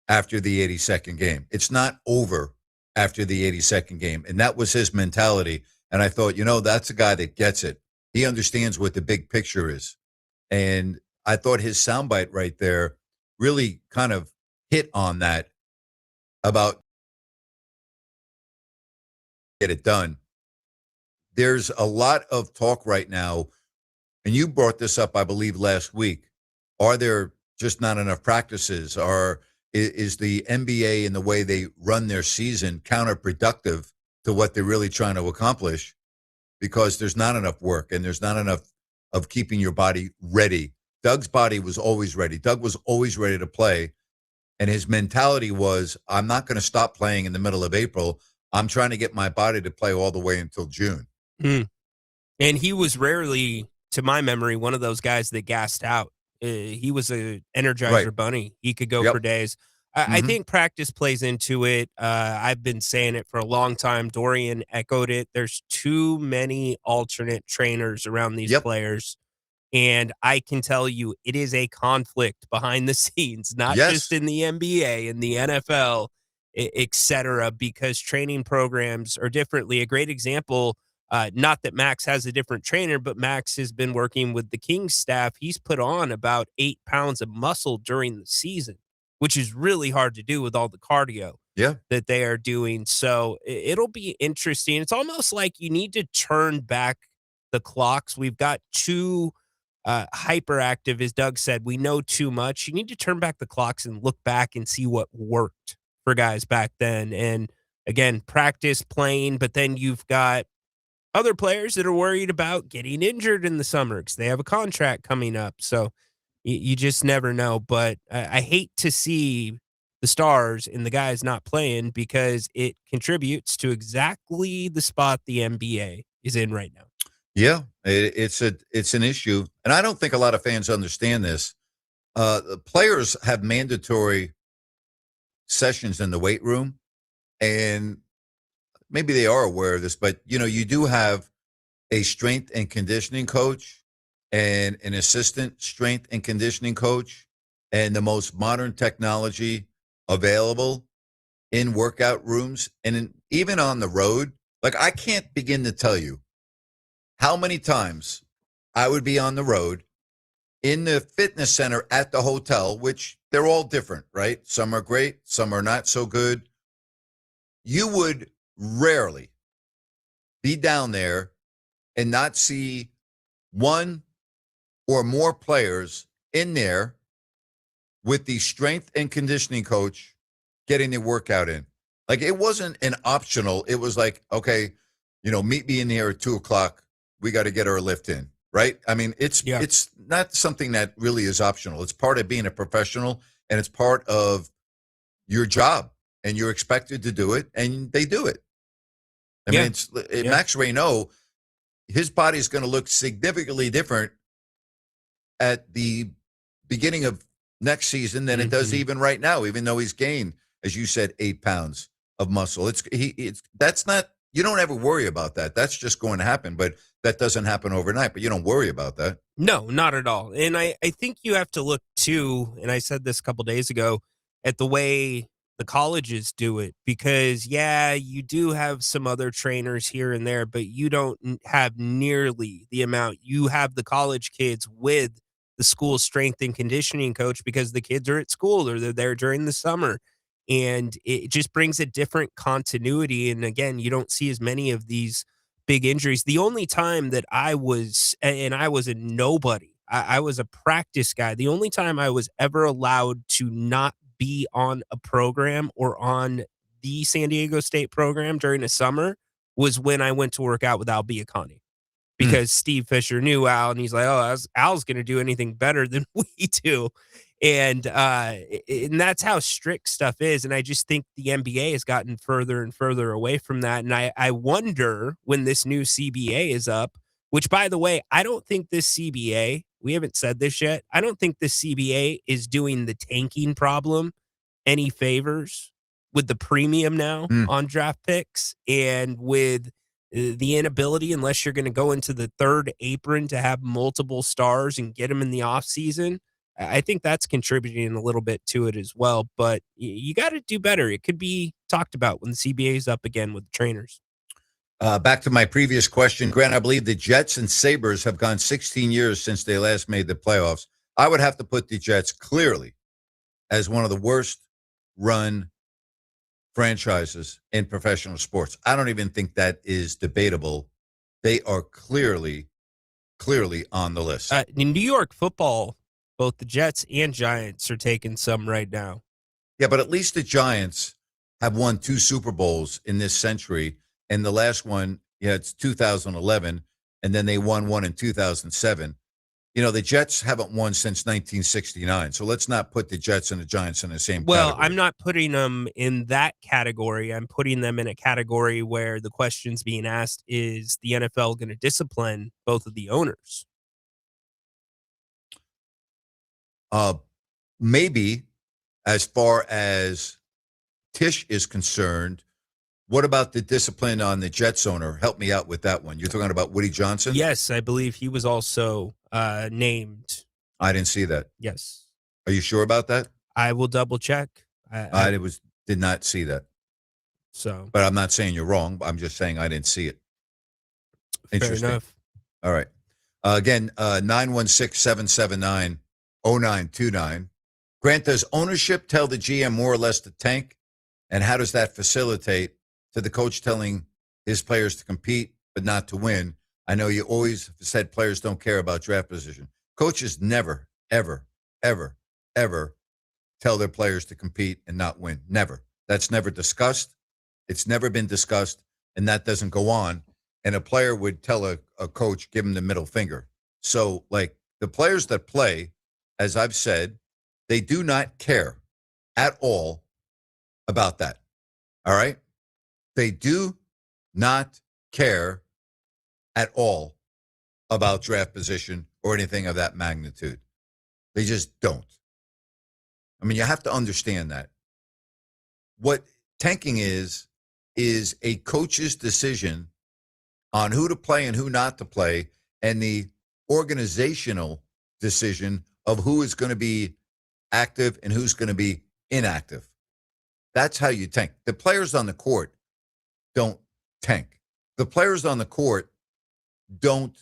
S1: after the 82nd game. It's not over after the 82nd game. And that was his mentality. And I thought, that's a guy that gets it. He understands what the big picture is. And I thought his soundbite right there really kind of hit on that about get it done. There's a lot of talk right now, and you brought this up, I believe, last week. Are there just not enough practices? Is the NBA and the way they run their season counterproductive to what they're really trying to accomplish? Because there's not enough work and there's not enough of keeping your body ready. Doug's body was always ready. Doug was always ready to play. And his mentality was, I'm not going to stop playing in the middle of April. I'm trying to get my body to play all the way until June.
S2: And he was rarely, to my memory, one of those guys that gassed out. He was a Energizer bunny. He could go for days. I think practice plays into it. I've been saying it for a long time. Dorian echoed it. There's too many alternate trainers around these players. And I can tell you, it is a conflict behind the scenes, not just in the NBA and the NFL, et cetera, because training programs are differently. A great example, not that Max has a different trainer, but Max has been working with the Kings staff. He's put on about 8 pounds of muscle during the season, which is really hard to do with all the cardio that they are doing. So it'll be interesting. It's almost like you need to turn back the clocks. We've got too hyperactive, as Doug said. We know too much. You need to turn back the clocks and look back and see what worked for guys back then. And again, practice playing, but then you've got other players that are worried about getting injured in the summer because they have a contract coming up. So you just never know. But I hate to see the stars and the guys not playing because it contributes to exactly the spot the NBA is in right now.
S1: Yeah, it's an issue. And I don't think a lot of fans understand this. The players have mandatory sessions in the weight room, and maybe they are aware of this, but you do have a strength and conditioning coach and an assistant strength and conditioning coach and the most modern technology available in workout rooms and even on the road. Like, I can't begin to tell you how many times I would be on the road in the fitness center at the hotel, which they're all different, right? Some are great, some are not so good. You would rarely be down there and not see one or more players in there with the strength and conditioning coach getting their workout in. Like, it wasn't an optional. It was like, okay, meet me in here at 2:00. We got to get our lift in, right? I mean, it's not something that really is optional. It's part of being a professional, and it's part of your job, and you're expected to do it, and they do it. I mean, Max Reynaud, his body is going to look significantly different at the beginning of next season than it does even right now, even though he's gained, as you said, 8 pounds of muscle. That's not, you don't ever worry about that. That's just going to happen, but that doesn't happen overnight, but you don't worry about that.
S2: No, not at all. And I think you have to look too, and I said this a couple days ago, at the way the colleges do it, because you do have some other trainers here and there, but you don't have nearly the amount. You have the college kids with the school strength and conditioning coach because the kids are at school or they're there during the summer. And it just brings a different continuity. And again, you don't see as many of these big injuries. The only time that I was a nobody, I was a practice guy. The only time I was ever allowed to not be on a program or on the San Diego State program during the summer was when I went to work out with Al Biacani. Because Steve Fisher knew Al, and he's like, oh, Al's going to do anything better than we do. And that's how strict stuff is. And I just think the NBA has gotten further and further away from that. And I wonder when this new CBA is up, which, by the way, I don't think this CBA, we haven't said this yet, I don't think this CBA is doing the tanking problem any favors with the premium now on draft picks and with the inability, unless you're going to go into the third apron, to have multiple stars and get them in the offseason. I think that's contributing a little bit to it as well, but you got to do better. It could be talked about when the CBA is up again with the trainers.
S1: Back to my previous question, Grant, I believe the Jets and Sabres have gone 16 years since they last made the playoffs. I would have to put the Jets clearly as one of the worst run franchises in professional sports. I don't even think that is debatable. They are clearly on the list.
S2: In New York football, both the Jets and Giants are taking some right now.
S1: Yeah, but at least the Giants have won 2 Super Bowls in this century. And the last one, it's 2011, and then they won one in 2007. The Jets haven't won since 1969. So let's not put the Jets and the Giants in the same category.
S2: I'm not putting them in that category. I'm putting them in a category where the question's being asked, is the NFL going to discipline both of the owners?
S1: Maybe as far as Tisch is concerned. What about the discipline on the Jets owner? Help me out with that one. You're talking about Woody Johnson?
S2: Yes, I believe he was also named.
S1: I didn't see that.
S2: Yes.
S1: Are you sure about that?
S2: I will double check.
S1: I did not see that.
S2: So,
S1: but I'm not saying you're wrong. I'm just saying I didn't see it. Interesting.
S2: Fair enough.
S1: All right. Again, 916-779-0929. Grant, does ownership tell the GM more or less to tank? And how does that facilitate to the coach telling his players to compete but not to win? I know you always said players don't care about draft position. Coaches never, ever, ever, ever tell their players to compete and not win. Never. That's never discussed. It's never been discussed, and that doesn't go on. And a player would tell a coach, give him the middle finger. So, like, the players that play, as I've said, they do not care at all about that. All right? They do not care at all about draft position or anything of that magnitude. They just don't. I mean, you have to understand that. What tanking is a coach's decision on who to play and who not to play, and the organizational decision of who is going to be active and who's going to be inactive. That's how you tank. The players on the court don't tank. The players on the court don't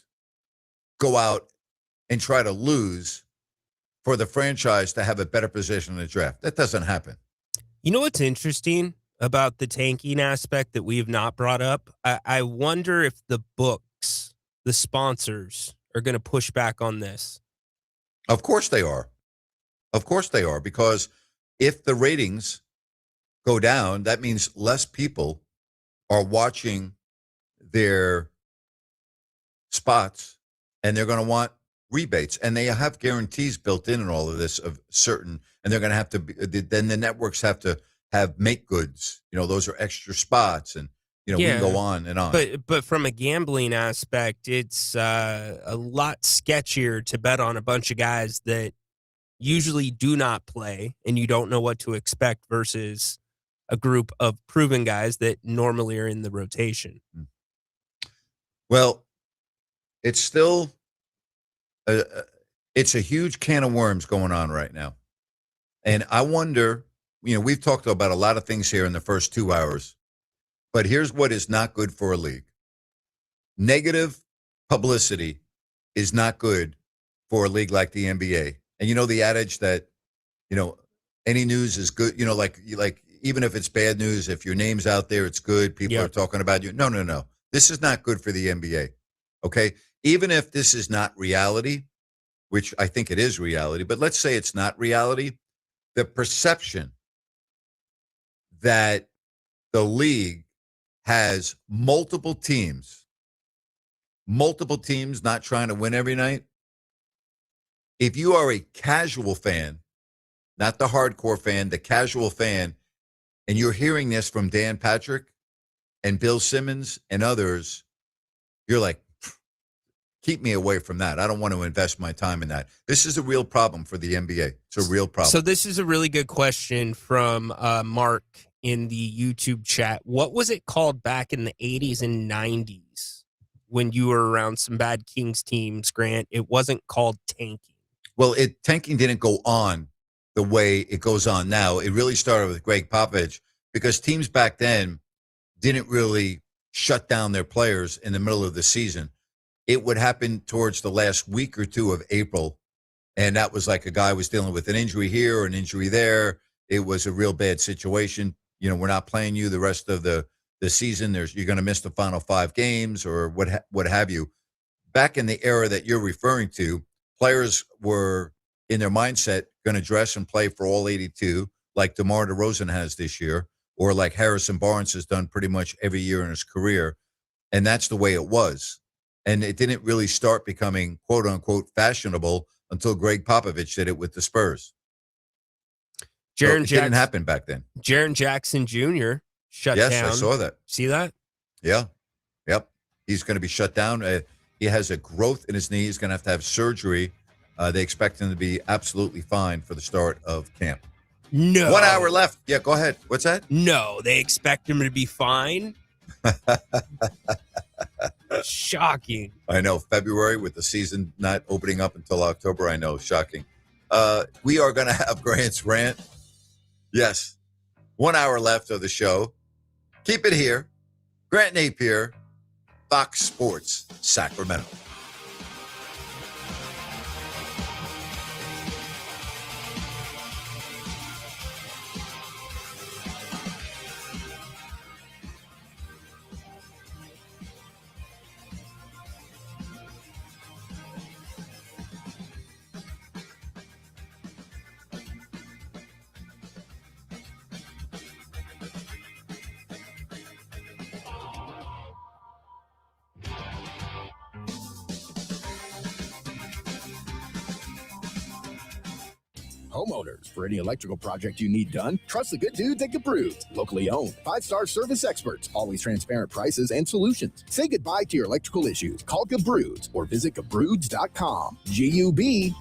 S1: go out and try to lose for the franchise to have a better position in the draft. That doesn't happen.
S2: You know what's interesting about the tanking aspect that we have not brought up? I wonder if the books, the sponsors, are going to push back on this.
S1: Of course they are. Of course they are, because if the ratings go down, that means less people are watching their spots, and they're going to want rebates, and they have guarantees built in all of this of certain, and they're going to have to be, then the networks have to have make goods. Those are extra spots, and we can go on and on.
S2: But from a gambling aspect, it's a lot sketchier to bet on a bunch of guys that usually do not play and you don't know what to expect versus a group of proven guys that normally are in the rotation.
S1: Well, it's still it's a huge can of worms going on right now. And I wonder, we've talked about a lot of things here in the first 2 hours, but here's what is not good for a league. Negative publicity is not good for a league like the NBA. And the adage that, any news is good, like even if it's bad news, if your name's out there, it's good. People are talking about you. No. This is not good for the NBA. Okay? Even if this is not reality, which I think it is reality, but let's say it's not reality, the perception that the league has multiple teams not trying to win every night. If you are a casual fan not the hardcore fan, the casual fan, and you're hearing this from Dan Patrick and Bill Simmons and others, you're like, keep me away from that. I don't want to invest my time in that. This is a real problem for the NBA. It's a real problem.
S2: So this is a really good question from Mark in the YouTube chat. What was it called back in the 80s and 90s when you were around some bad Kings teams, Grant? It wasn't called tanking.
S1: Well, tanking didn't go on the way it goes on now. It really started with Greg Popovich because teams back then didn't really shut down their players in the middle of the season. It would happen towards the last week or two of April, and that was like a guy was dealing with an injury here or an injury there. It was a real bad situation. We're not playing you the rest of the season. You're going to miss the final 5 games or what have you. Back in the era that you're referring to, players were in their mindset going to dress and play for all 82, like DeMar DeRozan has this year, or like Harrison Barnes has done pretty much every year in his career, and that's the way it was. And it didn't really start becoming, quote unquote, fashionable until Greg Popovich did it with the Spurs. It didn't happen back then.
S2: Jaren Jackson Jr. shut down.
S1: Yes, I saw that.
S2: See that?
S1: Yeah. Yep. He's going to be shut down. He has a growth in his knee. He's going to have surgery. They expect him to be absolutely fine for the start of camp.
S2: No.
S1: 1 hour left. Yeah, go ahead. What's that?
S2: No, they expect him to be fine. Shocking.
S1: I know. February with the season not opening up until October. I know. Shocking. We are going to have Grant's rant. Yes. 1 hour left of the show. Keep it here. Grant Napear, Fox Sports, Sacramento.
S12: Homeowners, for any electrical project you need done, trust the good dudes at Gabroods. Locally owned, 5-star service experts, always transparent prices and solutions. Say goodbye to your electrical issues. Call Gabroods or visit Gabroods.com. G-U-B-R-U-D-S.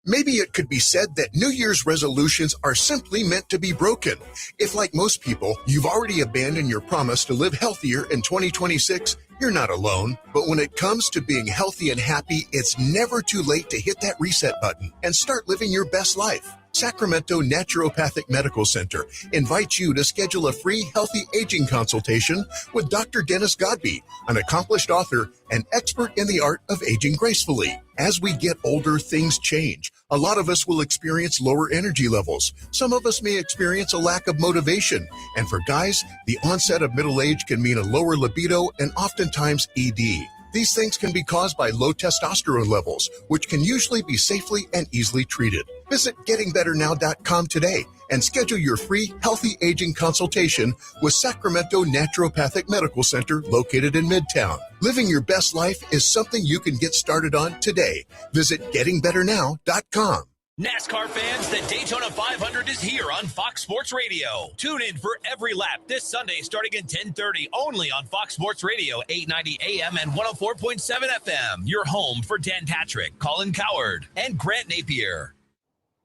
S11: Maybe it could be said that New Year's resolutions are simply meant to be broken. If, like most people, you've already abandoned your promise to live healthier in 2026, you're not alone. But when it comes to being healthy and happy, it's never too late to hit that reset button and start living your best life. Sacramento Naturopathic Medical Center invites you to schedule a free healthy aging consultation with Dr. Dennis Godby, an accomplished author and expert in the art of aging gracefully. As we get older, things change. A lot of us will experience lower energy levels. Some of us may experience a lack of motivation. And for guys, the onset of middle age can mean a lower libido and oftentimes ED. These things can be caused by low testosterone levels, which can usually be safely and easily treated. Visit gettingbetternow.com today and schedule your free healthy aging consultation with Sacramento Naturopathic Medical Center located in Midtown. Living your best life is something you can get started on today. Visit gettingbetternow.com.
S19: NASCAR fans, the Daytona 500 is here on Fox Sports Radio. Tune in for every lap this Sunday starting at 10:30 only on Fox Sports Radio, 890 AM and 104.7 FM. Your home for Dan Patrick, Colin Coward, and Grant Napear.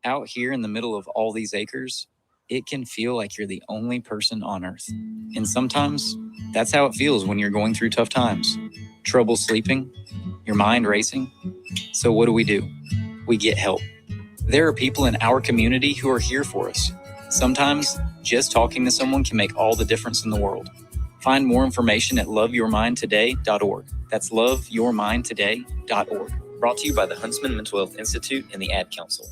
S4: Out here in the middle of all these acres, it can feel like you're the only person on Earth. And sometimes that's how it feels when you're going through tough times. Trouble sleeping, your mind racing. So what do? We get help. There are people in our community who are here for us. Sometimes just talking to someone can make all the difference in the world. Find more information at loveyourmindtoday.org. That's loveyourmindtoday.org. Brought to you by the Huntsman Mental Health Institute and the Ad Council.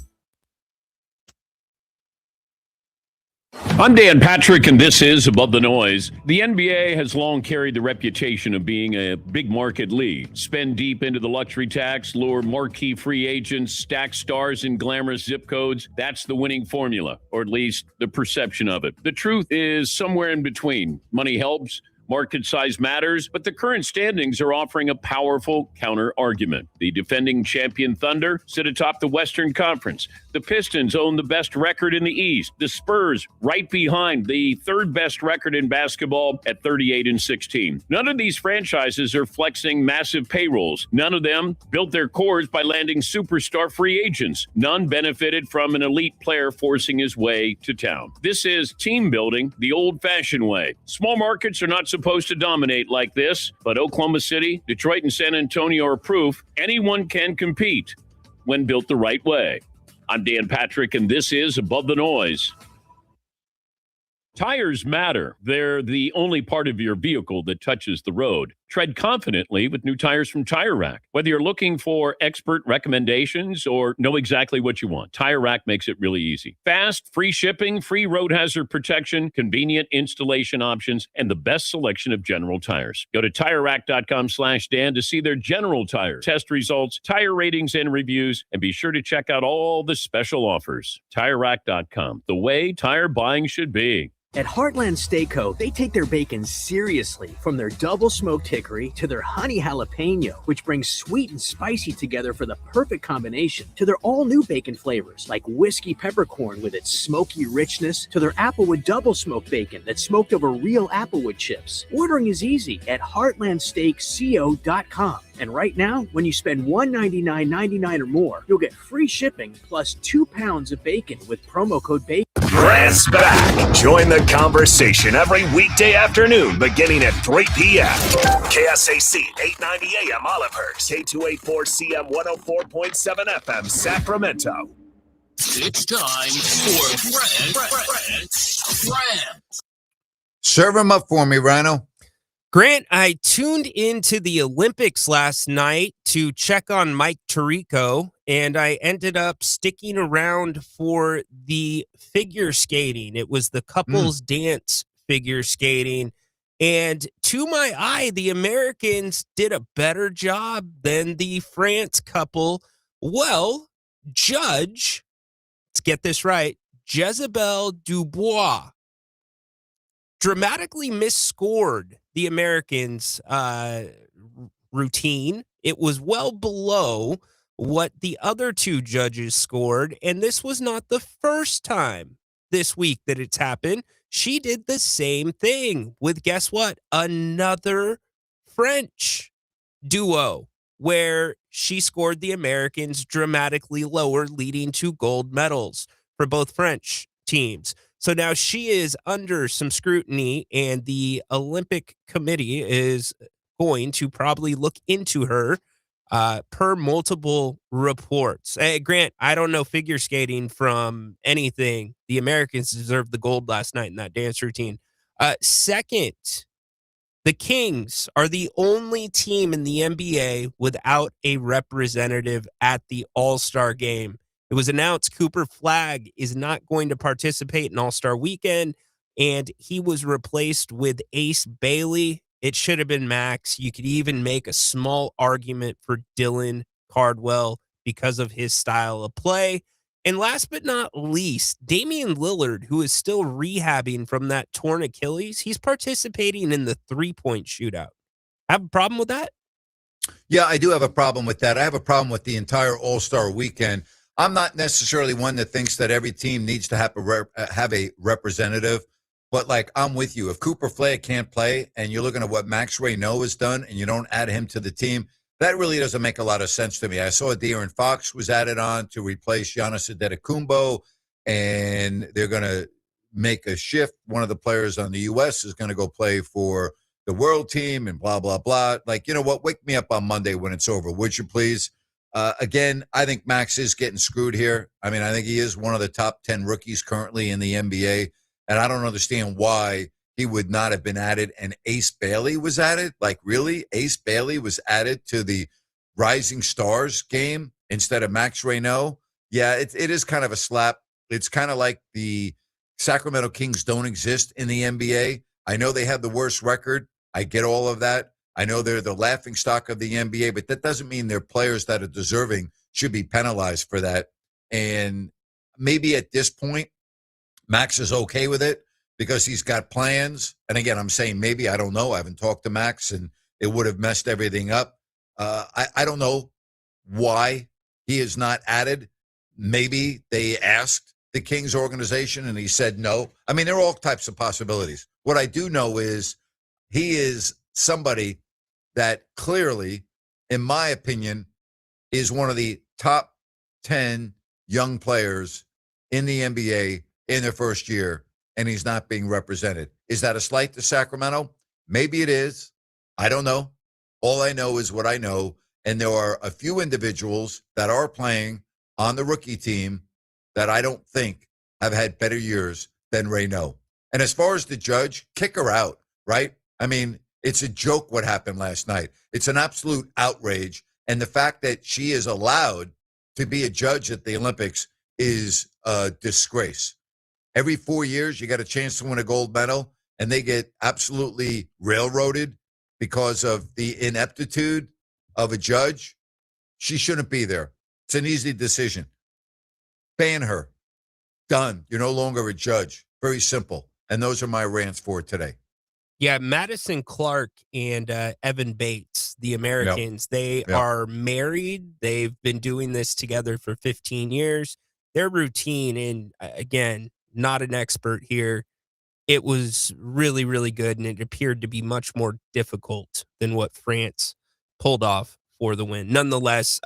S7: I'm Dan Patrick, and this is Above the Noise. The NBA has long carried the reputation of being a big market league. Spend deep into the luxury tax, lure marquee free agents, stack stars in glamorous zip codes. That's the winning formula, or at least the perception of it. The truth is somewhere in between. Money helps. Market size matters, but the current standings are offering a powerful counter argument. The defending champion Thunder sit atop the Western Conference. The Pistons own the best record in the East. The Spurs right behind the third best record in basketball at 38-16. None of these franchises are flexing massive payrolls. None of them built their cores by landing superstar free agents. None benefited from an elite player forcing his way to town. This is team building the old-fashioned way. Small markets are not supposed to dominate like this, but Oklahoma City, Detroit, and San Antonio are proof anyone can compete when built the right way. I'm Dan Patrick, and this is Above the Noise. Tires matter. They're the only part of your vehicle that touches the road. Tread confidently with new tires from Tire Rack. Whether you're looking for expert recommendations or know exactly what you want, Tire Rack makes it really easy. Fast, free shipping, free road hazard protection, convenient installation options, and the best selection of General tires. Go to TireRack.com/Dan to see their General tire test results, tire ratings, and reviews, and be sure to check out all the special offers. TireRack.com, the way tire buying should be.
S8: At Heartland Steakco, they take their bacon seriously, from their double smoked hickory to their honey jalapeno, which brings sweet and spicy together for the perfect combination, to their all-new bacon flavors like whiskey peppercorn with its smoky richness, to their applewood double smoked bacon that's smoked over real applewood chips. Ordering is easy at heartlandsteakco.com. And right now, when you spend $199.99 or more, you'll get free shipping plus 2 pounds of bacon with promo code BACON.
S9: Grant's back. Join the conversation every weekday afternoon beginning at 3 p.m. KSAC 890 AM Olivehurst, K284CM 104.7 FM Sacramento.
S6: It's time for Grant.
S1: Serve him up for me, Rhino.
S2: Grant, I tuned into the Olympics last night to check on Mike Tirico, and I ended up sticking around for the figure skating. It was the couples dance figure skating. And to my eye, the Americans did a better job than the France couple. Well, let's get this right, Jezebel Dubois dramatically misscored the Americans' routine. It was well below what the other two judges scored, and this was not the first time this week that it's happened. She did the same thing with, guess what? Another French duo, where she scored the Americans dramatically lower, leading to gold medals for both French teams. So now she is under some scrutiny, and the Olympic Committee is going to probably look into her per multiple reports. Hey, Grant, I don't know figure skating from anything. The Americans deserved the gold last night in that dance routine. Second, the Kings are the only team in the NBA without a representative at the All-Star game. It was announced Cooper Flagg is not going to participate in All-Star Weekend, and he was replaced with Ace Bailey. It should have been Max. You could even make a small argument for Dylan Cardwell because of his style of play. And last but not least, Damian Lillard, who is still rehabbing from that torn Achilles, he's participating in the three-point shootout. Have a problem with that?
S1: Yeah, I do have a problem with that. I have a problem with the entire All-Star Weekend. I'm not necessarily one that thinks that every team needs to have a representative, but like, I'm with you. If Cooper Flagg can't play and you're looking at what Max Reynaud has done and you don't add him to the team, that really doesn't make a lot of sense to me. I saw De'Aaron Fox was added on to replace Giannis Antetokounmpo, and they're going to make a shift. One of the players on the U.S. is going to go play for the world team and blah, blah, blah. Like, you know what? Wake me up on Monday when it's over, would you please? Again, I think Max is getting screwed here. I mean, I think he is one of the top 10 rookies currently in the NBA, and I don't understand why he would not have been added, and Ace Bailey was added. Like, really? Ace Bailey was added to the Rising Stars game instead of Max Reynaud? Yeah, it is kind of a slap. It's kind of like the Sacramento Kings don't exist in the NBA. I know they have the worst record. I get all of that. I know they're the laughingstock of the NBA, but that doesn't mean they're players that are deserving should be penalized for that. And maybe at this point, Max is okay with it. because he's got plans. And again, I'm saying maybe, I don't know. I haven't talked to Max, and it would have messed everything up. I don't know why he is not added. Maybe they asked the Kings organization and he said no. I mean, there are all types of possibilities. What I do know is he is somebody that clearly, in my opinion, is one of the top 10 young players in the NBA in their first year, and he's not being represented. Is that a slight to Sacramento? Maybe it is. I don't know. All I know is what I know, and there are a few individuals that are playing on the rookie team that I don't think have had better years than Reynaud. And as far as the judge, kick her out, right? I mean, it's a joke what happened last night. It's an absolute outrage. And the fact that she is allowed to be a judge at the Olympics is a disgrace. Every 4 years, you got a chance to win a gold medal, and they get absolutely railroaded because of the ineptitude of a judge. She shouldn't be there. It's an easy decision. Ban her. Done. You're no longer a judge. Very simple. And those are my rants for today.
S2: Yeah, Madison Clark and Evan Bates, the Americans, they are married. They've been doing this together for 15 years. Their routine, and again, not an expert here, it was really, really good, and it appeared to be much more difficult than what France pulled off for the win. Nonetheless,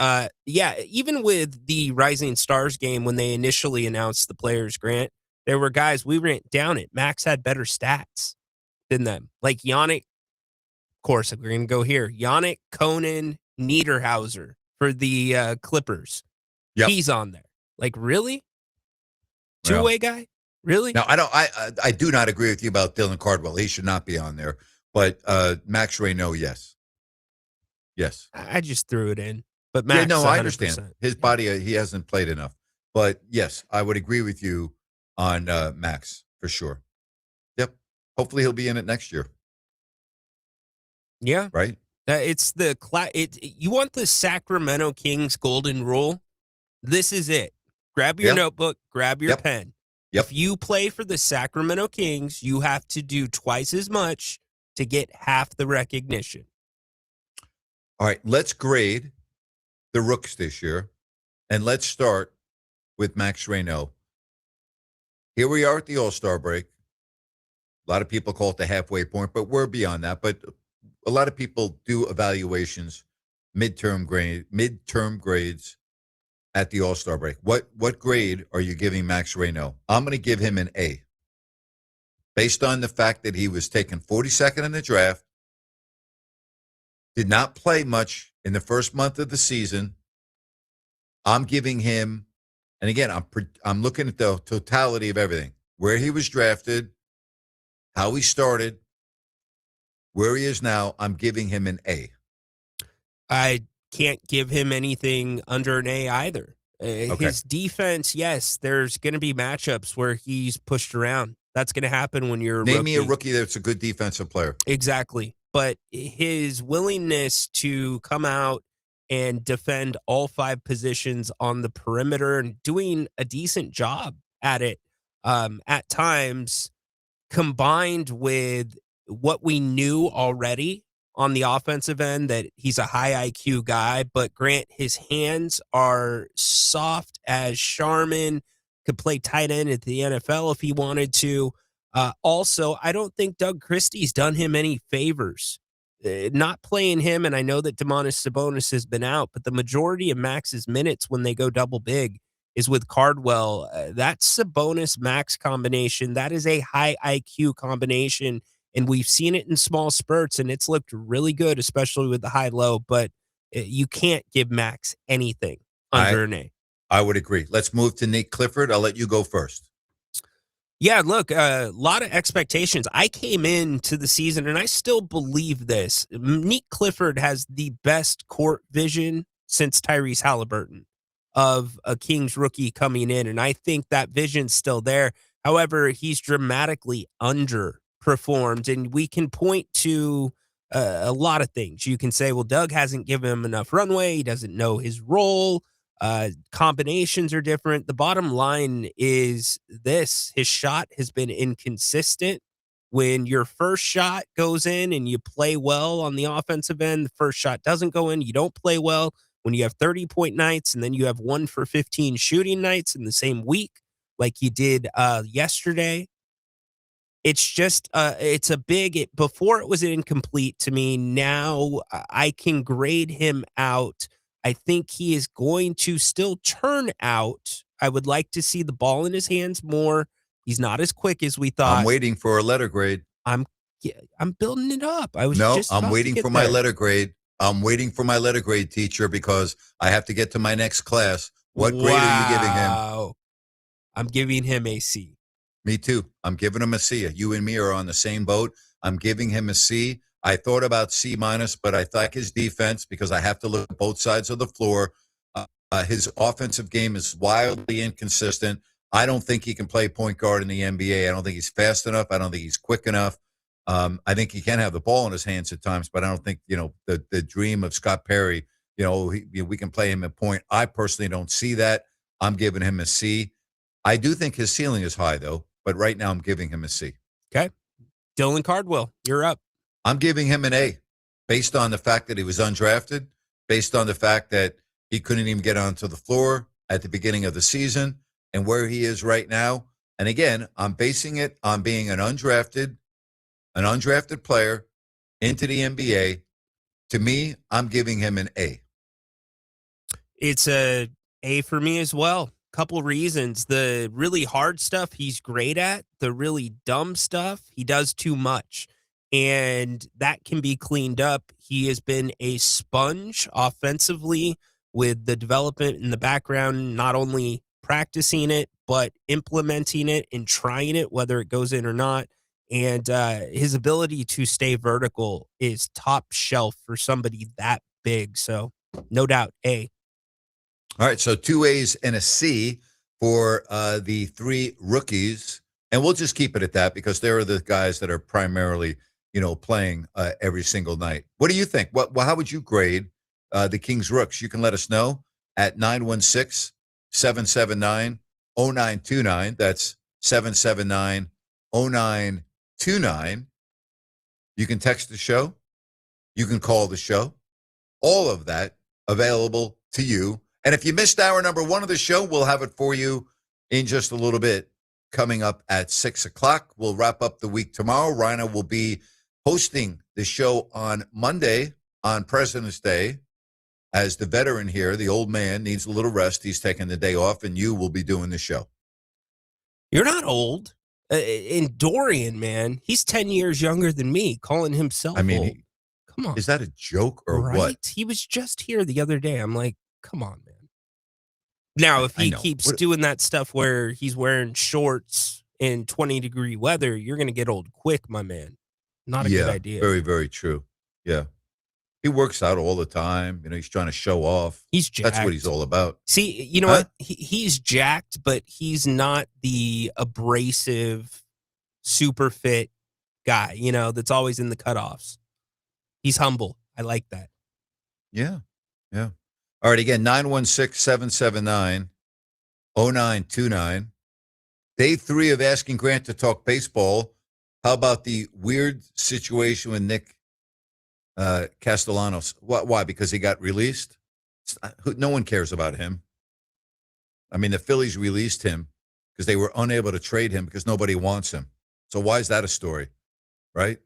S2: even with the Rising Stars game, when they initially announced the players grant, there were guys, we went down it. Max had better stats than them. Like Yannick, of course, we're going to go here. Yannick Conan Niederhauser for the Clippers.
S1: Yep.
S2: He's on there. Like, really? Two-way guy? Really?
S1: Now, I do not agree with you about Dylan Cardwell. He should not be on there. But Max Reynaud, yes. Yes.
S2: I just threw it in. But Max,
S1: I
S2: 100%.
S1: understand. His body, he hasn't played enough. But yes, I would agree with you on Max for sure. Yep. Hopefully he'll be in it next year.
S2: Yeah.
S1: Right?
S2: It's the you want the Sacramento Kings golden rule? This is it. Grab your notebook, grab your pen. If you play for the Sacramento Kings, you have to do twice as much to get half the recognition.
S1: All right, let's grade the rooks this year, and let's start with Max Reynaud. Here we are at the All-Star break. A lot of people call it the halfway point, but we're beyond that. But a lot of people do evaluations, midterm grades at the All-Star break. What grade are you giving Max Reynaud? I'm going to give him an A. Based on the fact that he was taken 42nd in the draft, did not play much in the first month of the season. I'm giving him, and again, I'm looking at the totality of everything. Where he was drafted, how he started, where he is now, I'm giving him an A.
S2: I can't give him anything under an A either. His defense, yes, there's going to be matchups where he's pushed around. That's going to happen when you're
S1: Name me a rookie that's a good defensive player.
S2: Exactly. But his willingness to come out and defend all 5 positions on the perimeter and doing a decent job at it at times, combined with what we knew already on the offensive end, that he's a high IQ guy, but Grant, his hands are soft as Charmin, could play tight end at the NFL if he wanted to. Also, I don't think Doug Christie's done him any favors. Not playing him, and I know that Domantas Sabonis has been out, but the majority of Max's minutes when they go double big is with Cardwell. That Sabonis-Max combination, that is a high IQ combination, and we've seen it in small spurts, and it's looked really good, especially with the high-low, but you can't give Max anything under an A.
S1: I would agree. Let's move to Nate Clifford. I'll let you go first.
S2: Yeah, look, a lot of expectations. I came into the season, and I still believe this. Nate Clifford has the best court vision since Tyrese Halliburton of a Kings rookie coming in, and I think that vision's still there. However, he's dramatically underperformed, and we can point to a lot of things. You can say, well, Doug hasn't given him enough runway. He doesn't know his role. Combinations are different. The bottom line is this: his shot has been inconsistent. When your first shot goes in and you play well on the offensive end, the first shot doesn't go in, you don't play well. When you have 30-point nights and then you have 1 for 15 shooting nights in the same week, like you did yesterday, it's just it's a big before it was incomplete to me. Now I can grade him out. I think he is going to still turn out. I would like to see the ball in his hands more. He's not as quick as we thought.
S1: I'm waiting for a letter grade.
S2: I'm building it up. I was
S1: No,
S2: just
S1: I'm
S2: about to
S1: waiting
S2: get
S1: for my
S2: there.
S1: letter grade. I'm waiting for my letter grade, teacher, because I have to get to my next class. What grade are you giving him?
S2: Wow. I'm giving him a C.
S1: Me too. I'm giving him a C. You and me are on the same boat. I'm giving him a C. I thought about C minus, but I like his defense because I have to look at both sides of the floor. His offensive game is wildly inconsistent. I don't think he can play point guard in the NBA. I don't think he's fast enough. I don't think he's quick enough. I think he can have the ball in his hands at times, but I don't think, the dream of Scott Perry, we can play him at point. I personally don't see that. I'm giving him a C. I do think his ceiling is high, though, but right now I'm giving him a C.
S2: Okay. Dylan Cardwell, you're up.
S1: I'm giving him an A based on the fact that he was undrafted, based on the fact that he couldn't even get onto the floor at the beginning of the season and where he is right now. And again, I'm basing it on being an undrafted player into the NBA. To me, I'm giving him an A.
S2: It's a A for me as well. Couple reasons. The really hard stuff he's great at. The really dumb stuff, he does too much. And that can be cleaned up. He has been a sponge offensively with the development in the background, not only practicing it, but implementing it and trying it, whether it goes in or not. And his ability to stay vertical is top shelf for somebody that big. So no doubt, A.
S1: All right, so 2 A's and a C for the 3 rookies. And we'll just keep it at that because they're the guys that are primarily, playing every single night. What do you think? How would you grade the Kings Rooks? You can let us know at 916-779-0929. That's 779-0929. You can text the show. You can call the show. All of that available to you. And if you missed hour number 1 of the show, we'll have it for you in just a little bit coming up at 6 o'clock. We'll wrap up the week tomorrow. Rhino will be hosting the show on Monday on President's Day. As the veteran here, the old man needs a little rest. He's taking the day off, and you will be doing the show.
S2: You're not old. And Dorian, man, he's 10 years younger than me, calling himself old. Come on.
S1: Is that a joke or what?
S2: He was just here the other day. I'm like, come on, man. Now, if he keeps doing that stuff where he's wearing shorts in 20-degree weather, you're going to get old quick, my man. Not a good idea.
S1: Very, very true. Yeah. He works out all the time. He's trying to show off.
S2: He's jacked.
S1: That's what he's all about.
S2: See, you know what? He's jacked, but he's not the abrasive, super fit guy, that's always in the cutoffs. He's humble. I like that.
S1: Yeah. Yeah. All right. Again, 916-779-0929. Day 3 of asking Grant to talk baseball. How about the weird situation with Nick Castellanos? Why? Because he got released? No one cares about him. I mean, the Phillies released him because they were unable to trade him because nobody wants him. So why is that a story? Right?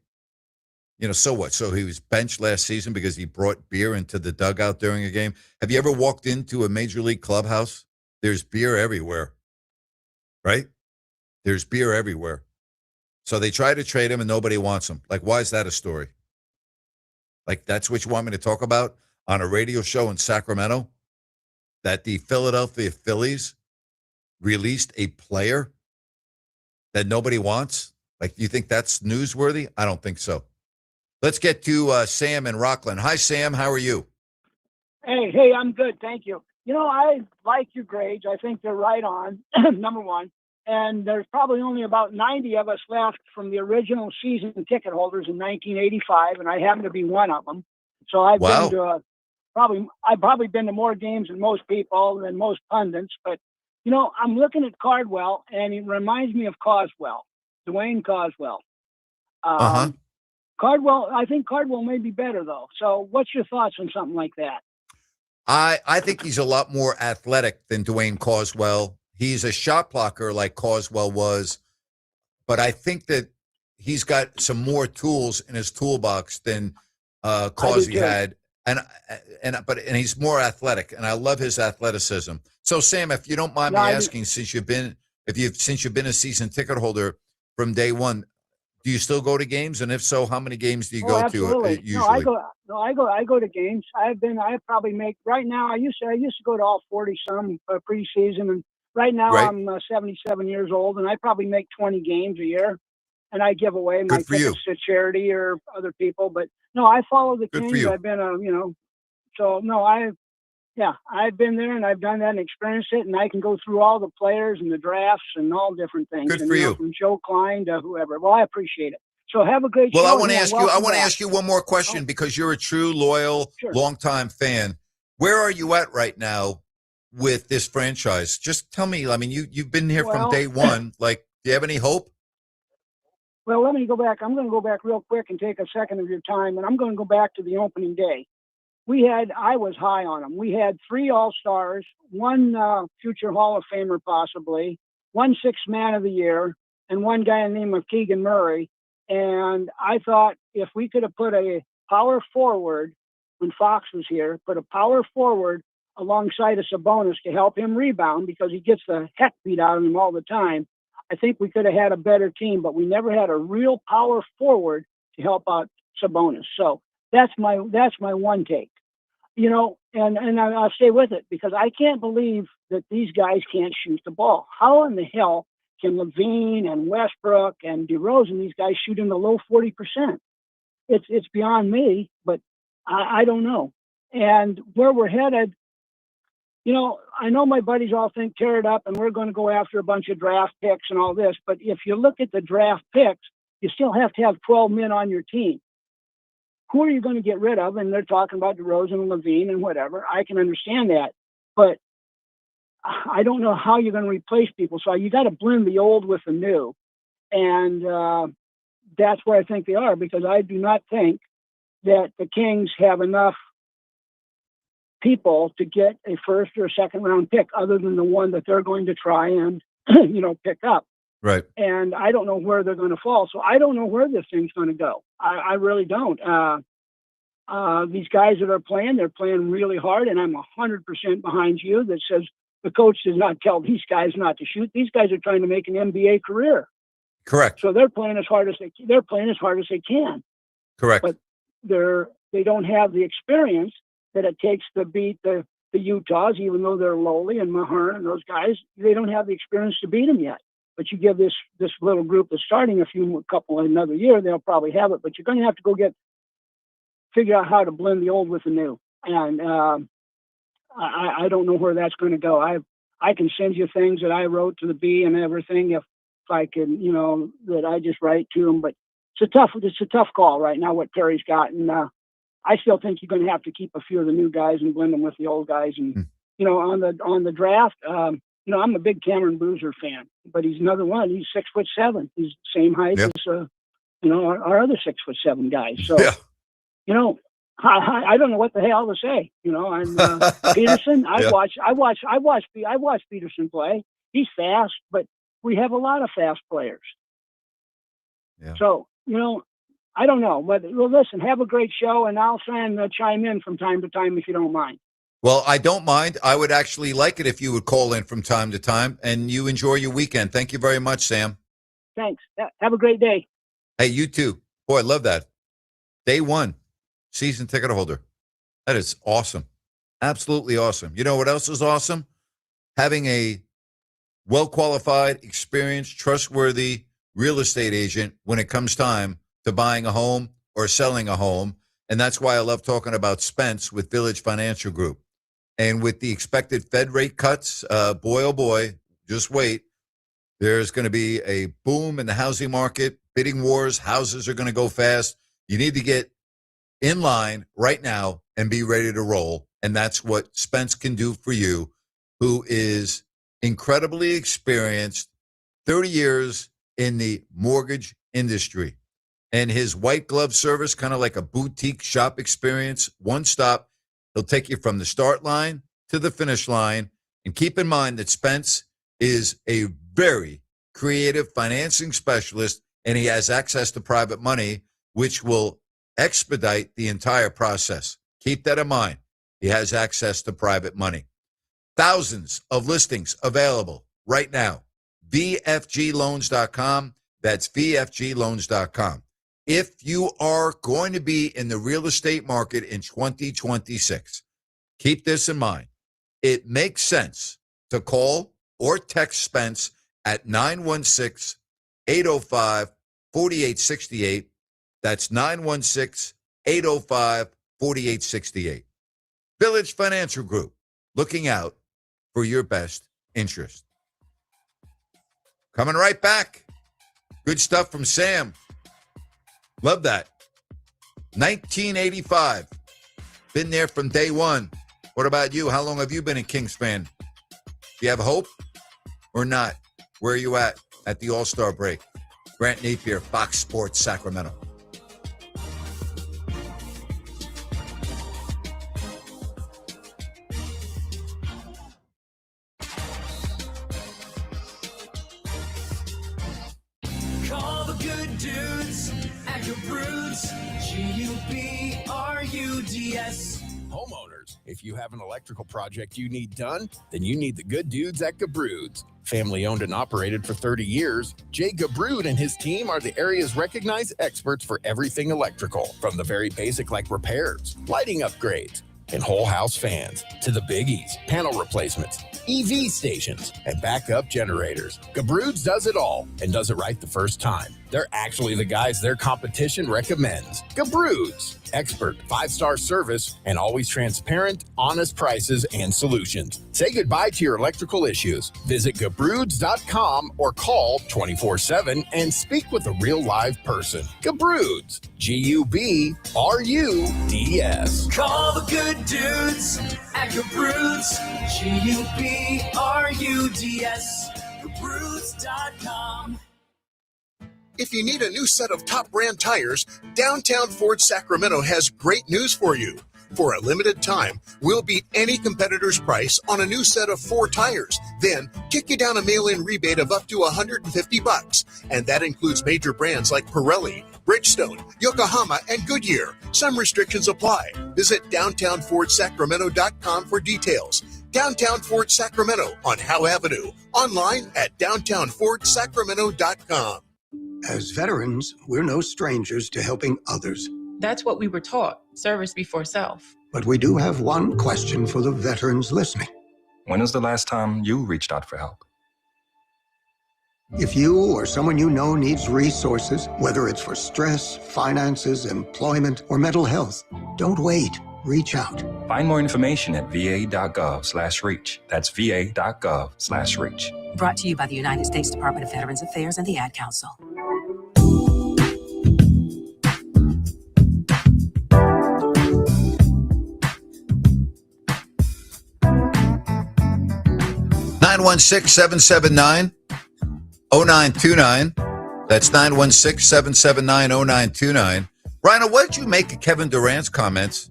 S1: So what? So he was benched last season because he brought beer into the dugout during a game. Have you ever walked into a major league clubhouse? There's beer everywhere. Right? There's beer everywhere. So they try to trade him and nobody wants him. Like, why is that a story? Like, that's what you want me to talk about on a radio show in Sacramento? That the Philadelphia Phillies released a player that nobody wants? Like, do you think that's newsworthy? I don't think so. Let's get to Sam in Rockland. Hi, Sam. How are you?
S10: Hey, I'm good. Thank you. I like your grades. I think they're right on, number one. And there's probably only about 90 of us left from the original season ticket holders in 1985, and I happen to be one of them. So I've been to I've probably been to more games than most people, than most pundits. But I'm looking at Cardwell, and he reminds me of Coswell, Dwayne Coswell. Cardwell, I think Cardwell may be better though. So, what's your thoughts on something like that?
S1: I think he's a lot more athletic than Dwayne Coswell. He's a shot blocker like Coswell was, but I think that he's got some more tools in his toolbox than Causey had, and he's more athletic, and I love his athleticism. So, Sam, if you don't mind me asking, since you've been a season ticket holder from day one, do you still go to games? And if so, how many games do you go
S10: absolutely.
S1: to usually?
S10: I go to games. I probably make right now. I used to go to all 40 some preseason, and right now I'm 77 years old, and I probably make 20 games a year, and I give away my tickets to charity or other people. But no, I follow the Kings. I've been I've been there and I've done that and experienced it, and I can go through all the players and the drafts and all different things.
S1: Good for you.
S10: From Joe Klein to whoever. Well, I appreciate it. So have a great show.
S1: Well, I want to ask you one more question because you're a true, loyal, longtime fan. Where are you at right now with this franchise? Just tell me. I mean, you've been here from day one. Like, do you have any hope?
S10: Well, let me go back. I'm going to go back real quick and take a second of your time, and I'm going to go back to the opening day. I was high on them. We had 3 All-Stars, 1 future Hall of Famer possibly, 1 Sixth Man of the Year, and 1 guy in the name of Keegan Murray. And I thought if we could have put a power forward when Fox was here, put a power forward alongside a Sabonis to help him rebound because he gets the heck beat out of him all the time, I think we could have had a better team, but we never had a real power forward to help out Sabonis. So that's my one take. And I'll stay with it because I can't believe that these guys can't shoot the ball. How in the hell can Levine and Westbrook and DeRozan, these guys shoot in the low 40%? It's beyond me, but I don't know. And where we're headed, I know my buddies all think tear it up and we're going to go after a bunch of draft picks and all this, but if you look at the draft picks, you still have to have 12 men on your team. Who are you going to get rid of? And they're talking about DeRozan and Levine and whatever. I can understand that, but I don't know how you're going to replace people. So you got to blend the old with the new. And that's where I think they are, because I do not think that the Kings have enough people to get a first or a second round pick other than the one that they're going to try and, pick up.
S1: Right.
S10: And I don't know where they're going to fall. So I don't know where this thing's going to go. I really don't. These guys that are playing, they're playing really hard. And I'm 100% behind you that says the coach does not tell these guys not to shoot. These guys are trying to make an NBA career.
S1: Correct.
S10: So they're playing as hard as they can.
S1: Correct.
S10: But they don't have the experience that it takes to beat the Utahs, even though they're lowly, and Mahern and those guys. They don't have the experience to beat them yet. But you give this little group that's starting another year, they'll probably have it. But you're going to have to figure out how to blend the old with the new. And I don't know where that's going to go. I can send you things that I wrote to the B and everything if I can, that I just write to them. But it's a tough call right now what Perry's got, and I still think you're going to have to keep a few of the new guys and blend them with the old guys. And on the draft. I'm a big Cameron Boozer fan, but he's another one. He's 6'7". He's the same height as, our other 6'7" guys. So, I don't know what the hell to say. I'm Peterson. I watch Peterson play. He's fast, but we have a lot of fast players.
S1: Yeah.
S10: So, I don't know. But listen, have a great show, and I'll try and chime in from time to time if you don't mind.
S1: Well, I don't mind. I would actually like it if you would call in from time to time, and you enjoy your weekend. Thank you very much, Sam.
S10: Thanks. Have a great day.
S1: Hey, you too. Boy, I love that. Day one, season ticket holder. That is awesome. Absolutely awesome. You know what else is awesome? Having a well-qualified, experienced, trustworthy real estate agent when it comes time to buying a home or selling a home. And that's why I love talking about Spence with Village Financial Group. And with the expected Fed rate cuts, boy, oh boy, just wait. There's going to be a boom in the housing market, bidding wars, houses are going to go fast. You need to get in line right now and be ready to roll. And that's what Spence can do for you, who is incredibly experienced, 30 years in the mortgage industry. And his white glove service, kind of like a boutique shop experience, one stop. He'll take you from the start line to the finish line. And keep in mind that Spence is a very creative financing specialist, and he has access to private money, which will expedite the entire process. Keep that in mind. He has access to private money. Thousands of listings available right now. VFGloans.com. That's VFGloans.com. If you are going to be in the real estate market in 2026, keep this in mind. It makes sense to call or text Spence at 916-805-4868. That's 916-805-4868. Village Financial Group, looking out for your best interest. Coming right back. Good stuff from Sam. Love that. 1985. Been there from day one. What about you? How long have you been a Kings fan? Do you have hope or not? Where are you at the All-Star break? Grant Napear, Fox Sports Sacramento.
S6: Call the good dudes at Gabrudes. G-U-B-R-U-D-S.
S12: Homeowners, if you have an electrical project you need done, then you need the good dudes at Gabrudes. Family owned and operated for 30 years, Jay Gabrude and his team are the area's recognized experts for everything electrical, from the very basic like repairs, lighting upgrades, and whole house fans, to the biggies, panel replacements, EV stations, and backup generators. Gabrudes does it all and does it right the first time. They're actually the guys their competition recommends. Gabrudes, expert 5-star service and always transparent, honest prices and solutions. Say goodbye to your electrical issues. Visit Gabrudes.com or call 24/7 and speak with a real live person. Gabrudes, G-U-B-R-U-D-S.
S6: Call the good dudes at Gabrudes. G-U-B-R-U-D-S. Gabrudes.com.
S11: If you need a new set of top brand tires, Downtown Ford Sacramento has great news for you. For a limited time, we'll beat any competitor's price on a new set of 4 tires. Then kick you down a mail-in rebate of up to $150. And that includes major brands like Pirelli, Bridgestone, Yokohama, and Goodyear. Some restrictions apply. Visit downtownfordsacramento.com for details. Downtown Ford Sacramento on Howe Avenue. Online at downtownfordsacramento.com.
S3: As veterans, we're no strangers to helping others.
S14: That's what we were taught, service before self.
S3: But we do have one question for the veterans listening.
S15: When was the last time you reached out for help?
S3: If you or someone you know needs resources, whether it's for stress, finances, employment, or mental health, don't wait. Reach out.
S15: Find more information at va.gov/reach. That's va.gov/reach.
S27: Brought to you by the United States Department of Veterans Affairs and the Ad Council.
S1: Nine 916-779-0929. That's 916-779-0929. Rhino, what did you make of Kevin Durant's comments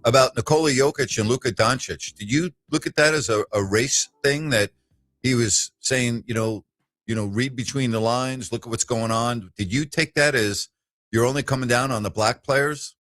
S1: about Nikola Jokic and Luka Doncic? Did you look at that as a race thing, that he was saying, read between the lines, look at what's going on? Did you take that as you're only coming down on the black players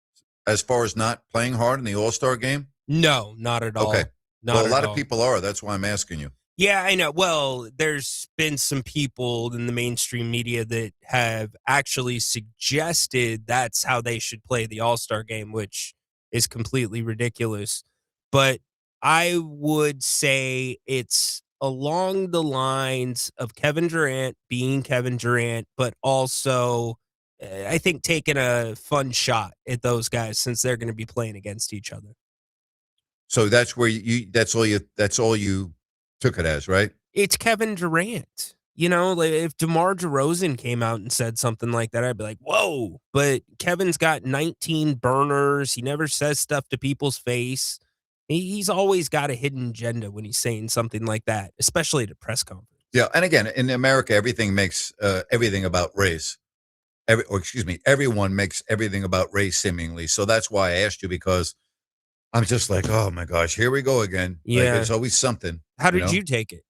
S1: as far as not playing hard in the All-Star game?
S2: No, not at all.
S1: Okay.
S2: Not
S1: a lot
S2: at
S1: of people are. That's why I'm asking you.
S2: Yeah, I know. Well, there's been some people in the mainstream media that have actually suggested that's how they should play the All-Star game, which is completely ridiculous. But I would say it's along the lines of Kevin Durant being Kevin Durant, but also I think taking a fun shot at those guys since they're going to be playing against each other.
S1: So that's where that's all you took it as, right?
S2: It's Kevin Durant. You know, like if DeMar DeRozan came out and said something like that, I'd be like, whoa. But Kevin's got 19 burners. He never says stuff to people's face. He's always got a hidden agenda when he's saying something like that, especially at a press conference.
S1: Yeah, and again, in America, everything makes everything about race. Everyone makes everything about race seemingly. So that's why I asked you, because I'm just like, oh my gosh, here we go again. Like,
S2: Yeah.
S1: there's always something.
S2: How did you take it?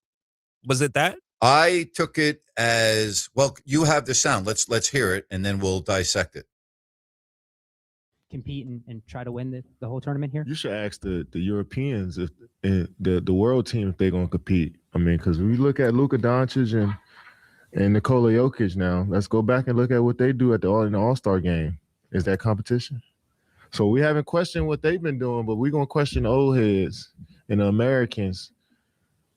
S2: Was it that?
S1: I took it as, well, you have the sound. Let's hear it, and then we'll dissect it.
S5: Compete and try to win the whole tournament here?
S13: You should ask the Europeans if the world team if they're going to compete. I mean, because we look at Luka Doncic and Nikola Jokic now. Let's go back and look at what they do in the All-Star game. Is that competition? So we haven't questioned what they've been doing, but we're going to question the old heads and the Americans.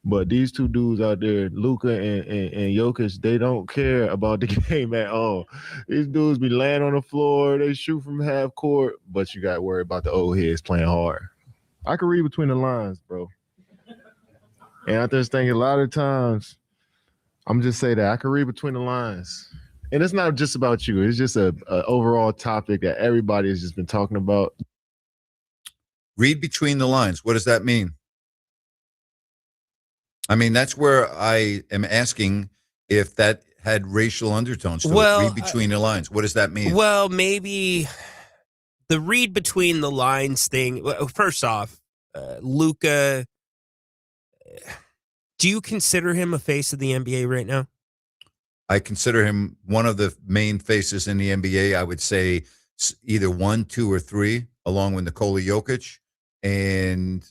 S13: But these two dudes out there, Luka and Jokic, they don't care about the game at all. These dudes be laying on the floor. They shoot from half court, but you got to worry about the old heads playing hard. I can read between the lines, bro. And I just think a lot of times, I'm just saying that I can read between the lines. And it's not just about you. It's just a overall topic that everybody has just been talking about.
S1: Read between the lines. What does that mean? I mean, that's where I am asking if that had racial undertones to it. Read between the lines. What does that mean?
S2: Well, maybe the read between the lines thing. First off, Luka, do you consider him a face of the NBA right now?
S1: I consider him one of the main faces in the NBA. I would say either 1, 2, or 3, along with Nikola Jokic. And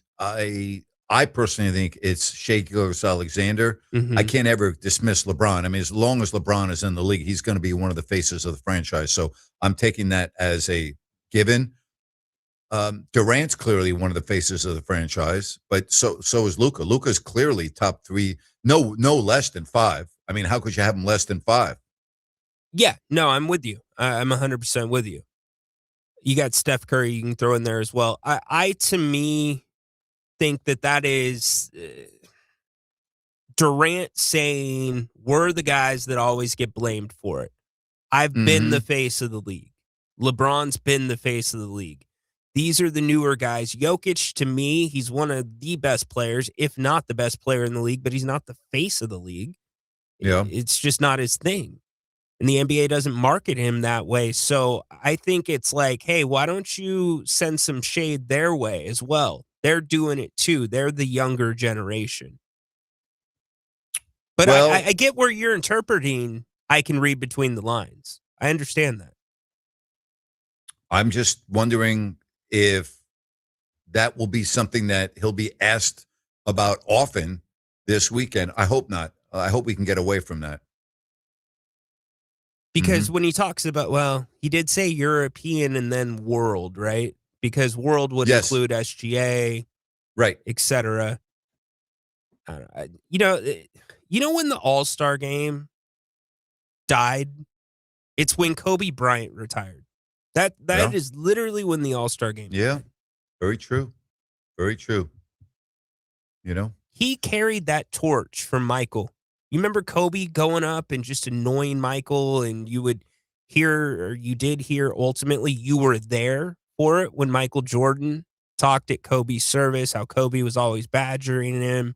S1: I personally think it's Shai Gilgeous-Alexander.
S2: Mm-hmm.
S1: I can't ever dismiss LeBron. I mean, as long as LeBron is in the league, he's going to be one of the faces of the franchise. So I'm taking that as a given. Durant's clearly one of the faces of the franchise, but so is Luka. Luka's clearly top 3, no less than 5. I mean, how could you have him less than 5?
S2: Yeah, no, I'm with you. I'm 100% with you. You got Steph Curry you can throw in there as well. I to me, think that is Durant saying we're the guys that always get blamed for it. I've been the face of the league. LeBron's been the face of the league. These are the newer guys. Jokic, to me, he's one of the best players, if not the best player in the league, but he's not the face of the league.
S1: Yeah.
S2: It's just not his thing. And the NBA doesn't market him that way. So I think it's like, hey, why don't you send some shade their way as well? They're doing it too. They're the younger generation. But
S1: well,
S2: I get where you're interpreting. I can read between the lines. I understand that.
S1: I'm just wondering if that will be something that he'll be asked about often this weekend. I hope not. I hope we can get away from that.
S2: Because when he talks about, well, he did say European and then world, right? Because world would include SGA,
S1: right,
S2: etc. You know when the All-Star game died? It's when Kobe Bryant retired. That is literally when the All-Star game died.
S1: Very true. Very true. You know?
S2: He carried that torch from Michael. You remember Kobe going up and just annoying Michael, and you would hear, or you did hear, ultimately, you were there for it when Michael Jordan talked at Kobe's service, how Kobe was always badgering him.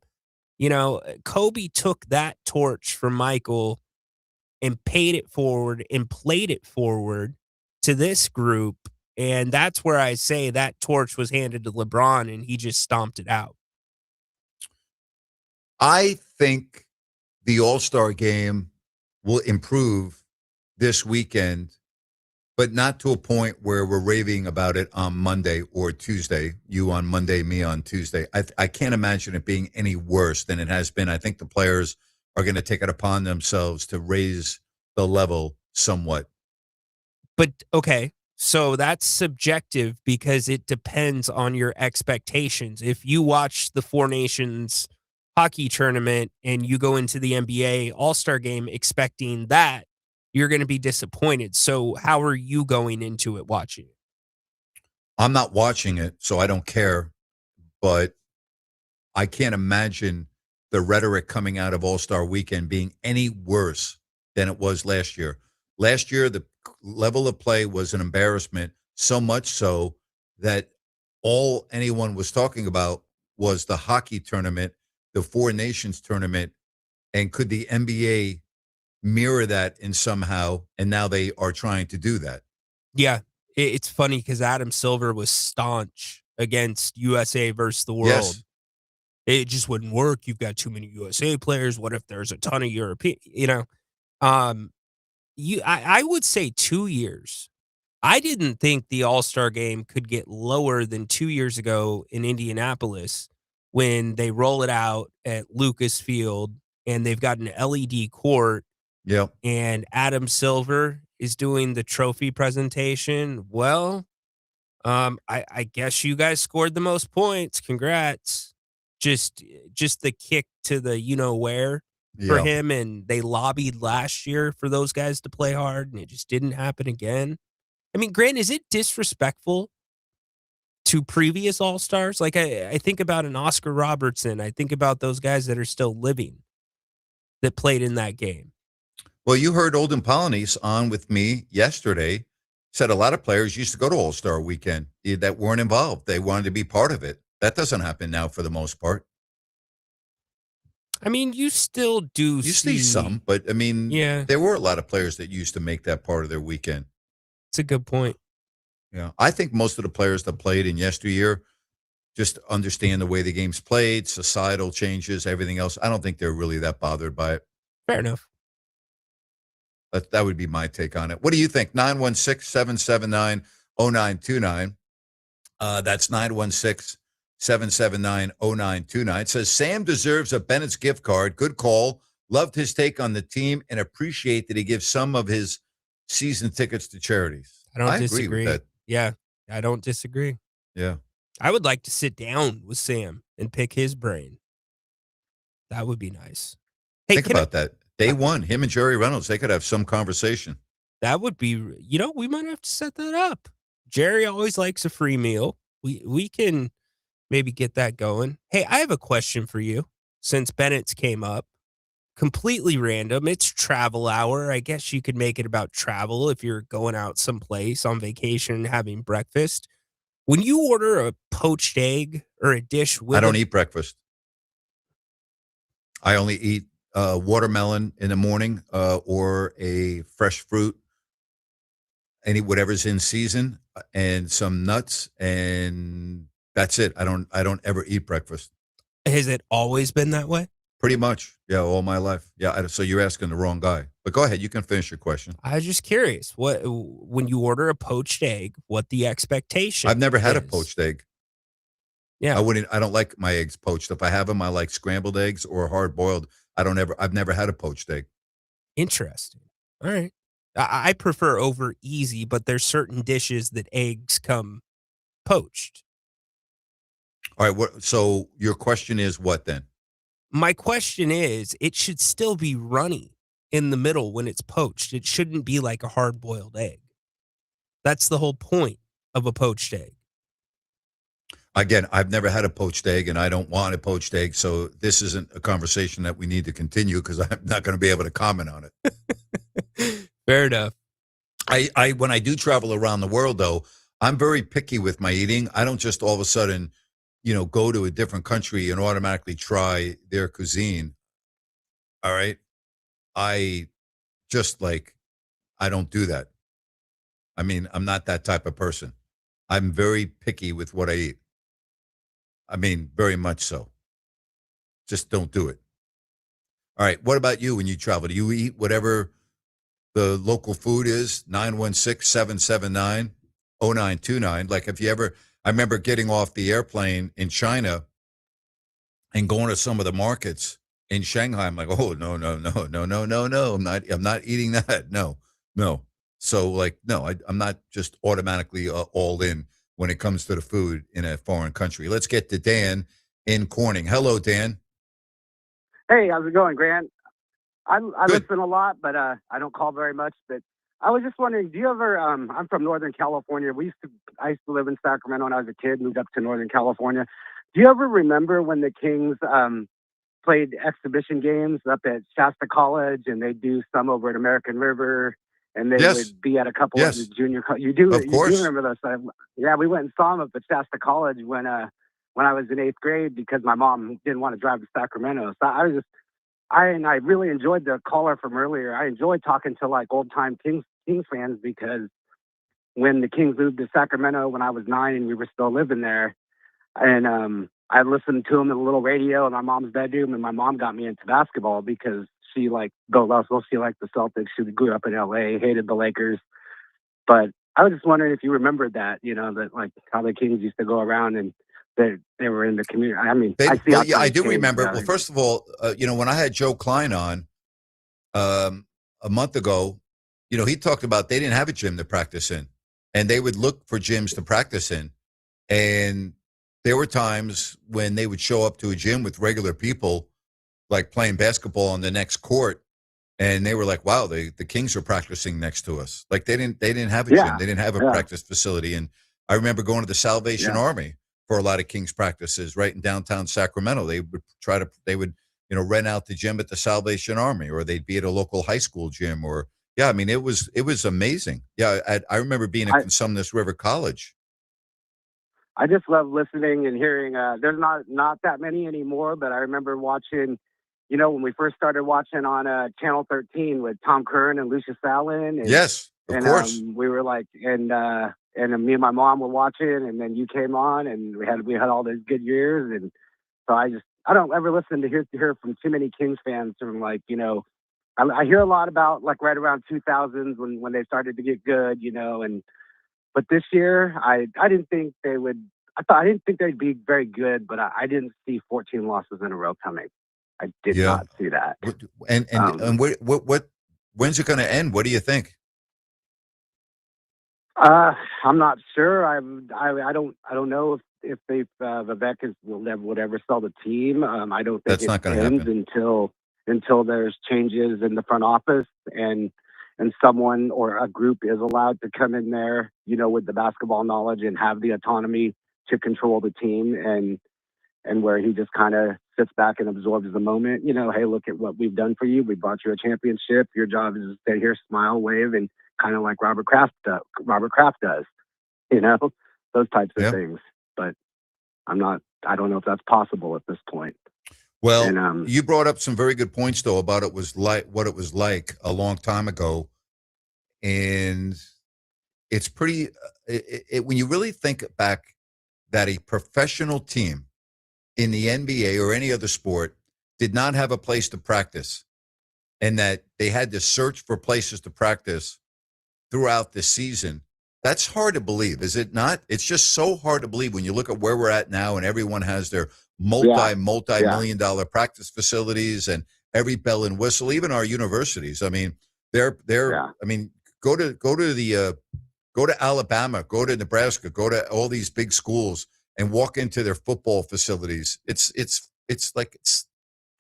S2: You know, Kobe took that torch from Michael and paid it forward and played it forward to this group. And that's where I say that torch was handed to LeBron and he just stomped it out.
S1: I think the All-Star game will improve this weekend, but not to a point where we're raving about it on Monday or Tuesday. You on Monday, me on Tuesday. I can't imagine it being any worse than it has been. I think the players are going to take it upon themselves to raise the level somewhat.
S2: But, okay, so that's subjective because it depends on your expectations. If you watch the Four Nations hockey tournament and you go into the NBA All-Star game expecting that, you're going to be disappointed. So how are you going into it watching it?
S1: I'm not watching it, so I don't care. But I can't imagine the rhetoric coming out of All-Star Weekend being any worse than it was last year. Last year, the level of play was an embarrassment, so much so that all anyone was talking about was the hockey tournament, the Four Nations tournament, and could the NBA mirror that in somehow? And now they are trying to do that.
S2: Yeah, it's funny because Adam Silver was staunch against USA versus the world.
S1: Yes.
S2: It just wouldn't work. You've got too many USA players. What if there's a ton of European? I would say 2 years. I didn't think the All-Star game could get lower than 2 years ago in Indianapolis when they roll it out at Lucas Field and they've got an LED court.
S1: Yep.
S2: And Adam Silver is doing the trophy presentation. Well, I guess you guys scored the most points. Congrats. Just the kick to the where for
S1: Yeah.
S2: him, and they lobbied last year for those guys to play hard, and it just didn't happen again. I mean, Grant, is it disrespectful to previous All-Stars? Like, I think about an Oscar Robertson. I think about those guys that are still living that played in that game.
S1: Well, you heard Olden Polynice on with me yesterday. Said a lot of players used to go to All-Star Weekend that weren't involved. They wanted to be part of it. That doesn't happen now for the most part.
S2: I mean, you still do
S1: You see some, but I mean,
S2: Yeah.
S1: there were a lot of players that used to make that part of their weekend.
S2: It's a good point.
S1: Yeah. I think most of the players that played in yesteryear just understand the way the game's played, societal changes, everything else. I don't think they're really that bothered by it.
S2: Fair enough.
S1: That would be my take on it. What do you think? 916-779-0929. That's 916-779-0929. It says, Sam deserves a Bennett's gift card. Good call. Loved his take on the team and appreciate that he gives some of his season tickets to charities.
S2: I don't
S1: agree
S2: disagree.
S1: with that.
S2: Yeah, I don't disagree.
S1: Yeah.
S2: I would like to sit down with Sam and pick his brain. That would be nice. Hey,
S1: Think about that. Day one, him and Jerry Reynolds, they could have some conversation.
S2: That would be, we might have to set that up. Jerry always likes a free meal. We can maybe get that going. Hey, I have a question for you since Bennett's came up. Completely random. It's travel hour. I guess you could make it about travel if you're going out someplace on vacation and having breakfast. When you order a poached egg or a dish with
S1: I don't eat breakfast. I only eat watermelon in the morning or a fresh fruit, whatever's in season, and some nuts, and that's it. I don't ever eat breakfast.
S2: Has it always been that way?
S1: Pretty much, yeah, all my life. Yeah, so you're asking the wrong guy. But go ahead, you can finish your question.
S2: I was just curious, when you order a poached egg, what the expectation
S1: I've never had a
S2: is.
S1: poached egg.
S2: Yeah.
S1: I don't like my eggs poached. If I have them, I like scrambled eggs or hard boiled. I've never had a poached egg.
S2: Interesting. All right. I prefer over easy, but there's certain dishes that eggs come poached.
S1: All right. So your question is what then?
S2: My question is, it should still be runny in the middle when it's poached. It shouldn't be like a hard-boiled egg. That's the whole point of a poached egg.
S1: Again, I've never had a poached egg, and I don't want a poached egg, so this isn't a conversation that we need to continue because I'm not going to be able to comment on it.
S2: Fair enough.
S1: When I do travel around the world, though, I'm very picky with my eating. I don't just all of a sudden, go to a different country and automatically try their cuisine. All right? I don't do that. I mean, I'm not that type of person. I'm very picky with what I eat. I mean, very much so. Just don't do it. All right. What about you when you travel? Do you eat whatever the local food is? 916-779-0929. Like I remember getting off the airplane in China and going to some of the markets in Shanghai. I'm like, oh, no. I'm not eating that. No. So no, I'm not just automatically all in when it comes to the food in a foreign country. Let's get to Dan in Corning. Hello, Dan.
S16: Hey, how's it going, Grant? I listen a lot, but I don't call very much. But I was just wondering, do you ever? I'm from Northern California. I used to live in Sacramento when I was a kid. Moved up to Northern California. Do you ever remember when the Kings played exhibition games up at Shasta College, and they do some over at American River, and they would be at a couple of the junior. You do remember those? Yeah, we went and saw them up at Shasta College when I was in 8th grade because my mom didn't want to drive to Sacramento. So I really enjoyed the caller from earlier. I enjoyed talking to like old time Kings fans because when the Kings moved to Sacramento when I was 9 and we were still living there, and I listened to them in a little radio in my mom's bedroom, and my mom got me into basketball because she liked the Celtics. She grew up in LA, hated the Lakers. But I was just wondering if you remembered that, that like how the Kings used to go around and they were in the community. I mean, I
S1: do remember. Well, first of all, when I had Joe Klein on a month ago, he talked about they didn't have a gym to practice in, and they would look for gyms to practice in. And there were times when they would show up to a gym with regular people, like playing basketball on the next court, and they were like, "Wow, the Kings are practicing next to us." Like they didn't have a gym, they didn't have a practice facility. And I remember going to the Salvation Army for a lot of Kings practices right in downtown Sacramento. They would rent out the gym at the Salvation Army, or they'd be at a local high school gym, or it was amazing. I remember being at Consumnes River College.
S16: I just love listening and hearing. There's not that many anymore, but I remember watching, when we first started watching on Channel 13 with Tom Curran and Lucius Allen. And,
S1: yes, of course.
S16: We were like, and me and my mom were watching, and then you came on, and we had all those good years. And so I don't ever listen to hear from too many Kings fans from like, I hear a lot about like right around 2000s when they started to get good, but this year, I didn't think they would. I didn't think they'd be very good, but I didn't see 14 losses in a row coming. I did not see that.
S1: And when's it going to end? What do you think?
S16: I'm not sure. I don't know if Vivek would ever sell the team. I don't think
S1: that's not going to
S16: happen until there's changes in the front office and someone or a group is allowed to come in there, with the basketball knowledge and have the autonomy to control the team and where he just kind of sits back and absorbs the moment. Hey, look at what we've done for you. We brought you a championship. Your job is to stay here, smile, wave, and kind of like Robert Kraft does, those types of things. But I don't know if that's possible at this point.
S1: Well, and, you brought up some very good points, though, about what it was like a long time ago. And it's pretty, when you really think back that a professional team in the NBA or any other sport did not have a place to practice and that they had to search for places to practice throughout the season, that's hard to believe, is it not? It's just so hard to believe when you look at where we're at now and everyone has their multi-million dollar practice facilities and every bell and whistle, even our universities. I mean, I mean, go to Alabama, go to Nebraska, go to all these big schools and walk into their football facilities. It's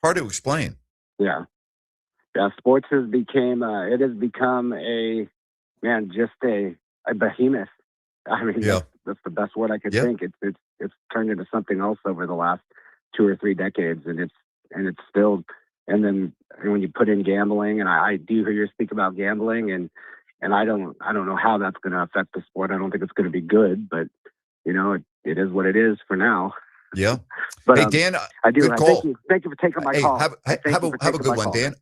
S1: hard to explain.
S16: Yeah. Sports has become just a behemoth. I mean, that's the best word I could think. It's turned into something else over the last 2 or 3 decades, and it's still. And then when you put in gambling, and I do hear you speak about gambling, and I don't know how that's going to affect the sport. I don't think it's going to be good, but it is what it is for now.
S1: Yeah.
S16: But
S1: hey, Dan,
S16: I do.
S1: Good call.
S16: Thank you for taking my call.
S1: Have a good one, Dan.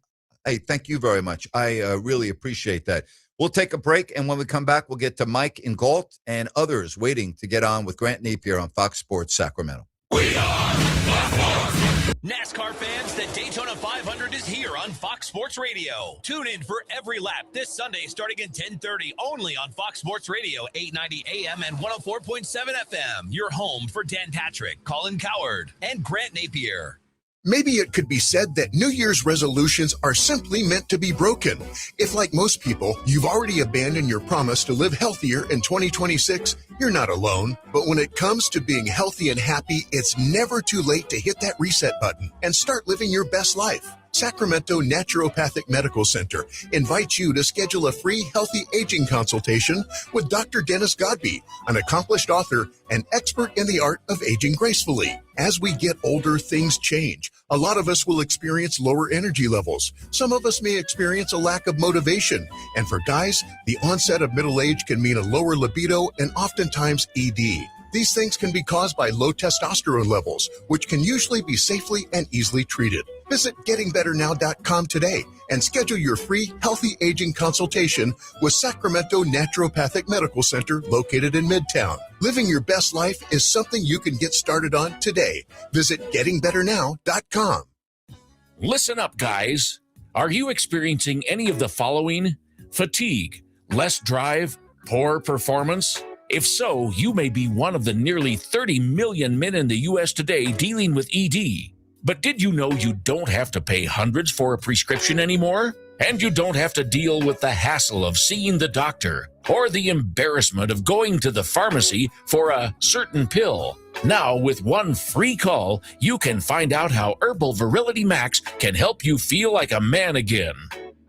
S1: Hey, thank you very much. I really appreciate that. We'll take a break, and when we come back, we'll get to Mike in Galt and others waiting to get on with Grant Napear on Fox Sports Sacramento.
S19: We are Fox Sports. NASCAR fans, the Daytona 500 is here on Fox Sports Radio. Tune in for every lap this Sunday starting at 10:30 only on Fox Sports Radio, 890 AM and 104.7 FM. Your home for Dan Patrick, Colin Cowherd, and Grant Napear.
S11: Maybe it could be said that New Year's resolutions are simply meant to be broken. If, like most people, you've already abandoned your promise to live healthier in 2026, you're not alone. But when it comes to being healthy and happy, it's never too late to hit that reset button and start living your best life. Sacramento Naturopathic Medical Center invites you to schedule a free healthy aging consultation with Dr. Dennis Godby, an accomplished author and expert in the art of aging gracefully. As we get older, things change. A lot of us will experience lower energy levels. Some of us may experience a lack of motivation. And for guys, the onset of middle age can mean a lower libido and oftentimes ED. These things can be caused by low testosterone levels, which can usually be safely and easily treated. Visit gettingbetternow.com today and schedule your free healthy aging consultation with Sacramento Naturopathic Medical Center located in Midtown. Living your best life is something you can get started on today. Visit gettingbetternow.com.
S17: Listen up, guys. Are you experiencing any of the following? Fatigue, less drive, poor performance? If so, you may be one of the nearly 30 million men in the U.S. today dealing with ED. But did you know you don't have to pay hundreds for a prescription anymore? And you don't have to deal with the hassle of seeing the doctor or the embarrassment of going to the pharmacy for a certain pill. Now, with one free call, you can find out how Herbal Virility Max can help you feel like a man again.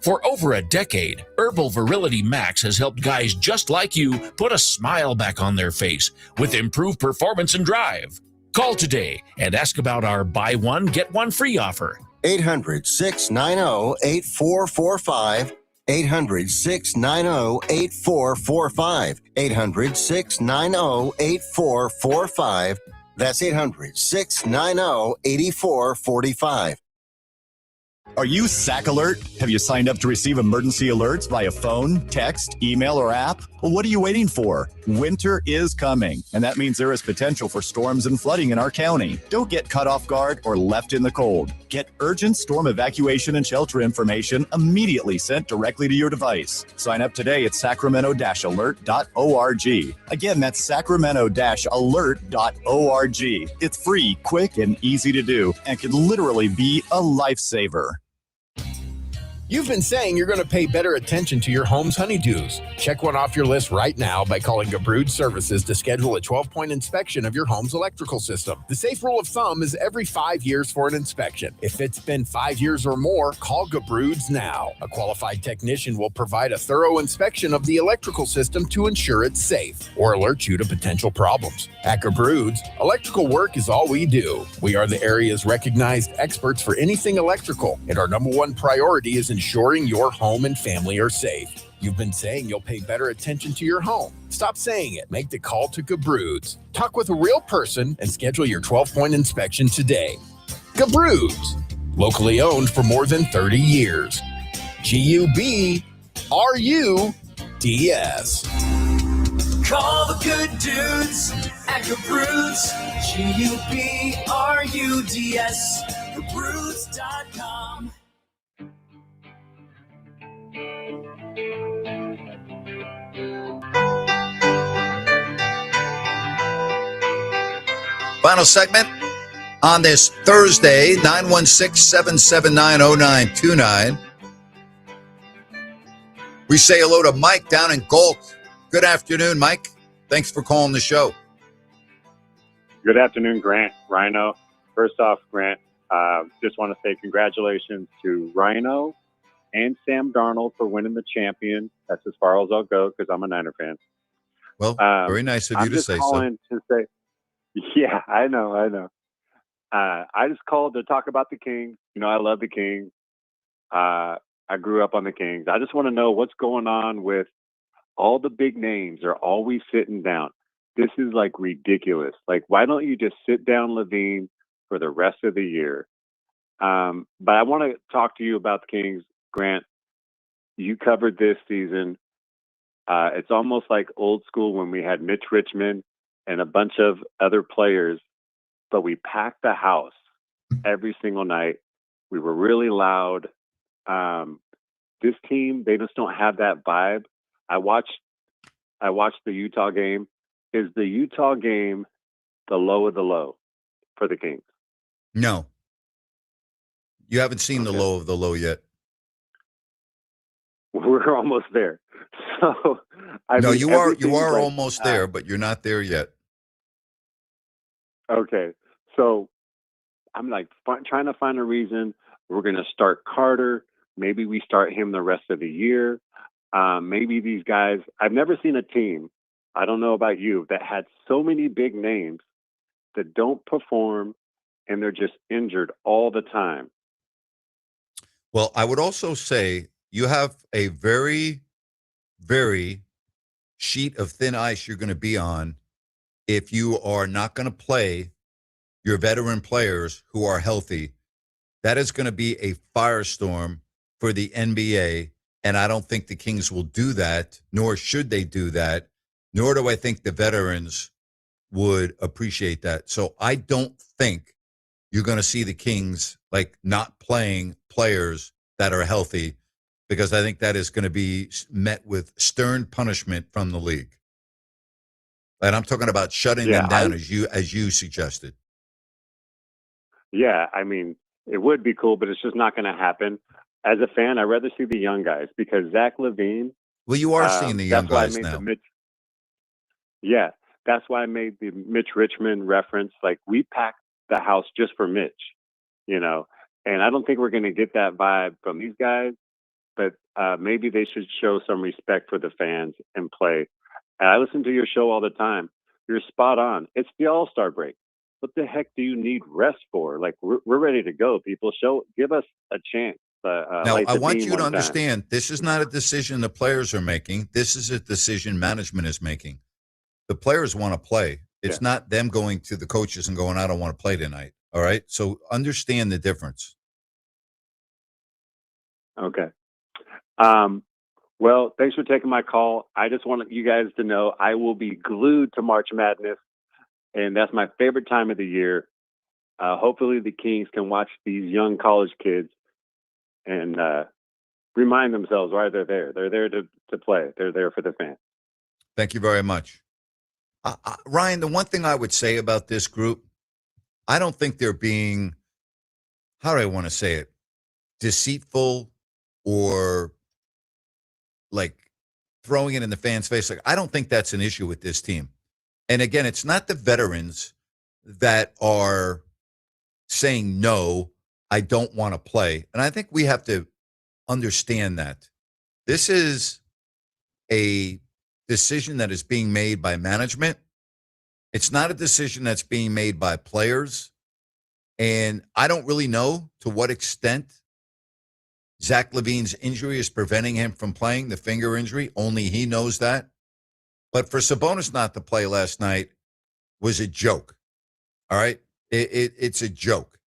S17: For over a decade, Herbal Virility Max has helped guys just like you put a smile back on their face with improved performance and drive. Call today and ask about our buy one, get one free offer.
S20: 800-690-8445. 800-690-8445. 800-690-8445. That's 800-690-8445.
S21: Are you SAC Alert? Have you signed up to receive emergency alerts via phone, text, email, or app? Well, what are you waiting for? Winter is coming, and that means there is potential for storms and flooding in our county. Don't get caught off guard or left in the cold. Get urgent storm evacuation and shelter information immediately sent directly to your device. Sign up today at sacramento-alert.org. Again, that's sacramento-alert.org. It's free, quick, and easy to do, and can literally be a lifesaver.
S12: You've been saying you're going to pay better attention to your home's honeydews. Check one off your list right now by calling Gabrude Services to schedule a 12-point inspection of your home's electrical system. The safe rule of thumb is every 5 years for an inspection. If it's been 5 years or more, call Gabrude's now. A qualified technician will provide a thorough inspection of the electrical system to ensure it's safe or alert you to potential problems. At Gabrude's, electrical work is all we do. We are the area's recognized experts for anything electrical, and our number one priority is ensuring your home and family are safe. You've been saying you'll pay better attention to your home. Stop saying it. Make the call to Gabrude's. Talk with a real person and schedule your 12-point inspection today. Gabrude's, locally owned for more than 30 years. Gubruds.
S6: Call the good dudes at Gabruds. Gubruds. Gabruds.com.
S1: Final segment on this Thursday, 916-779-0929. We say hello to Mike down in Galt. Good afternoon, Mike. Thanks for calling the show.
S22: Good afternoon, Grant, Rhino. First off, Grant, just want to say congratulations to Rhino and Sam Darnold for winning the champion. That's as far as I'll go because I'm a Niner fan.
S1: Well, very nice of you to say so.
S22: Yeah, I know. I just called to talk about the Kings. You know, I love the Kings. I grew up on the Kings. I just want to know what's going on with all the big names are always sitting down. This is like ridiculous. Like, why don't you just sit down, Levine, for the rest of the year? But I want to talk to you about the Kings, Grant. You covered this season. It's almost like old school when we had Mitch Richmond and a bunch of other players, but we packed the house every single night. We were really loud. This team, they just don't have that vibe. I watched the Utah game. Is the Utah game the low of the low for the Kings?
S1: No. You haven't seen the low of the low yet.
S22: We're almost there. So
S1: you are almost there, but you're not there yet.
S22: Okay. So I'm like trying to find a reason. We're going to start Carter. Maybe we start him the rest of the year. Maybe these guys, I've never seen a team, I don't know about you, that had so many big names that don't perform and they're just injured all the time.
S1: Well, I would also say you have a very, very sheet of thin ice you're going to be on if you are not going to play your veteran players who are healthy. That is going to be a firestorm for the NBA, and I don't think the Kings will do that, nor should they do that, nor do I think the veterans would appreciate that. So I don't think you're going to see the Kings like not playing players that are healthy, because I think that is going to be met with stern punishment from the league. And I'm talking about shutting them down as you suggested.
S22: Yeah, I mean, it would be cool, but it's just not going to happen. As a fan, I'd rather see the young guys because Zach LaVine.
S1: Well, you are seeing the young guys now.
S22: That's why I made the Mitch Richmond reference. Like, we packed the house just for Mitch, you know, and I don't think we're going to get that vibe from these guys, but maybe they should show some respect for the fans and play. And I listen to your show all the time. You're spot on. It's the All-Star break. What the heck do you need rest for? Like, we're ready to go. People, give us a chance.
S1: Now, I want you to understand, this is not a decision the players are making. This is a decision management is making. The players want to play. It's not them going to the coaches and going, I don't want to play tonight. All right? So understand the difference.
S22: Okay. Well, thanks for taking my call. I just want you guys to know I will be glued to March Madness, and that's my favorite time of the year. Hopefully the Kings can watch these young college kids and remind themselves why they're there. They're there to play. They're there for the fans.
S1: Thank you very much. Ryan, the one thing I would say about this group, I don't think they're being, how do I want to say it, deceitful or like throwing it in the fans' face. Like, I don't think that's an issue with this team. And again, it's not the veterans that are saying, no, I don't want to play. And I think we have to understand that. This is a decision that is being made by management. It's not a decision that's being made by players. And I don't really know to what extent Zach LaVine's injury is preventing him from playing, the finger injury. Only he knows that. But for Sabonis not to play last night was a joke. All right? It's a joke.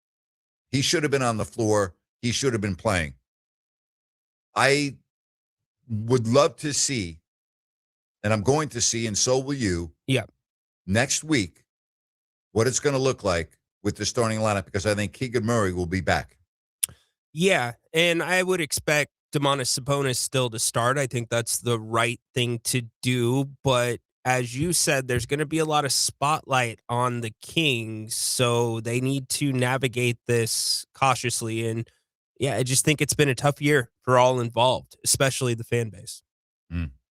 S1: He should have been on the floor. He should have been playing. I would love to see, and I'm going to see, and so will you, next week, what it's going to look like with the starting lineup, because I think Keegan Murray will be back.
S2: Yeah, and I would expect Domantas Sabonis still to start. I think that's the right thing to do, but as you said, there's going to be a lot of spotlight on the Kings, so they need to navigate this cautiously. And yeah, I just think it's been a tough year for all involved, especially the fan base.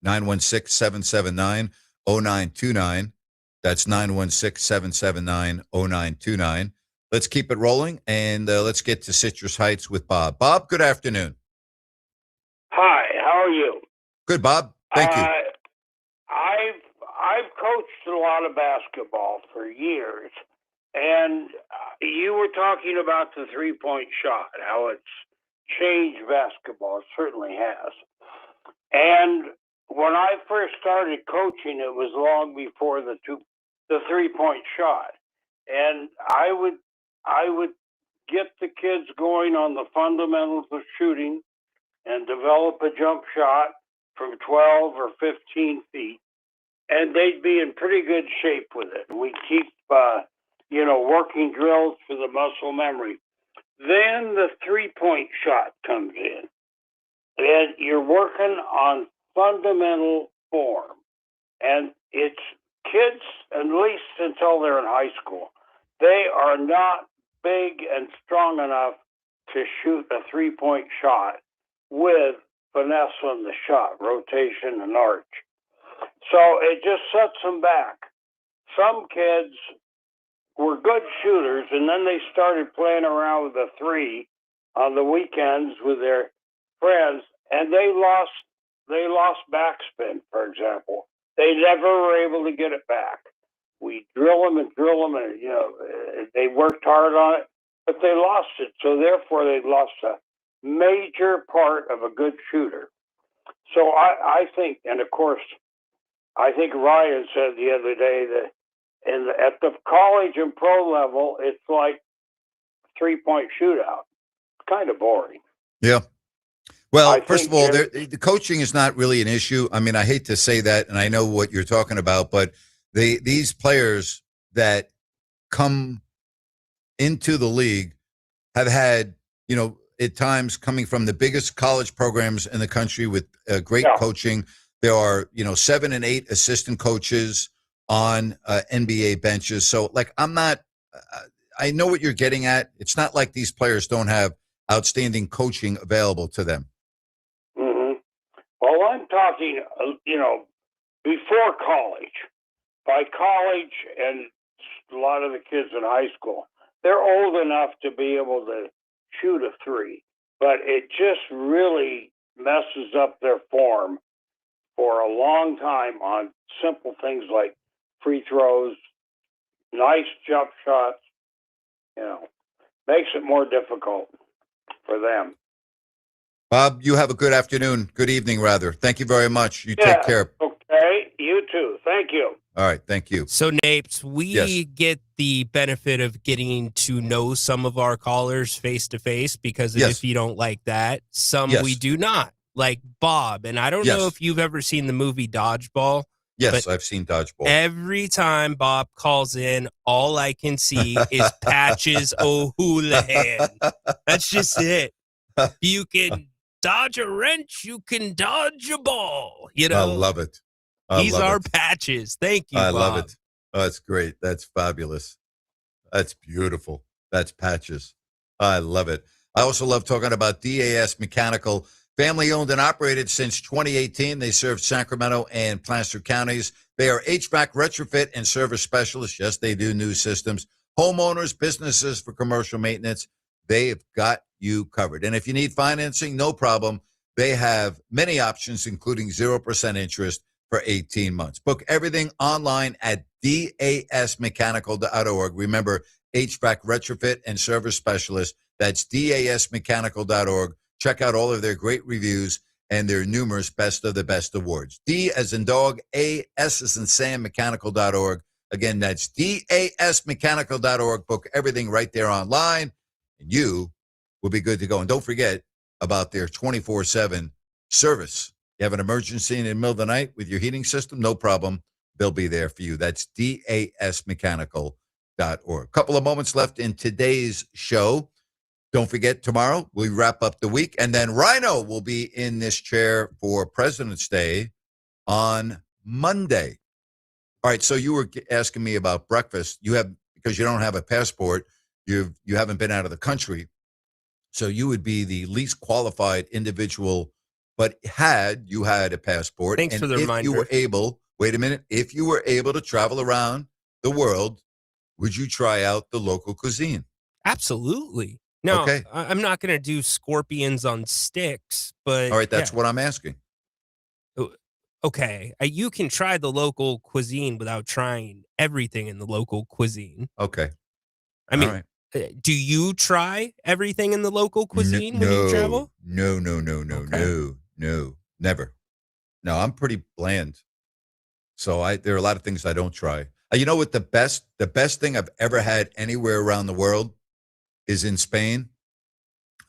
S1: 916-779-0929. That's 916-779-0929. Let's keep it rolling, and let's get to Citrus Heights with Bob. Bob, good afternoon.
S4: Hi, how are you?
S1: Good, Bob. Thank you.
S4: I've coached a lot of basketball for years, and you were talking about the three-point shot, how it's changed basketball. It certainly has. And when I first started coaching, it was long before the three-point shot, and I would get the kids going on the fundamentals of shooting and develop a jump shot from 12 or 15 feet, and they'd be in pretty good shape with it. We'd keep, working drills for the muscle memory. Then the three-point shot comes in, and you're working on fundamental form. And it's kids, at least until they're in high school, they are not big and strong enough to shoot a three-point shot with finesse on the shot, rotation and arch. So it just sets them back. Some kids were good shooters, and then they started playing around with a three on the weekends with their friends, and they lost backspin, for example. They never were able to get it back. we drill them, and they worked hard on it, but they lost it. So therefore, they lost a major part of a good shooter. So I think, and of course, I think Ryan said the other day that at the college and pro level, it's like 3-point shootout. It's kind of boring.
S1: Yeah. Well, first of all, the coaching is not really an issue. I mean, I hate to say that, and I know what you're talking about, but these players that come into the league have had, at times coming from the biggest college programs in the country with great coaching. There are, 7 and 8 assistant coaches on NBA benches. So, I know what you're getting at. It's not like these players don't have outstanding coaching available to them.
S4: Mm-hmm. Well, I'm talking, before college. By college, and a lot of the kids in high school, they're old enough to be able to shoot a 3, but it just really messes up their form for a long time on simple things like free throws, nice jump shots, makes it more difficult for them.
S1: Bob, you have a good afternoon. Good evening, rather. Thank you very much. You take care.
S4: Okay, you too. Thank you.
S1: All right, thank you.
S2: So, Napes, we get the benefit of getting to know some of our callers face to face because if you don't like that, some we do not, like Bob. And I don't know if you've ever seen the movie Dodgeball.
S1: Yes, I've seen Dodgeball.
S2: Every time Bob calls in, all I can see is Patches O'Houlihan. That's just it. You can dodge a wrench, you can dodge a ball. I
S1: love it.
S2: He's our Patches. Thank you, Bob.
S1: I love it. Oh, that's great. That's fabulous. That's beautiful. That's Patches. I love it. I also love talking about DAS Mechanical. Family owned and operated since 2018. They serve Sacramento and Placer counties. They are HVAC retrofit and service specialists. Yes, they do new systems. Homeowners, businesses for commercial maintenance. They've got you covered. And if you need financing, no problem. They have many options, including 0% interest for 18 months. Book everything online at dasmechanical.org. Remember, HVAC retrofit and service specialist. That's dasmechanical.org. Check out all of their great reviews and their numerous best of the best awards. D as in dog, A, S as in Sam, mechanical.org. Again, that's dasmechanical.org. Book everything right there online, and you will be good to go. And don't forget about their 24/7 service. You have an emergency in the middle of the night with your heating system, no problem. They'll be there for you. That's dasmechanical.org. Couple of moments left in today's show. Don't forget, tomorrow we wrap up the week, and then Rhino will be in this chair for President's Day on Monday. All right, so you were asking me about breakfast. Because you don't have a passport, you haven't been out of the country, so you would be the least qualified individual. But had you had a passport,
S2: thanks for the reminder.
S1: You were able, if you were able to travel around the world, would you try out the local cuisine?
S2: Absolutely. No, okay. I'm not going to do scorpions on sticks, but
S1: all right, that's what I'm asking.
S2: Okay, you can try the local cuisine without trying everything in the local cuisine.
S1: Okay.
S2: I mean, do you try everything in the local cuisine when you travel?
S1: No, never. No, I'm pretty bland. So there are a lot of things I don't try. You know what the best thing I've ever had anywhere around the world is in Spain.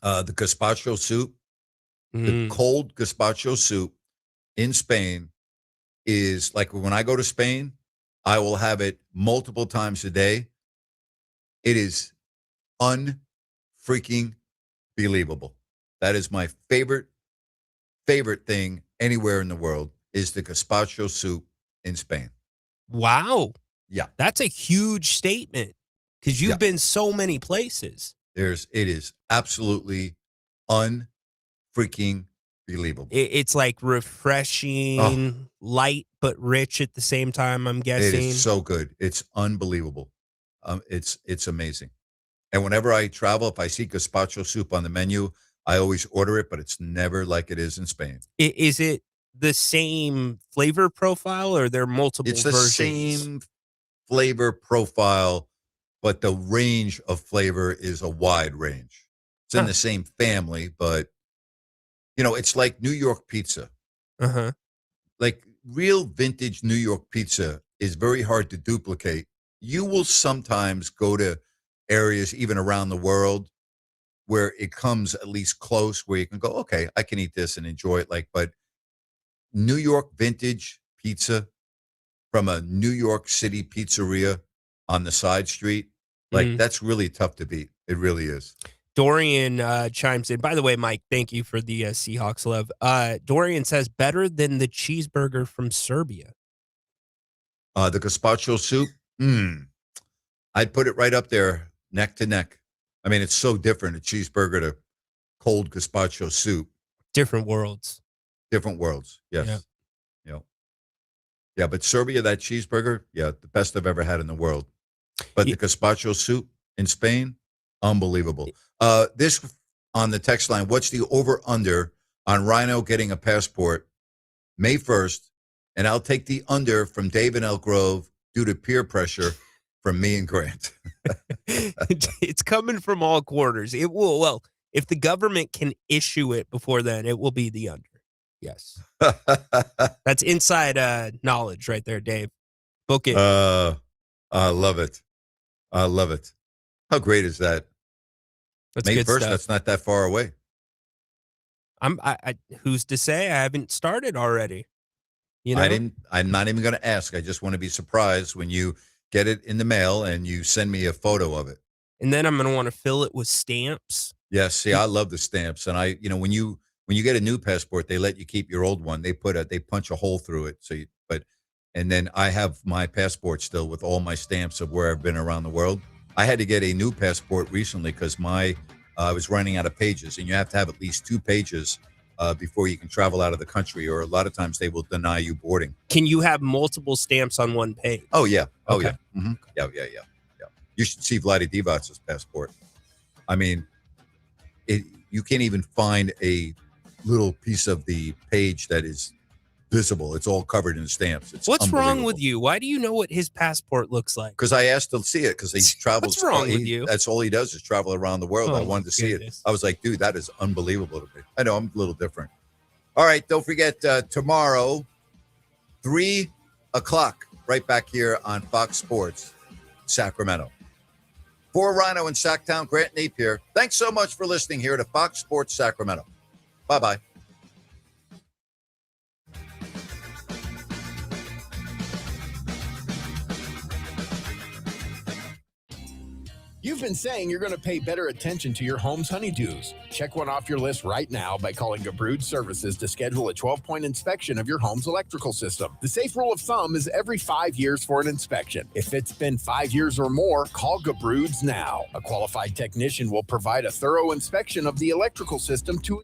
S1: The gazpacho soup, the cold gazpacho soup in Spain is like when I go to Spain, I will have it multiple times a day. It is unfreaking believable. That is my favorite thing anywhere in the world is the gazpacho soup in Spain.
S2: Wow.
S1: Yeah.
S2: That's a huge statement because you've been so many places.
S1: It is absolutely unfreaking believable.
S2: It's like refreshing, light, but rich at the same time, I'm guessing.
S1: It is so good. It's unbelievable. It's amazing. And whenever I travel, if I see gazpacho soup on the menu, I always order it, but it's never like it is in Spain.
S2: Is it the same flavor profile or are there multiple versions?
S1: It's the same flavor profile, but the range of flavor is a wide range. It's in the same family, but it's like New York pizza.
S2: Uh-huh.
S1: Like real vintage New York pizza is very hard to duplicate. You will sometimes go to areas even around the world where it comes at least close, where you can go, okay, I can eat this and enjoy it. But New York vintage pizza from a New York City pizzeria on the side street, that's really tough to beat. It really is.
S2: Dorian chimes in. By the way, Mike, thank you for the Seahawks love. Dorian says, better than the cheeseburger from Serbia.
S1: The gazpacho soup, I'd put it right up there, neck to neck. I mean, it's so different, a cheeseburger to cold gazpacho soup.
S2: Different worlds.
S1: Different worlds, yes. Yeah, but Serbia, that cheeseburger, the best I've ever had in the world. But the gazpacho soup in Spain, unbelievable. This on the text line, what's the over-under on Rhino getting a passport May 1st? And I'll take the under from Dave in Elk Grove due to peer pressure from me and Grant.
S2: It's coming from all quarters. It will, well, if the government can issue it before then, it will be the under. Yes. That's inside knowledge right there, Dave. Book it.
S1: I love it. I love it. How great is that?
S2: That's
S1: May
S2: good
S1: 1st,
S2: stuff.
S1: that's not that far away.
S2: I who's to say? I haven't started already.
S1: I'm not even going to ask. I just want to be surprised when you get it in the mail and you send me a photo of it.
S2: And then I'm going to want to fill it with stamps.
S1: Yes, see, I love the stamps, and when you get a new passport, they let you keep your old one. They punch a hole through it. And then I have my passport still with all my stamps of where I've been around the world. I had to get a new passport recently because I was running out of pages, and you have to have at least 2 pages before you can travel out of the country, or a lot of times they will deny you boarding.
S2: Can you have multiple stamps on one page?
S1: Oh, yeah. Oh,
S2: Okay.
S1: yeah. Mm-hmm. Yeah. You should see Vlade Divac's passport. I mean, you can't even find a little piece of the page that is visible. It's all covered in stamps. It's
S2: What's wrong with you? Why do you know what his passport looks like?
S1: Because I asked to see it because he travels.
S2: What's wrong with you?
S1: That's all he does is travel around the world.
S2: Oh,
S1: I wanted to see
S2: goodness.
S1: it. I was like, dude, that is unbelievable to me. I know I'm a little different. All right. Don't forget tomorrow, 3:00, right back here on Fox Sports Sacramento. For Rhino and Sacktown, Grant Napear, thanks so much for listening here to Fox Sports Sacramento. Bye-bye.
S12: You've been saying you're going to pay better attention to your home's honeydews. Check one off your list right now by calling Gabrude Services to schedule a 12-point inspection of your home's electrical system. The safe rule of thumb is every 5 years for an inspection. If it's been 5 years or more, call Gabrude's now. A qualified technician will provide a thorough inspection of the electrical system to